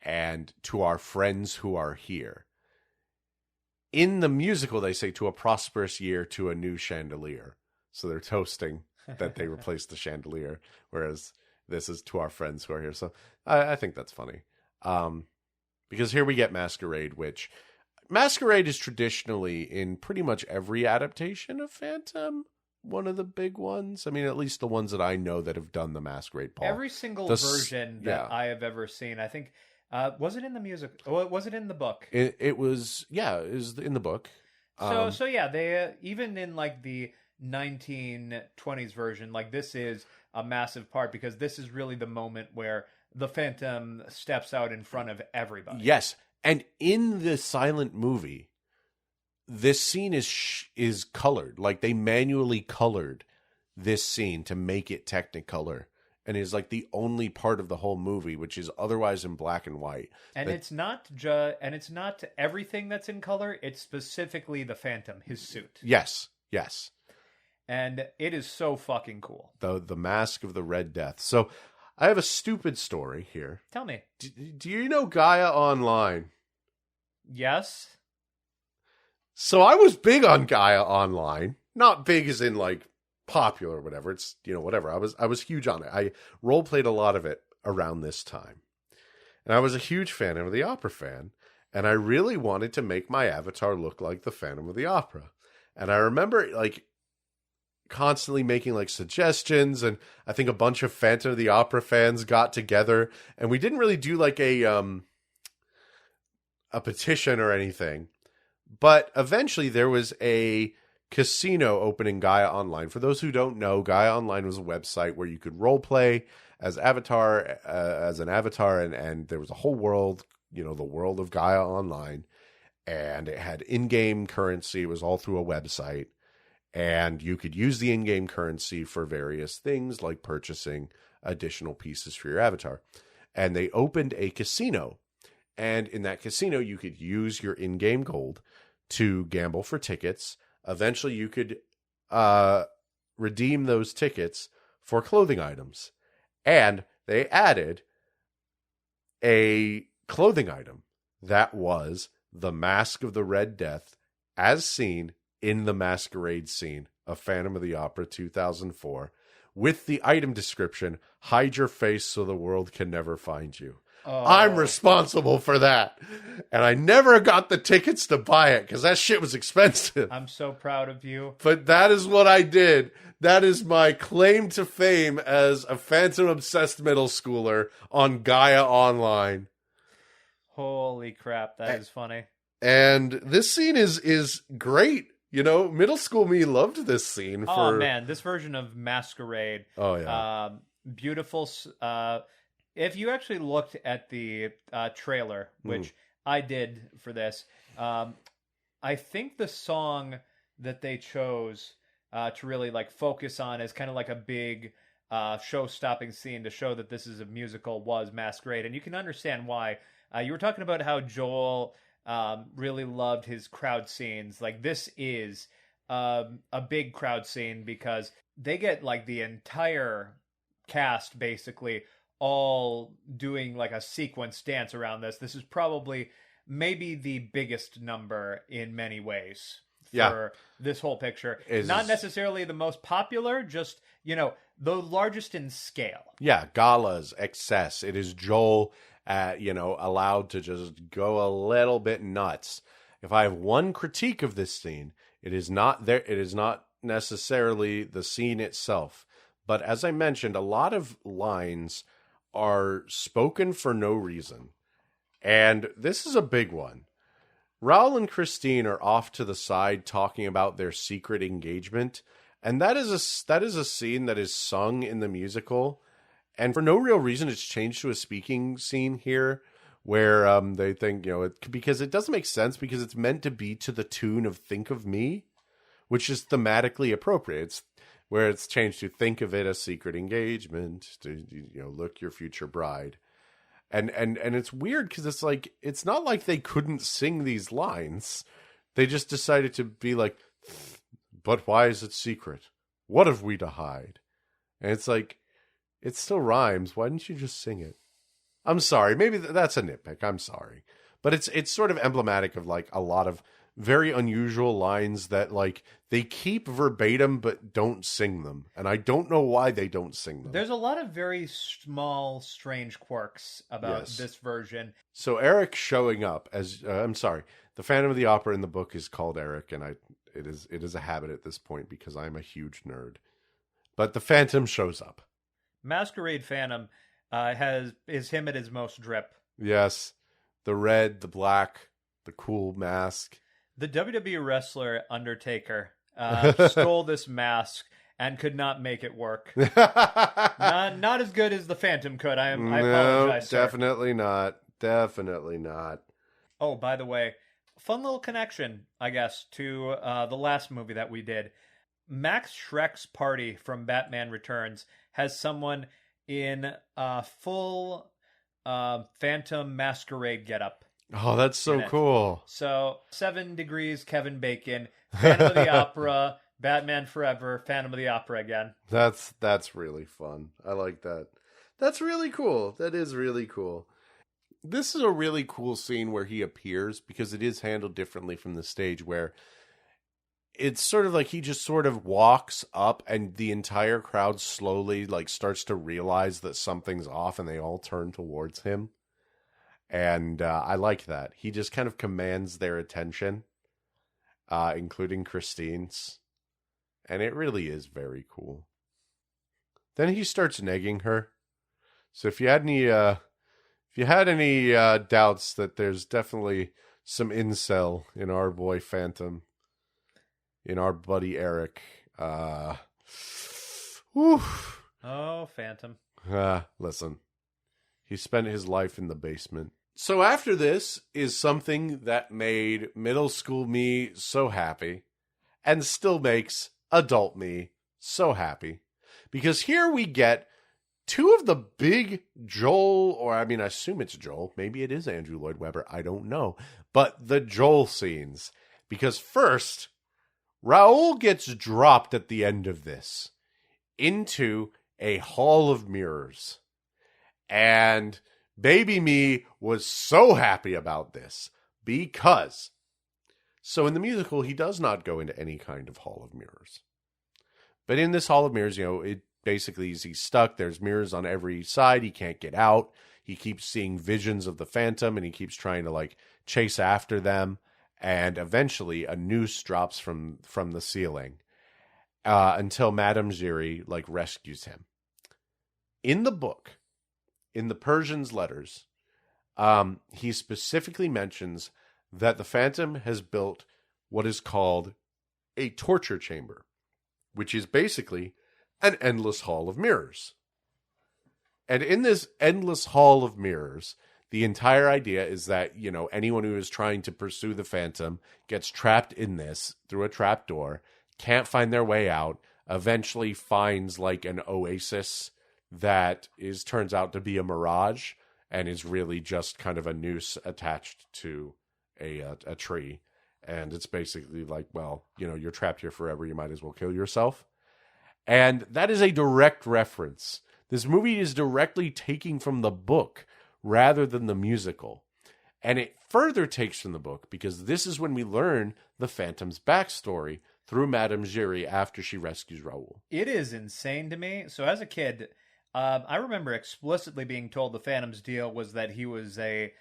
and to our friends who are here. In the musical, they say to a prosperous year to a new chandelier. So they're toasting that they replaced the chandelier, whereas this is to our friends who are here. So I think that's funny. Because here we get Masquerade, which Masquerade is traditionally in pretty much every adaptation of Phantom one of the big ones. I mean, at least the ones that I know that have done the Masquerade, Paul. Every single version that I have ever seen, I think, was it in the music? Or was it in the book? It was in the book. So yeah, they even in like the 1920s version, like this is a massive part because this is really the moment where the Phantom steps out in front of everybody. Yes, and in the silent movie, this scene is colored. Like they manually colored this scene to make it Technicolor, and is like the only part of the whole movie which is otherwise in black and white. And it's not everything that's in color. It's specifically the Phantom, his suit. Yes. And it is so fucking cool. The Mask of the Red Death. So I have a stupid story here. Tell me. Do you know Gaia Online? Yes. So I was big on Gaia Online. Not big as in like popular or whatever. It's, whatever. I was huge on it. I role played a lot of it around this time. And I was a huge Phantom of the Opera fan. And I really wanted to make my avatar look like the Phantom of the Opera. And I remember like constantly making like suggestions, and I think a bunch of Phantom of the Opera fans got together, and we didn't really do like a petition or anything, but eventually there was a casino opening Gaia Online. For those who don't know, Gaia Online was a website where you could role play as an avatar, and there was a whole world, the world of Gaia Online, and it had in-game currency. It was all through a website. And you could use the in-game currency for various things like purchasing additional pieces for your avatar. And they opened a casino. And in that casino, you could use your in-game gold to gamble for tickets. Eventually, you could redeem those tickets for clothing items. And they added a clothing item that was the Mask of the Red Death as seen in the Masquerade scene of Phantom of the Opera 2004 with the item description, "Hide your face so the world can never find you." Oh. I'm responsible for that. And I never got the tickets to buy it because that shit was expensive. I'm so proud of you. But that is what I did. That is my claim to fame as a Phantom-obsessed middle schooler on Gaia Online. Holy crap, that is funny. And this scene is great. You know, middle school me loved this scene. Oh, man, this version of Masquerade. Oh, yeah. Beautiful. If you actually looked at the trailer, which I did for this, I think the song that they chose to really like focus on as kind of like a big show-stopping scene to show that this is a musical was Masquerade. And you can understand why. You were talking about how Joel really loved his crowd scenes. Like, this is a big crowd scene because they get like the entire cast basically all doing like a sequence dance around this. This is probably maybe the biggest number in many ways for this whole picture. Not necessarily the most popular, just, you know, the largest in scale. Yeah, galas, excess. It is Joel, allowed to just go a little bit nuts. If I have one critique of this scene, it is not necessarily the scene itself. But as I mentioned, a lot of lines are spoken for no reason. And this is a big one. Raoul and Christine are off to the side talking about their secret engagement. And that is a scene that is sung in the musical. And for no real reason, it's changed to a speaking scene here where they think, because it doesn't make sense because it's meant to be to the tune of Think of Me, which is thematically appropriate. It's where it's changed to think of it a secret engagement, to, look your future bride. And it's weird because it's like, it's not like they couldn't sing these lines. They just decided to be like, but why is it secret? What have we to hide? And it's like, it still rhymes. Why didn't you just sing it? I'm sorry. Maybe that's a nitpick. I'm sorry. But it's sort of emblematic of like a lot of very unusual lines that like they keep verbatim but don't sing them. And I don't know why they don't sing them. There's a lot of very small, strange quirks about this version. So Eric showing up as, the Phantom of the Opera in the book is called Eric. And it is a habit at this point because I'm a huge nerd. But the Phantom shows up. Masquerade Phantom is him at his most drip. Yes. The red, the black, the cool mask. The WWE wrestler Undertaker stole this mask and could not make it work. Not as good as the Phantom could. I apologize, sir. Definitely not. Definitely not. Oh, by the way, fun little connection, I guess, to the last movie that we did. Max Schreck's party from Batman Returns has someone in full Phantom Masquerade getup. Oh, that's so cool. So, 7 Degrees, Kevin Bacon, Phantom of the Opera, Batman Forever, Phantom of the Opera again. That's really fun. I like that. That's really cool. That is really cool. This is a really cool scene where he appears because it is handled differently from the stage where it's sort of like he just sort of walks up and the entire crowd slowly like starts to realize that something's off and they all turn towards him. And I like that. He just kind of commands their attention, including Christine's. And it really is very cool. Then he starts negging her. So if you had any doubts that there's definitely some incel in our boy Phantom, in our buddy Eric. Oh, Phantom. Listen. He spent his life in the basement. So after this is something that made middle school me so happy and still makes adult me, so happy. Because here we get two of the big Joel, or I mean, I assume it's Joel. Maybe it is Andrew Lloyd Webber. I don't know. But the Joel scenes. Because first, Raoul gets dropped at the end of this into a hall of mirrors. And baby me was so happy about this because, so in the musical, he does not go into any kind of hall of mirrors. But in this hall of mirrors, it basically he's stuck. There's mirrors on every side. He can't get out. He keeps seeing visions of the Phantom and he keeps trying to chase after them. And eventually a noose drops from the ceiling until Madame Giry rescues him. In the book, in the Persian's letters, he specifically mentions that the Phantom has built what is called a torture chamber, which is basically an endless hall of mirrors. And in this endless hall of mirrors, the entire idea is that, anyone who is trying to pursue the Phantom gets trapped in this through a trapdoor, can't find their way out, eventually finds an oasis that turns out to be a mirage and is really just kind of a noose attached to a tree. And it's basically you're trapped here forever. You might as well kill yourself. And that is a direct reference. This movie is directly taking from the book rather than the musical. And it further takes from the book because this is when we learn the Phantom's backstory through Madame Giry after she rescues Raoul. It is insane to me. So as a kid, I remember explicitly being told the Phantom's deal was that he was a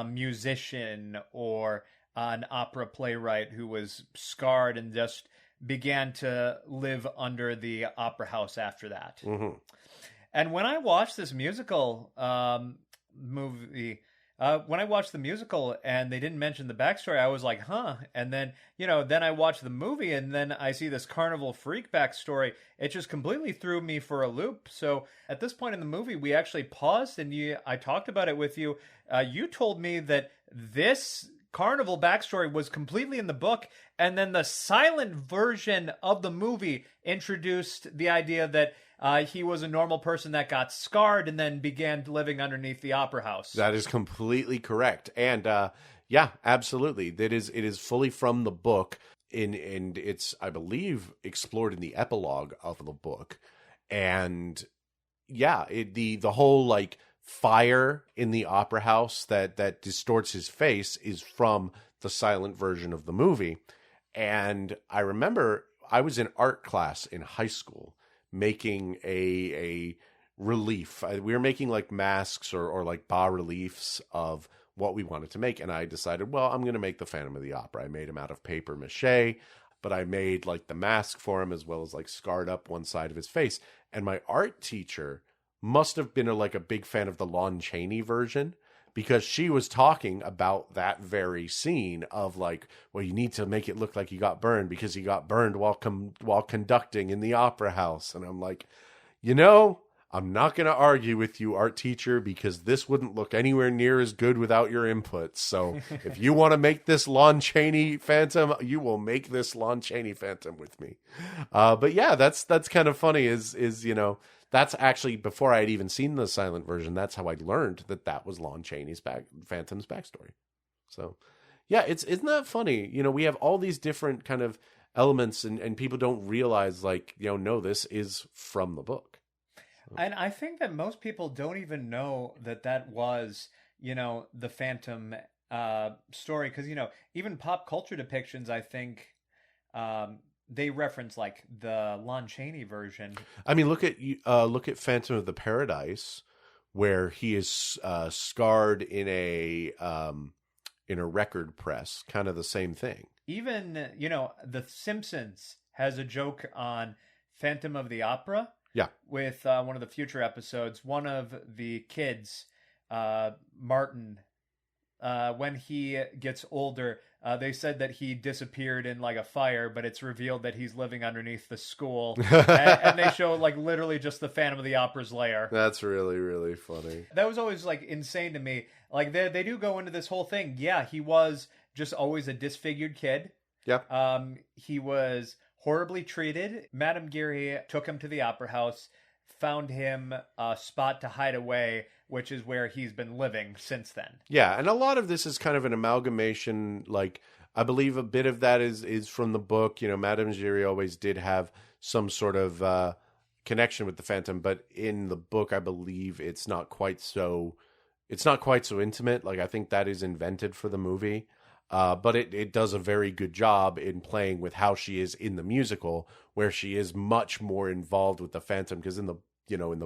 musician or an opera playwright who was scarred and just began to live under the opera house after that. Mm-hmm. And when I watched this musical movie, when I watched the musical and they didn't mention the backstory, I was like, huh. And then, then I watched the movie and then I see this carnival freak backstory. It just completely threw me for a loop. So at this point in the movie, we actually paused and I talked about it with you. You told me that this carnival backstory was completely in the book, and then the silent version of the movie introduced the idea that he was a normal person that got scarred and then began living underneath the opera house. That is completely correct. And yeah, absolutely. It is fully from the book, and it's, I believe, explored in the epilogue of the book. And yeah, the whole fire in the opera house that distorts his face is from the silent version of the movie. And I remember I was in art class in high school making a relief. We were making masks or bas reliefs of what we wanted to make. And I decided, well, I'm going to make the Phantom of the Opera. I made him out of paper mache, but I made the mask for him as well as scarred up one side of his face. And my art teacher must have been a big fan of the Lon Chaney version, because she was talking about that very scene of well, you need to make it look like he got burned because he got burned while conducting in the opera house. And I'm like, I'm not going to argue with you, art teacher, because this wouldn't look anywhere near as good without your input. So if you want to make this Lon Chaney Phantom, you will make this Lon Chaney Phantom with me. But yeah, that's kind of funny is that's actually, before I had even seen the silent version, that's how I learned that was Lon Chaney's Phantom's backstory. So, yeah, isn't that funny? We have all these different kind of elements, and people don't realize, no, this is from the book. So. And I think that most people don't even know that was, the Phantom story. Because, even pop culture depictions, I think... they reference the Lon Chaney version. I mean, look at Phantom of the Paradise, where he is scarred in a record press, kind of the same thing. Even The Simpsons has a joke on Phantom of the Opera. Yeah, with one of the future episodes, one of the kids, Martin, when he gets older. They said that he disappeared in a fire, but it's revealed that he's living underneath the school. and they show literally just the Phantom of the Opera's lair. That's really, really funny. That was always insane to me. They do go into this whole thing. Yeah, he was just always a disfigured kid. Yep. He was horribly treated. Madame Geary took him to the opera house, found him a spot to hide away, which is where he's been living since then. Yeah, and a lot of this is kind of an amalgamation. Like, I believe a bit of that is from the book. You know, Madame Geary always did have some sort of connection with the Phantom, but in the book, I believe it's not quite so intimate. Like, I think that is invented for the movie. But it does a very good job in playing with how she is in the musical, where she is much more involved with the Phantom, because in the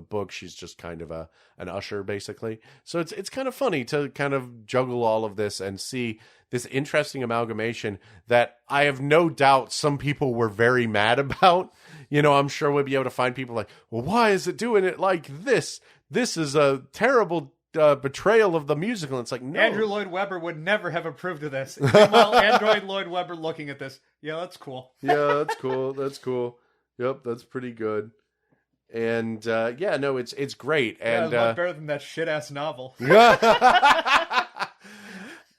book she's just kind of an usher basically. So it's kind of funny to kind of juggle all of this and see this interesting amalgamation that I have no doubt some people were very mad about. You know, I'm sure we'll be able to find people like, well, why is it doing it like this? This is a terrible betrayal of the musical. And it's like, no. Andrew Lloyd Webber would never have approved of this. Meanwhile, Android Lloyd Webber looking at this, yeah, that's cool. Yeah, that's cool. That's cool. Yep, that's pretty good. And yeah, no, it's great. And yeah, a lot better than that shit ass novel.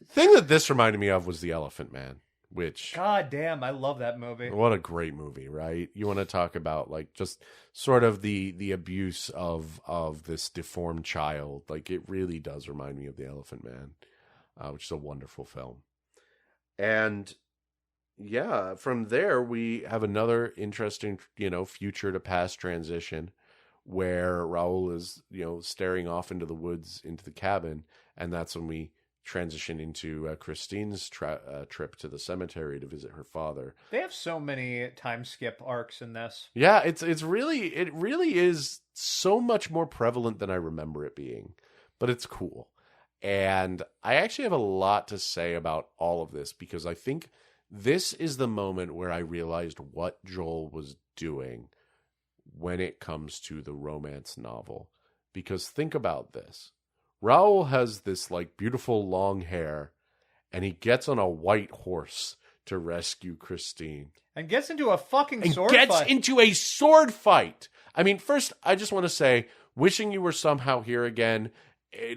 Thing that this reminded me of was The Elephant Man, which, God damn, I love that movie. What a great movie, right? You want to talk about like just sort of the abuse of this deformed child. Like, it really does remind me of The Elephant Man, which is a wonderful film. And yeah, from there we have another interesting, future to past transition where Raoul is, staring off into the woods, into the cabin. And that's when we transition into Christine's trip to the cemetery to visit her father. They have so many time skip arcs in this. Yeah, it really is so much more prevalent than I remember it being, but it's cool. And I actually have a lot to say about all of this, because I think this is the moment where I realized what Joel was doing when it comes to the romance novel. Because think about this. Raoul has this like beautiful long hair, and he gets on a white horse to rescue Christine. And gets into a fucking sword fight. I mean, first, I just want to say, wishing you were somehow here again.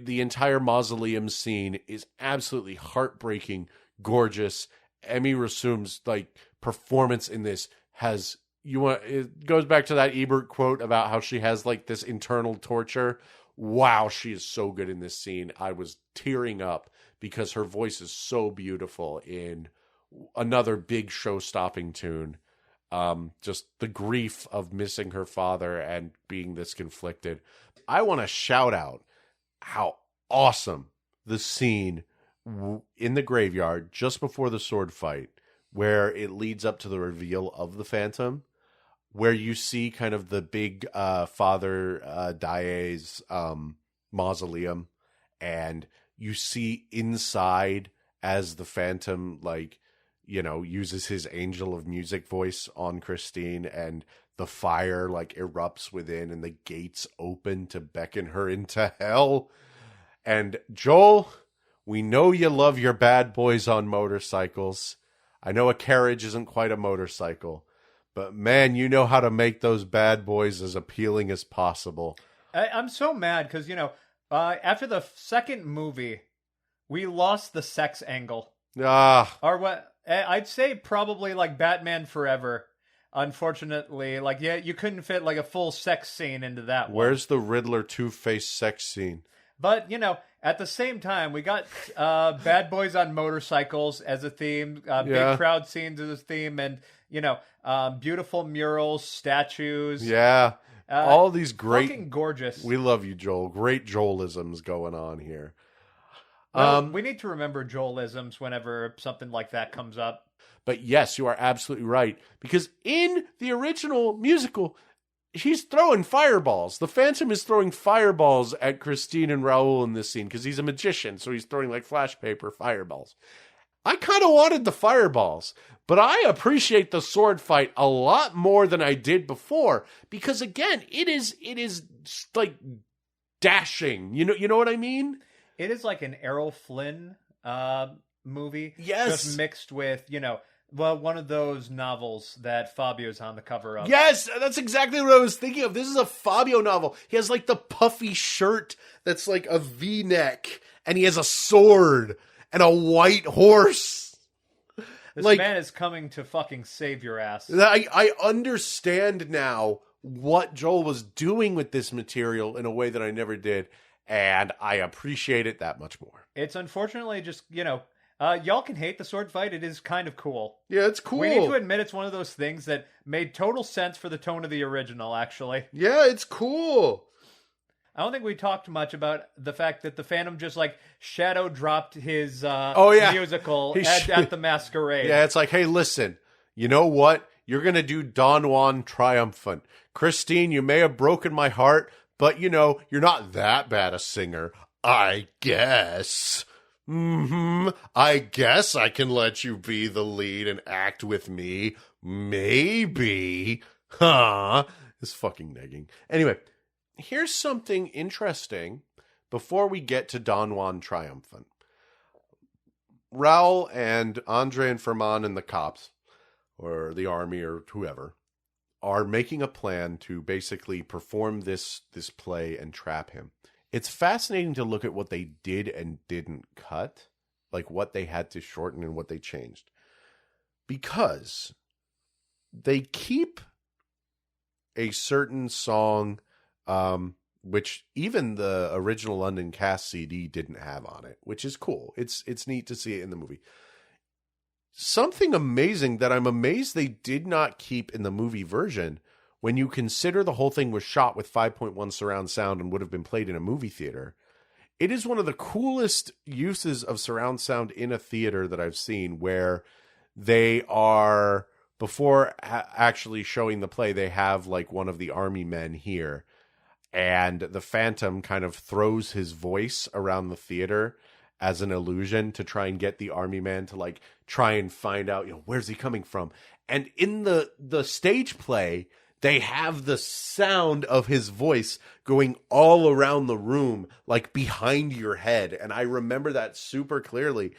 The entire mausoleum scene is absolutely heartbreaking, gorgeous. Emi Rassoum's like performance in this it goes back to that Ebert quote about how she has like this internal torture. Wow, she is so good in this scene. I was tearing up because her voice is so beautiful in another big show-stopping tune. Just the grief of missing her father and being this conflicted. I want to shout out how awesome the scene in the graveyard just before the sword fight, where it leads up to the reveal of the Phantom, where you see kind of the big Father Dae's mausoleum, and you see inside as the Phantom, uses his angel of music voice on Christine, and the fire erupts within, and the gates open to beckon her into hell. And Joel, we know you love your bad boys on motorcycles. I know a carriage isn't quite a motorcycle, but man, you know how to make those bad boys as appealing as possible. I'm so mad because, after the second movie, we lost the sex angle. Or what? I'd say probably like Batman Forever. Unfortunately, you couldn't fit a full sex scene into that one. Where's the Riddler Two-Face sex scene? But, at the same time, we got bad boys on motorcycles as a theme, big crowd scenes as a theme, and, beautiful murals, statues. Yeah. All these great... Fucking gorgeous. We love you, Joel. Great Joel-isms going on here. Well, we need to remember Joel-isms whenever something like that comes up. But yes, you are absolutely right. Because in the original musical, he's throwing fireballs. The Phantom is throwing fireballs at Christine and Raoul in this scene because he's a magician. So he's throwing flash paper fireballs. I kind of wanted the fireballs, but I appreciate the sword fight a lot more than I did before. Because again, it is like dashing. You know what I mean? It is like an Errol Flynn movie. Yes. Just mixed with, one of those novels that Fabio's on the cover of. Yes, that's exactly what I was thinking of. This is a Fabio novel. He has the puffy shirt that's like a V-neck, and he has a sword and a white horse. This Like, man is coming to fucking save your ass. I understand now what Joel was doing with this material in a way that I never did, and I appreciate it that much more. It's unfortunately just, y'all can hate the sword fight. It is kind of cool. Yeah, it's cool. We need to admit it's one of those things that made total sense for the tone of the original, actually. Yeah, it's cool. I don't think we talked much about the fact that the Phantom just, shadow dropped his musical at the Masquerade. Yeah, it's like, hey, listen, you know what? You're going to do Don Juan Triumphant. Christine, you may have broken my heart, but, you're not that bad a singer. I guess. I guess I can let you be the lead and act with me. Maybe. Huh? It's fucking negging. Anyway, here's something interesting before we get to Don Juan Triumphant. Raul and Andre and Ferman and the cops, or the army or whoever, are making a plan to basically perform this play and trap him. It's fascinating to look at what they did and didn't cut, like what they had to shorten and what they changed. Because they keep a certain song, which even the original London Cast CD didn't have on it, which is cool. It's neat to see it in the movie. Something amazing that I'm amazed they did not keep in the movie version, when you consider the whole thing was shot with 5.1 surround sound and would have been played in a movie theater. It is one of the coolest uses of surround sound in a theater that I've seen, where they are, before actually showing the play, they have one of the army men here, and the Phantom kind of throws his voice around the theater as an illusion to try and get the army man to try and find out, where's he coming from. And in the stage play, they have the sound of his voice going all around the room, behind your head. And I remember that super clearly.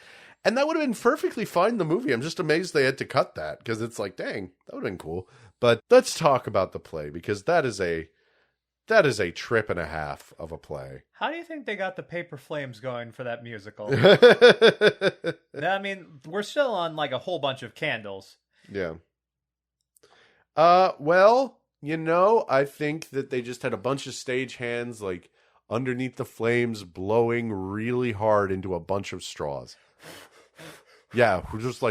And that would have been perfectly fine in the movie. I'm just amazed they had to cut that, because it's dang, that would have been cool. But let's talk about the play, because that is a trip and a half of a play. How do you think they got the paper flames going for that musical? I mean, we're still on a whole bunch of candles. Yeah. Well, I think that they just had a bunch of stage hands, underneath the flames, blowing really hard into a bunch of straws. Yeah, we're just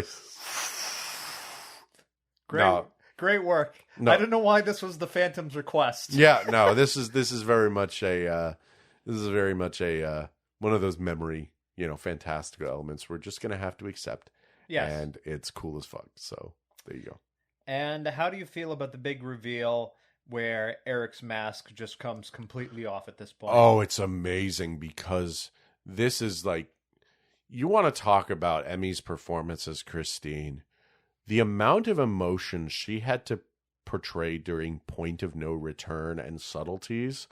Great work. No. I don't know why this was the Phantom's request. Yeah, no, this is very much a one of those memory, fantastical elements we're just gonna have to accept. Yes. And it's cool as fuck. So there you go. And how do you feel about the big reveal where Eric's mask just comes completely off at this point? Oh, it's amazing, because this is you want to talk about Emmy's performance as Christine. The amount of emotion she had to portray during Point of No Return and subtleties.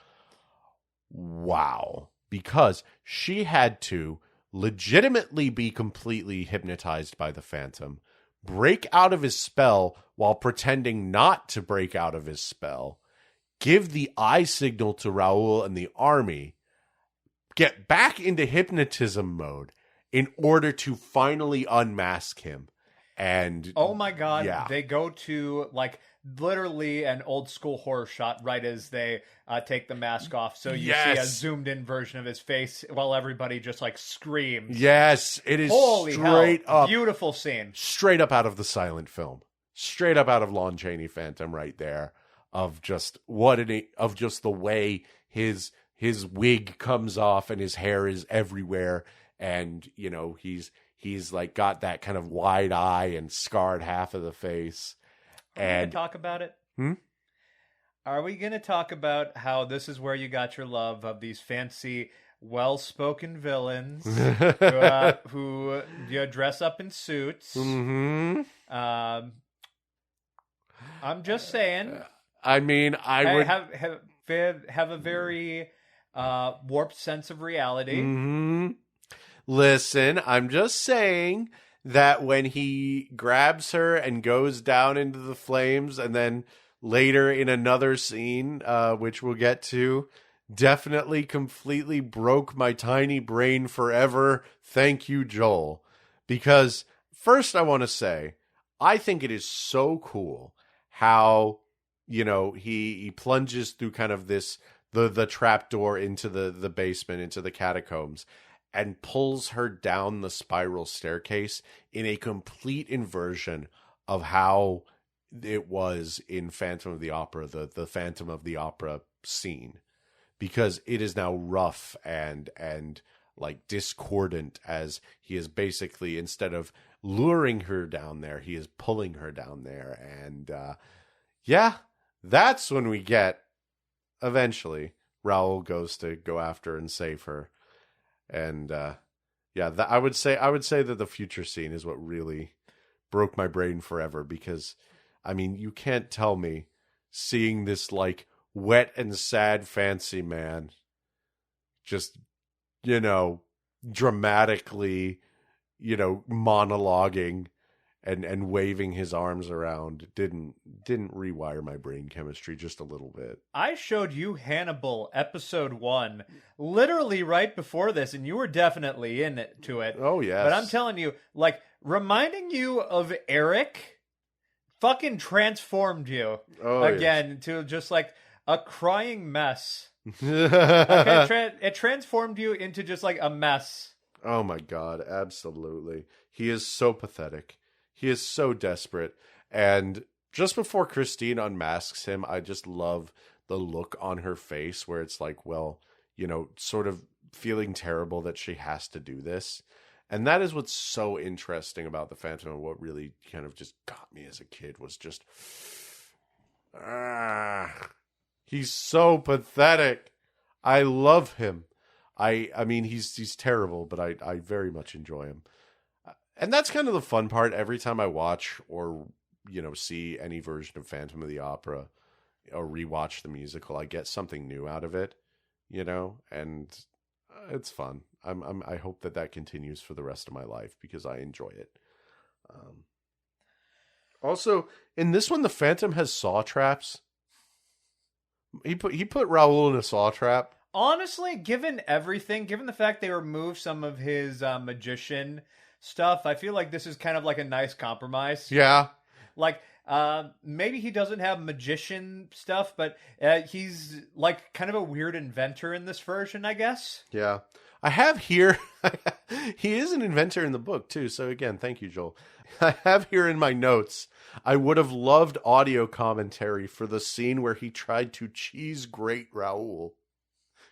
Wow. Because she had to legitimately be completely hypnotized by the Phantom, break out of his spell while pretending not to break out of his spell, give the eye signal to Raul and the army, get back into hypnotism mode in order to finally unmask him. And oh my god, yeah. They go to literally an old school horror shot right as they take the mask off, so you see a zoomed in version of his face while everybody just screams. Yes, it is. Holy straight hell. up, beautiful scene, straight up out of the silent film, straight up out of Lon Chaney Phantom, right there. Of just the way his wig comes off and his hair is everywhere, and he's got that kind of wide eye and scarred half of the face. Are we going to talk about it? Are we going to talk about how this is where you got your love of these fancy, well-spoken villains who dress up in suits? Mm-hmm. I'm just saying. I mean, I would have a very warped sense of reality. Mm-hmm. Listen, I'm just saying that when he grabs her and goes down into the flames, and then later in another scene, which we'll get to, definitely completely broke my tiny brain forever. Thank you, Joel. Because first I want to say, I think it is so cool how, he plunges through kind of the trap door into the basement, into the catacombs, and pulls her down the spiral staircase in a complete inversion of how it was in Phantom of the Opera, the Phantom of the Opera scene, because it is now rough and like discordant, as he is basically, instead of luring her down there, he is pulling her down there. And that's when we get, eventually, Raoul goes to go after and save her. And I would say that the future scene is what really broke my brain forever, because I mean, you can't tell me seeing this like wet and sad fancy man just, dramatically, monologuing and waving his arms around didn't rewire my brain chemistry just a little bit. I showed you Hannibal episode 1 literally right before this, and you were definitely into it. Oh, yes. But I'm telling you, like, reminding you of Eric fucking transformed you again into just like a crying mess. It transformed you into just like a mess. Oh my God, absolutely. He is so pathetic. He is so desperate. And just before Christine unmasks him, I just love the look on her face where it's like, well, sort of feeling terrible that she has to do this. And that is what's so interesting about the Phantom, and what really kind of just got me as a kid was just, he's so pathetic. I love him. I mean, he's terrible, but I very much enjoy him. And that's kind of the fun part. Every time I watch or, see any version of Phantom of the Opera or rewatch the musical, I get something new out of it, and it's fun. I hope that continues for the rest of my life, because I enjoy it. Also, in this one, the Phantom has saw traps. He put Raoul in a saw trap. Honestly, given the fact they removed some of his magician stuff, I feel like this is kind of like a nice compromise. Yeah. Like, maybe he doesn't have magician stuff, but he's like kind of a weird inventor in this version, I guess. Yeah. I have here, he is an inventor in the book too. So again, thank you, Joel. I have here in my notes, I would have loved audio commentary for the scene where he tried to cheese grate Raoul.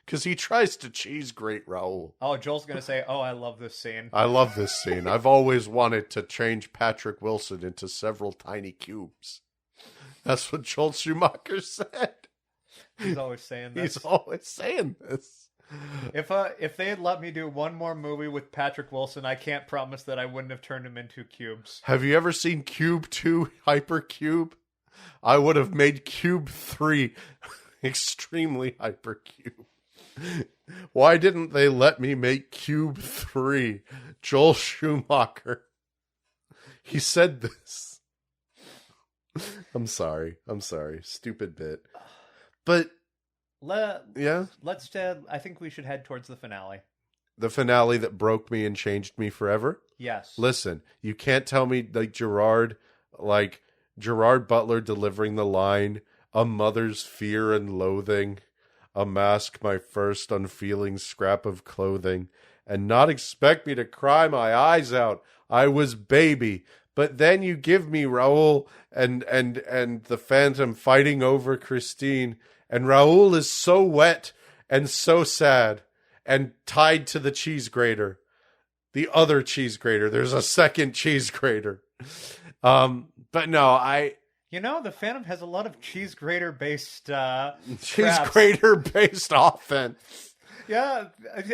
Because he tries to cheese grate Raoul. Oh, Joel's going to say, oh, I love this scene. I love this scene. I've always wanted to change Patrick Wilson into several tiny cubes. That's what Joel Schumacher said. He's always saying this. He's always saying this. If they had let me do one more movie with Patrick Wilson, I can't promise that I wouldn't have turned him into cubes. Have you ever seen Cube 2 Hypercube? I would have made Cube 3 extremely Hypercube. Why didn't they let me make Cube 3? Joel Schumacher. He said this. I'm sorry. Stupid bit. But I think we should head towards the finale. The finale that broke me and changed me forever? Yes. Listen, you can't tell me Gerard Butler delivering the line, "A mother's fear and loathing, a mask my first unfeeling scrap of clothing, and not expect me to cry my eyes out. I was baby. But then you give me Raoul and the Phantom fighting over Christine, and Raoul is so wet and so sad and tied to the cheese grater. The other cheese grater. There's a second cheese grater. But no, the Phantom has a lot of cheese grater based grater-based offense. Yeah,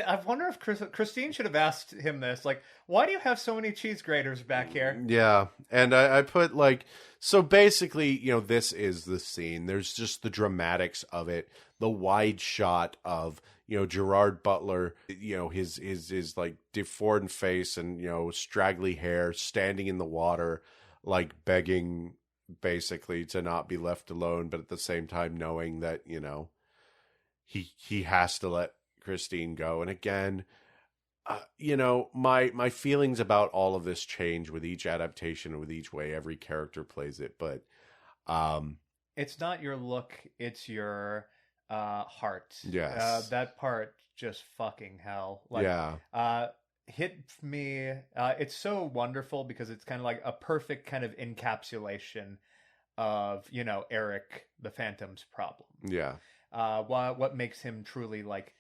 I wonder if Christine should have asked him this. Like, why do you have so many cheese graters back here? Yeah, and I put so basically, this is the scene. There's just the dramatics of it, the wide shot of Gerard Butler, his like deformed face and straggly hair, standing in the water, like begging basically to not be left alone, but at the same time knowing that he has to let Christine go. And again, my feelings about all of this change with each adaptation, with each way every character plays it. But it's not your look, it's your heart. Yes. That part just fucking hell. Hit me. It's so wonderful because it's kind of like a perfect kind of encapsulation of, Eric the Phantom's problem. Yeah. What makes him truly, like,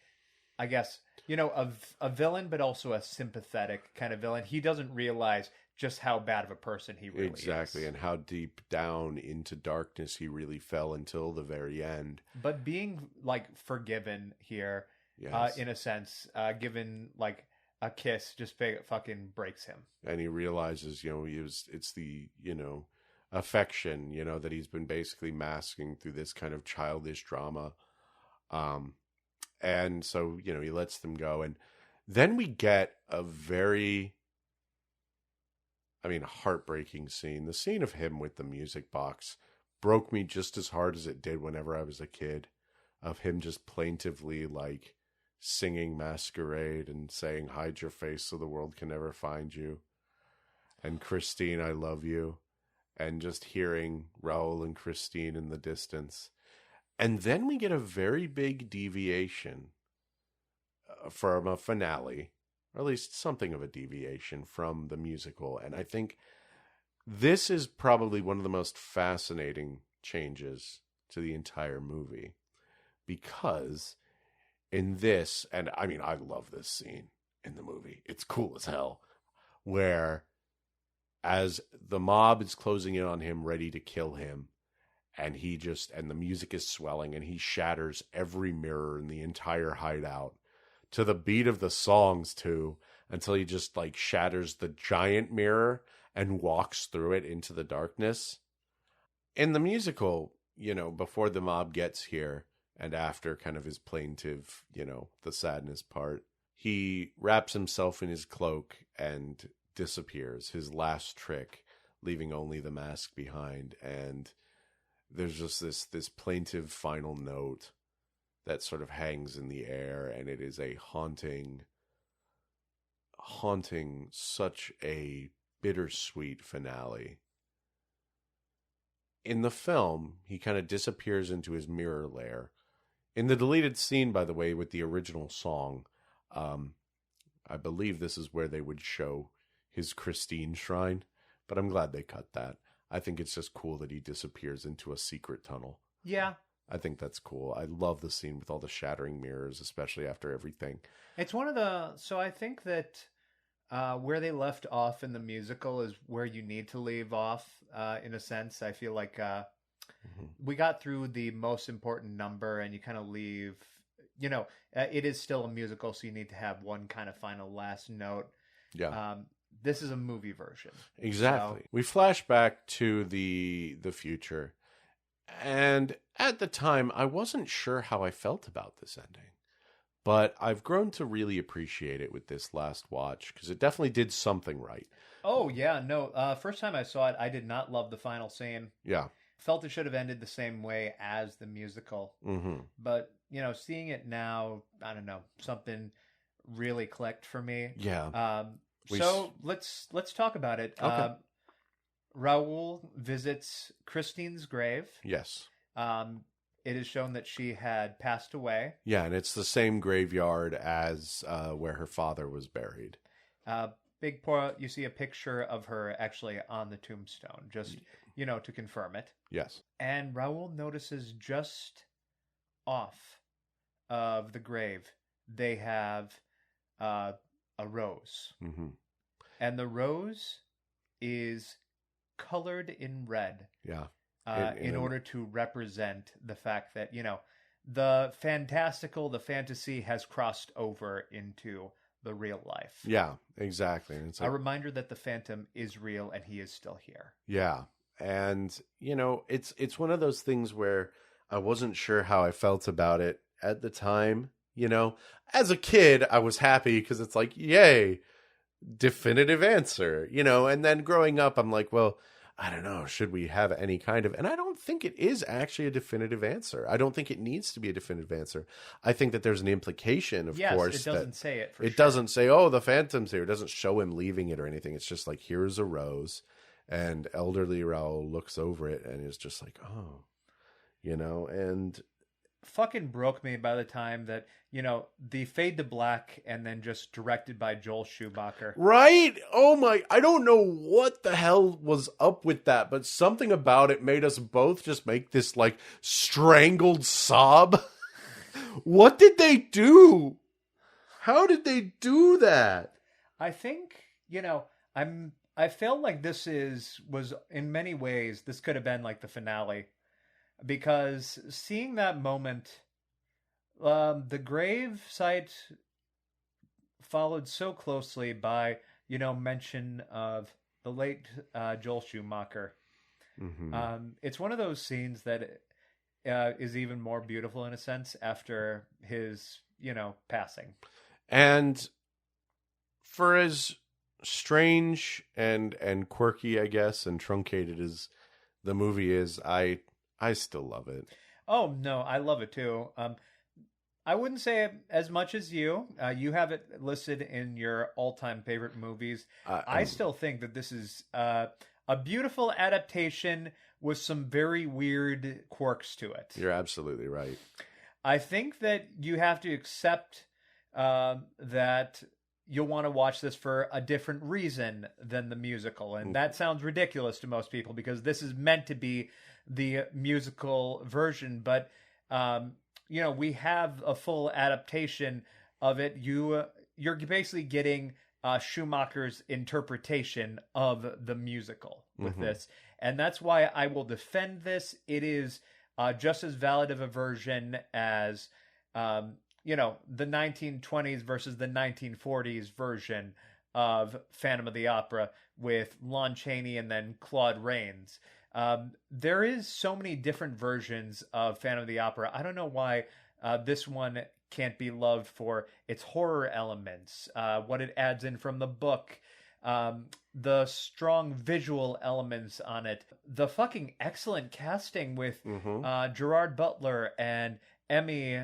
I guess, a villain, but also a sympathetic kind of villain. He doesn't realize just how bad of a person he really is. Exactly, and how deep down into darkness he really fell until the very end. But being, like, forgiven here, Yes. in a sense, given, like, a kiss just fucking breaks him. And he realizes, it's the, affection, that he's been basically masking through this kind of childish drama. And so, he lets them go. And then we get a very, heartbreaking scene. The scene of him with the music box broke me just as hard as it did whenever I was a kid, of him just plaintively, like, singing Masquerade and saying, hide your face so the world can never find you. And Christine, I love you. And just hearing Raoul and Christine in the distance. And then we get a very big deviation from a finale, or at least something of a deviation from the musical. And I think this is probably one of the most fascinating changes to the entire movie. Because in this, and I love this scene in the movie. It's cool as hell. Where as the mob is closing in on him, ready to kill him, and the music is swelling, and he shatters every mirror in the entire hideout to the beat of the songs too, until he just like shatters the giant mirror and walks through it into the darkness. In the musical, before the mob gets here and after kind of his plaintive, the sadness part, he wraps himself in his cloak and disappears, his last trick, leaving only the mask behind. And there's just this plaintive final note that sort of hangs in the air, and it is a haunting, such a bittersweet finale. In the film, he kind of disappears into his mirror lair. In the deleted scene, by the way, with the original song, I believe this is where they would show his Christine shrine, but I'm glad they cut that. I think it's just cool that he disappears into a secret tunnel. Yeah. I think that's cool. I love the scene with all the shattering mirrors, especially after everything. It's so I think that where they left off in the musical is where you need to leave off, in a sense. I feel like we got through the most important number, and you kind of leave, it is still a musical, so you need to have one kind of final last note. Yeah. This is a movie version. Exactly. So, we flash back to the future. And at the time, I wasn't sure how I felt about this ending. But I've grown to really appreciate it with this last watch, because it definitely did something right. Oh, yeah. No, first time I saw it, I did not love the final scene. Yeah. Felt it should have ended the same way as the musical. Mm-hmm. But, seeing it now, I don't know, something really clicked for me. Yeah. So let's talk about it. Okay. Raoul visits Christine's grave. Yes. It is shown that she had passed away. Yeah, and it's the same graveyard as where her father was buried. You see a picture of her actually on the tombstone, just, to confirm it. Yes. And Raoul notices just off of the grave, they have a rose. Mm-hmm. And the rose is colored in red. Yeah. In order to represent the fact that, the fantastical, the fantasy has crossed over into the real life. Yeah, exactly. And it's a reminder that the Phantom is real and he is still here. Yeah. And, it's one of those things where I wasn't sure how I felt about it at the time. As a kid, I was happy because it's like, yay, definitive answer, and then growing up, I'm like, well, I don't know, should we have any kind of, and I don't think it is actually a definitive answer. I don't think it needs to be a definitive answer. I think that there's an implication, of course. Yes, it doesn't say it for It sure. doesn't say, oh, the Phantom's here. It doesn't show him leaving it or anything. It's just like, here's a rose. And elderly Raoul looks over it and is just like, oh, and fucking broke me by the time that, the fade to black and then just directed by Joel Schumacher. right? Oh my, I don't know what the hell was up with that, but something about it made us both just make this like strangled sob. What did they do? How did they do that? I think, I felt like was in many ways, this could have been like the finale. Because seeing that moment, the grave site followed so closely by, mention of the late Joel Schumacher. Mm-hmm. It's one of those scenes that is even more beautiful in a sense after his, passing. And for as strange and quirky, I guess, and truncated as the movie is, I still love it. Oh, no, I love it too. I wouldn't say it as much as you. You have it listed in your all-time favorite movies. I still think that this is a beautiful adaptation with some very weird quirks to it. You're absolutely right. I think that you have to accept that you'll want to watch this for a different reason than the musical. And that sounds ridiculous to most people because this is meant to be the musical version. But, we have a full adaptation of it. You're basically getting Schumacher's interpretation of the musical with this. And that's why I will defend this. It is just as valid of a version as, the 1920s versus the 1940s version of Phantom of the Opera with Lon Chaney and then Claude Rains. There is so many different versions of Phantom of the Opera. I don't know why this one can't be loved for its horror elements, what it adds in from the book, the strong visual elements on it, the fucking excellent casting with Gerard Butler and Emmy.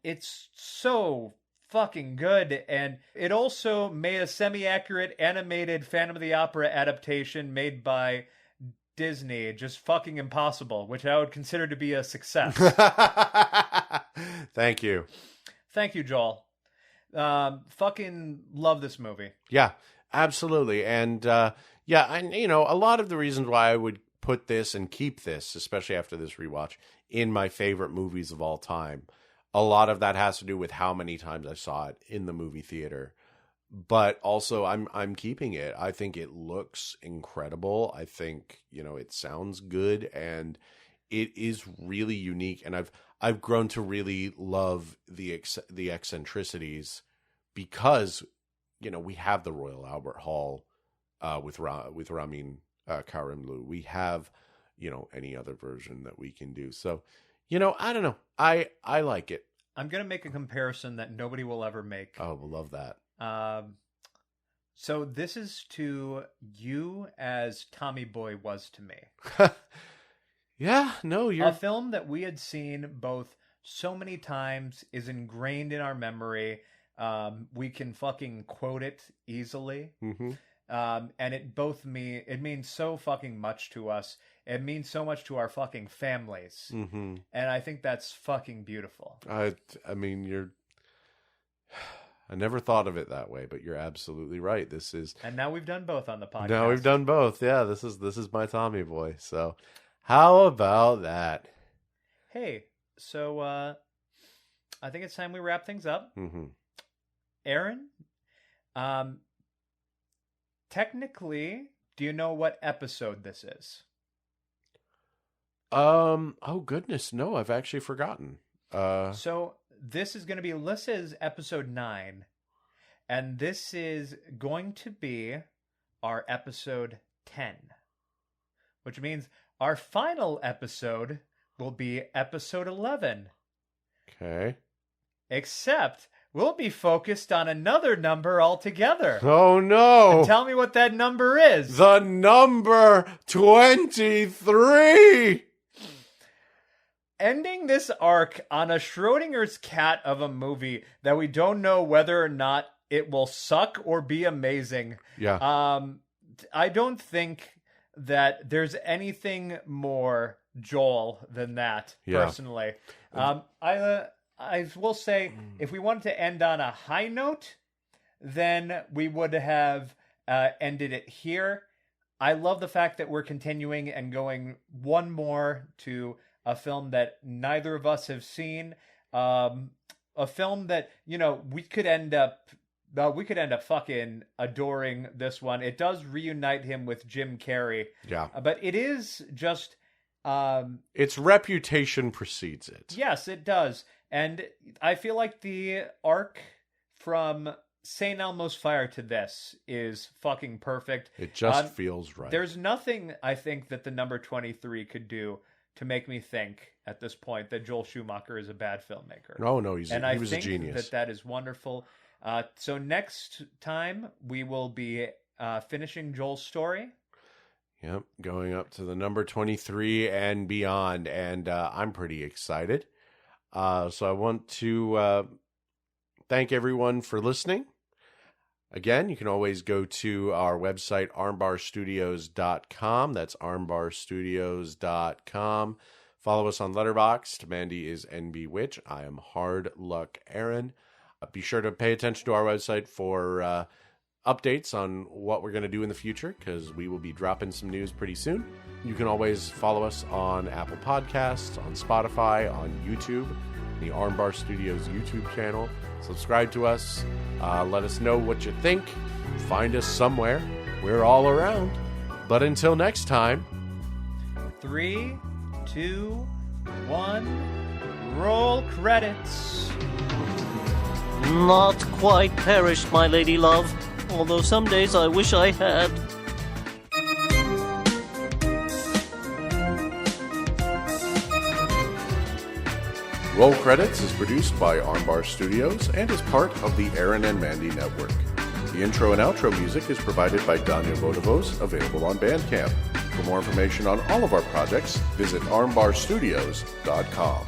It's so fucking good, and it also made a semi-accurate animated Phantom of the Opera adaptation made by Disney, just fucking impossible, which I would consider to be a success. Thank you. Thank you, Joel. Fucking love this movie. Yeah, absolutely. And a lot of the reasons why I would put this and keep this, especially after this rewatch, in my favorite movies of all time, a lot of that has to do with how many times I saw it in the movie theater. But also, I'm keeping it. I think it looks incredible. I think it sounds good, and it is really unique. And I've grown to really love the eccentricities because we have the Royal Albert Hall with Ramin Karimloo. We have any other version that we can do. So I don't know. I like it. I'm gonna make a comparison that nobody will ever make. Oh, we'll love that. So this is to you as Tommy Boy was to me. Yeah, no, you're a film that we had seen both so many times, is ingrained in our memory. We can fucking quote it easily. Mm-hmm. And it means so fucking much to us. It means so much to our fucking families. Mm-hmm. And I think that's fucking beautiful. I mean, I never thought of it that way, but you're absolutely right. And now we've done both on the podcast. Now we've done both. Yeah, this is my Tommy Boy. So how about that? Hey, so I think it's time we wrap things up. Mm-hmm. Erin, technically, do you know what episode this is? Oh goodness, no, I've actually forgotten. So this is going to be listed as episode 9, and this is going to be our episode 10, which means our final episode will be episode 11. Okay. Except we'll be focused on another number altogether. Oh no! And tell me what that number is. The number 23! Ending this arc on a Schrodinger's cat of a movie that we don't know whether or not it will suck or be amazing. Yeah. I don't think that there's anything more Joel than that, personally. I will say, if we wanted to end on a high note, then we would have ended it here. I love the fact that we're continuing and going one more to a film that neither of us have seen. A film that, we could end up fucking adoring this one. It does reunite him with Jim Carrey. Yeah. But it is just... its reputation precedes it. Yes, it does. And I feel like the arc from St. Elmo's Fire to this is fucking perfect. It just feels right. There's nothing, I think, that the number 23 could do to make me think at this point that Joel Schumacher is a bad filmmaker. No, he was a genius. And I think that is wonderful. So next time, we will be finishing Joel's story. Yep, going up to the number 23 and beyond, and I'm pretty excited. So I want to thank everyone for listening. Again, you can always go to our website, armbarstudios.com. That's armbarstudios.com. Follow us on Letterboxd. Mandy is NB Witch. I am Hard Luck Erin. Be sure to pay attention to our website for updates on what we're going to do in the future, because we will be dropping some news pretty soon. You can always follow us on Apple Podcasts, on Spotify, on YouTube, the Armbar Studios YouTube channel. Subscribe to us. Let us know what you think. Find us somewhere. We're all around. But until next time... 3, 2, 1, roll credits. Not quite perished, my lady love. Although some days I wish I had. Roll Credits is produced by Armbar Studios and is part of the Erin and Mandy Network. The intro and outro music is provided by Danya Vodovos, available on Bandcamp. For more information on all of our projects, visit armbarstudios.com.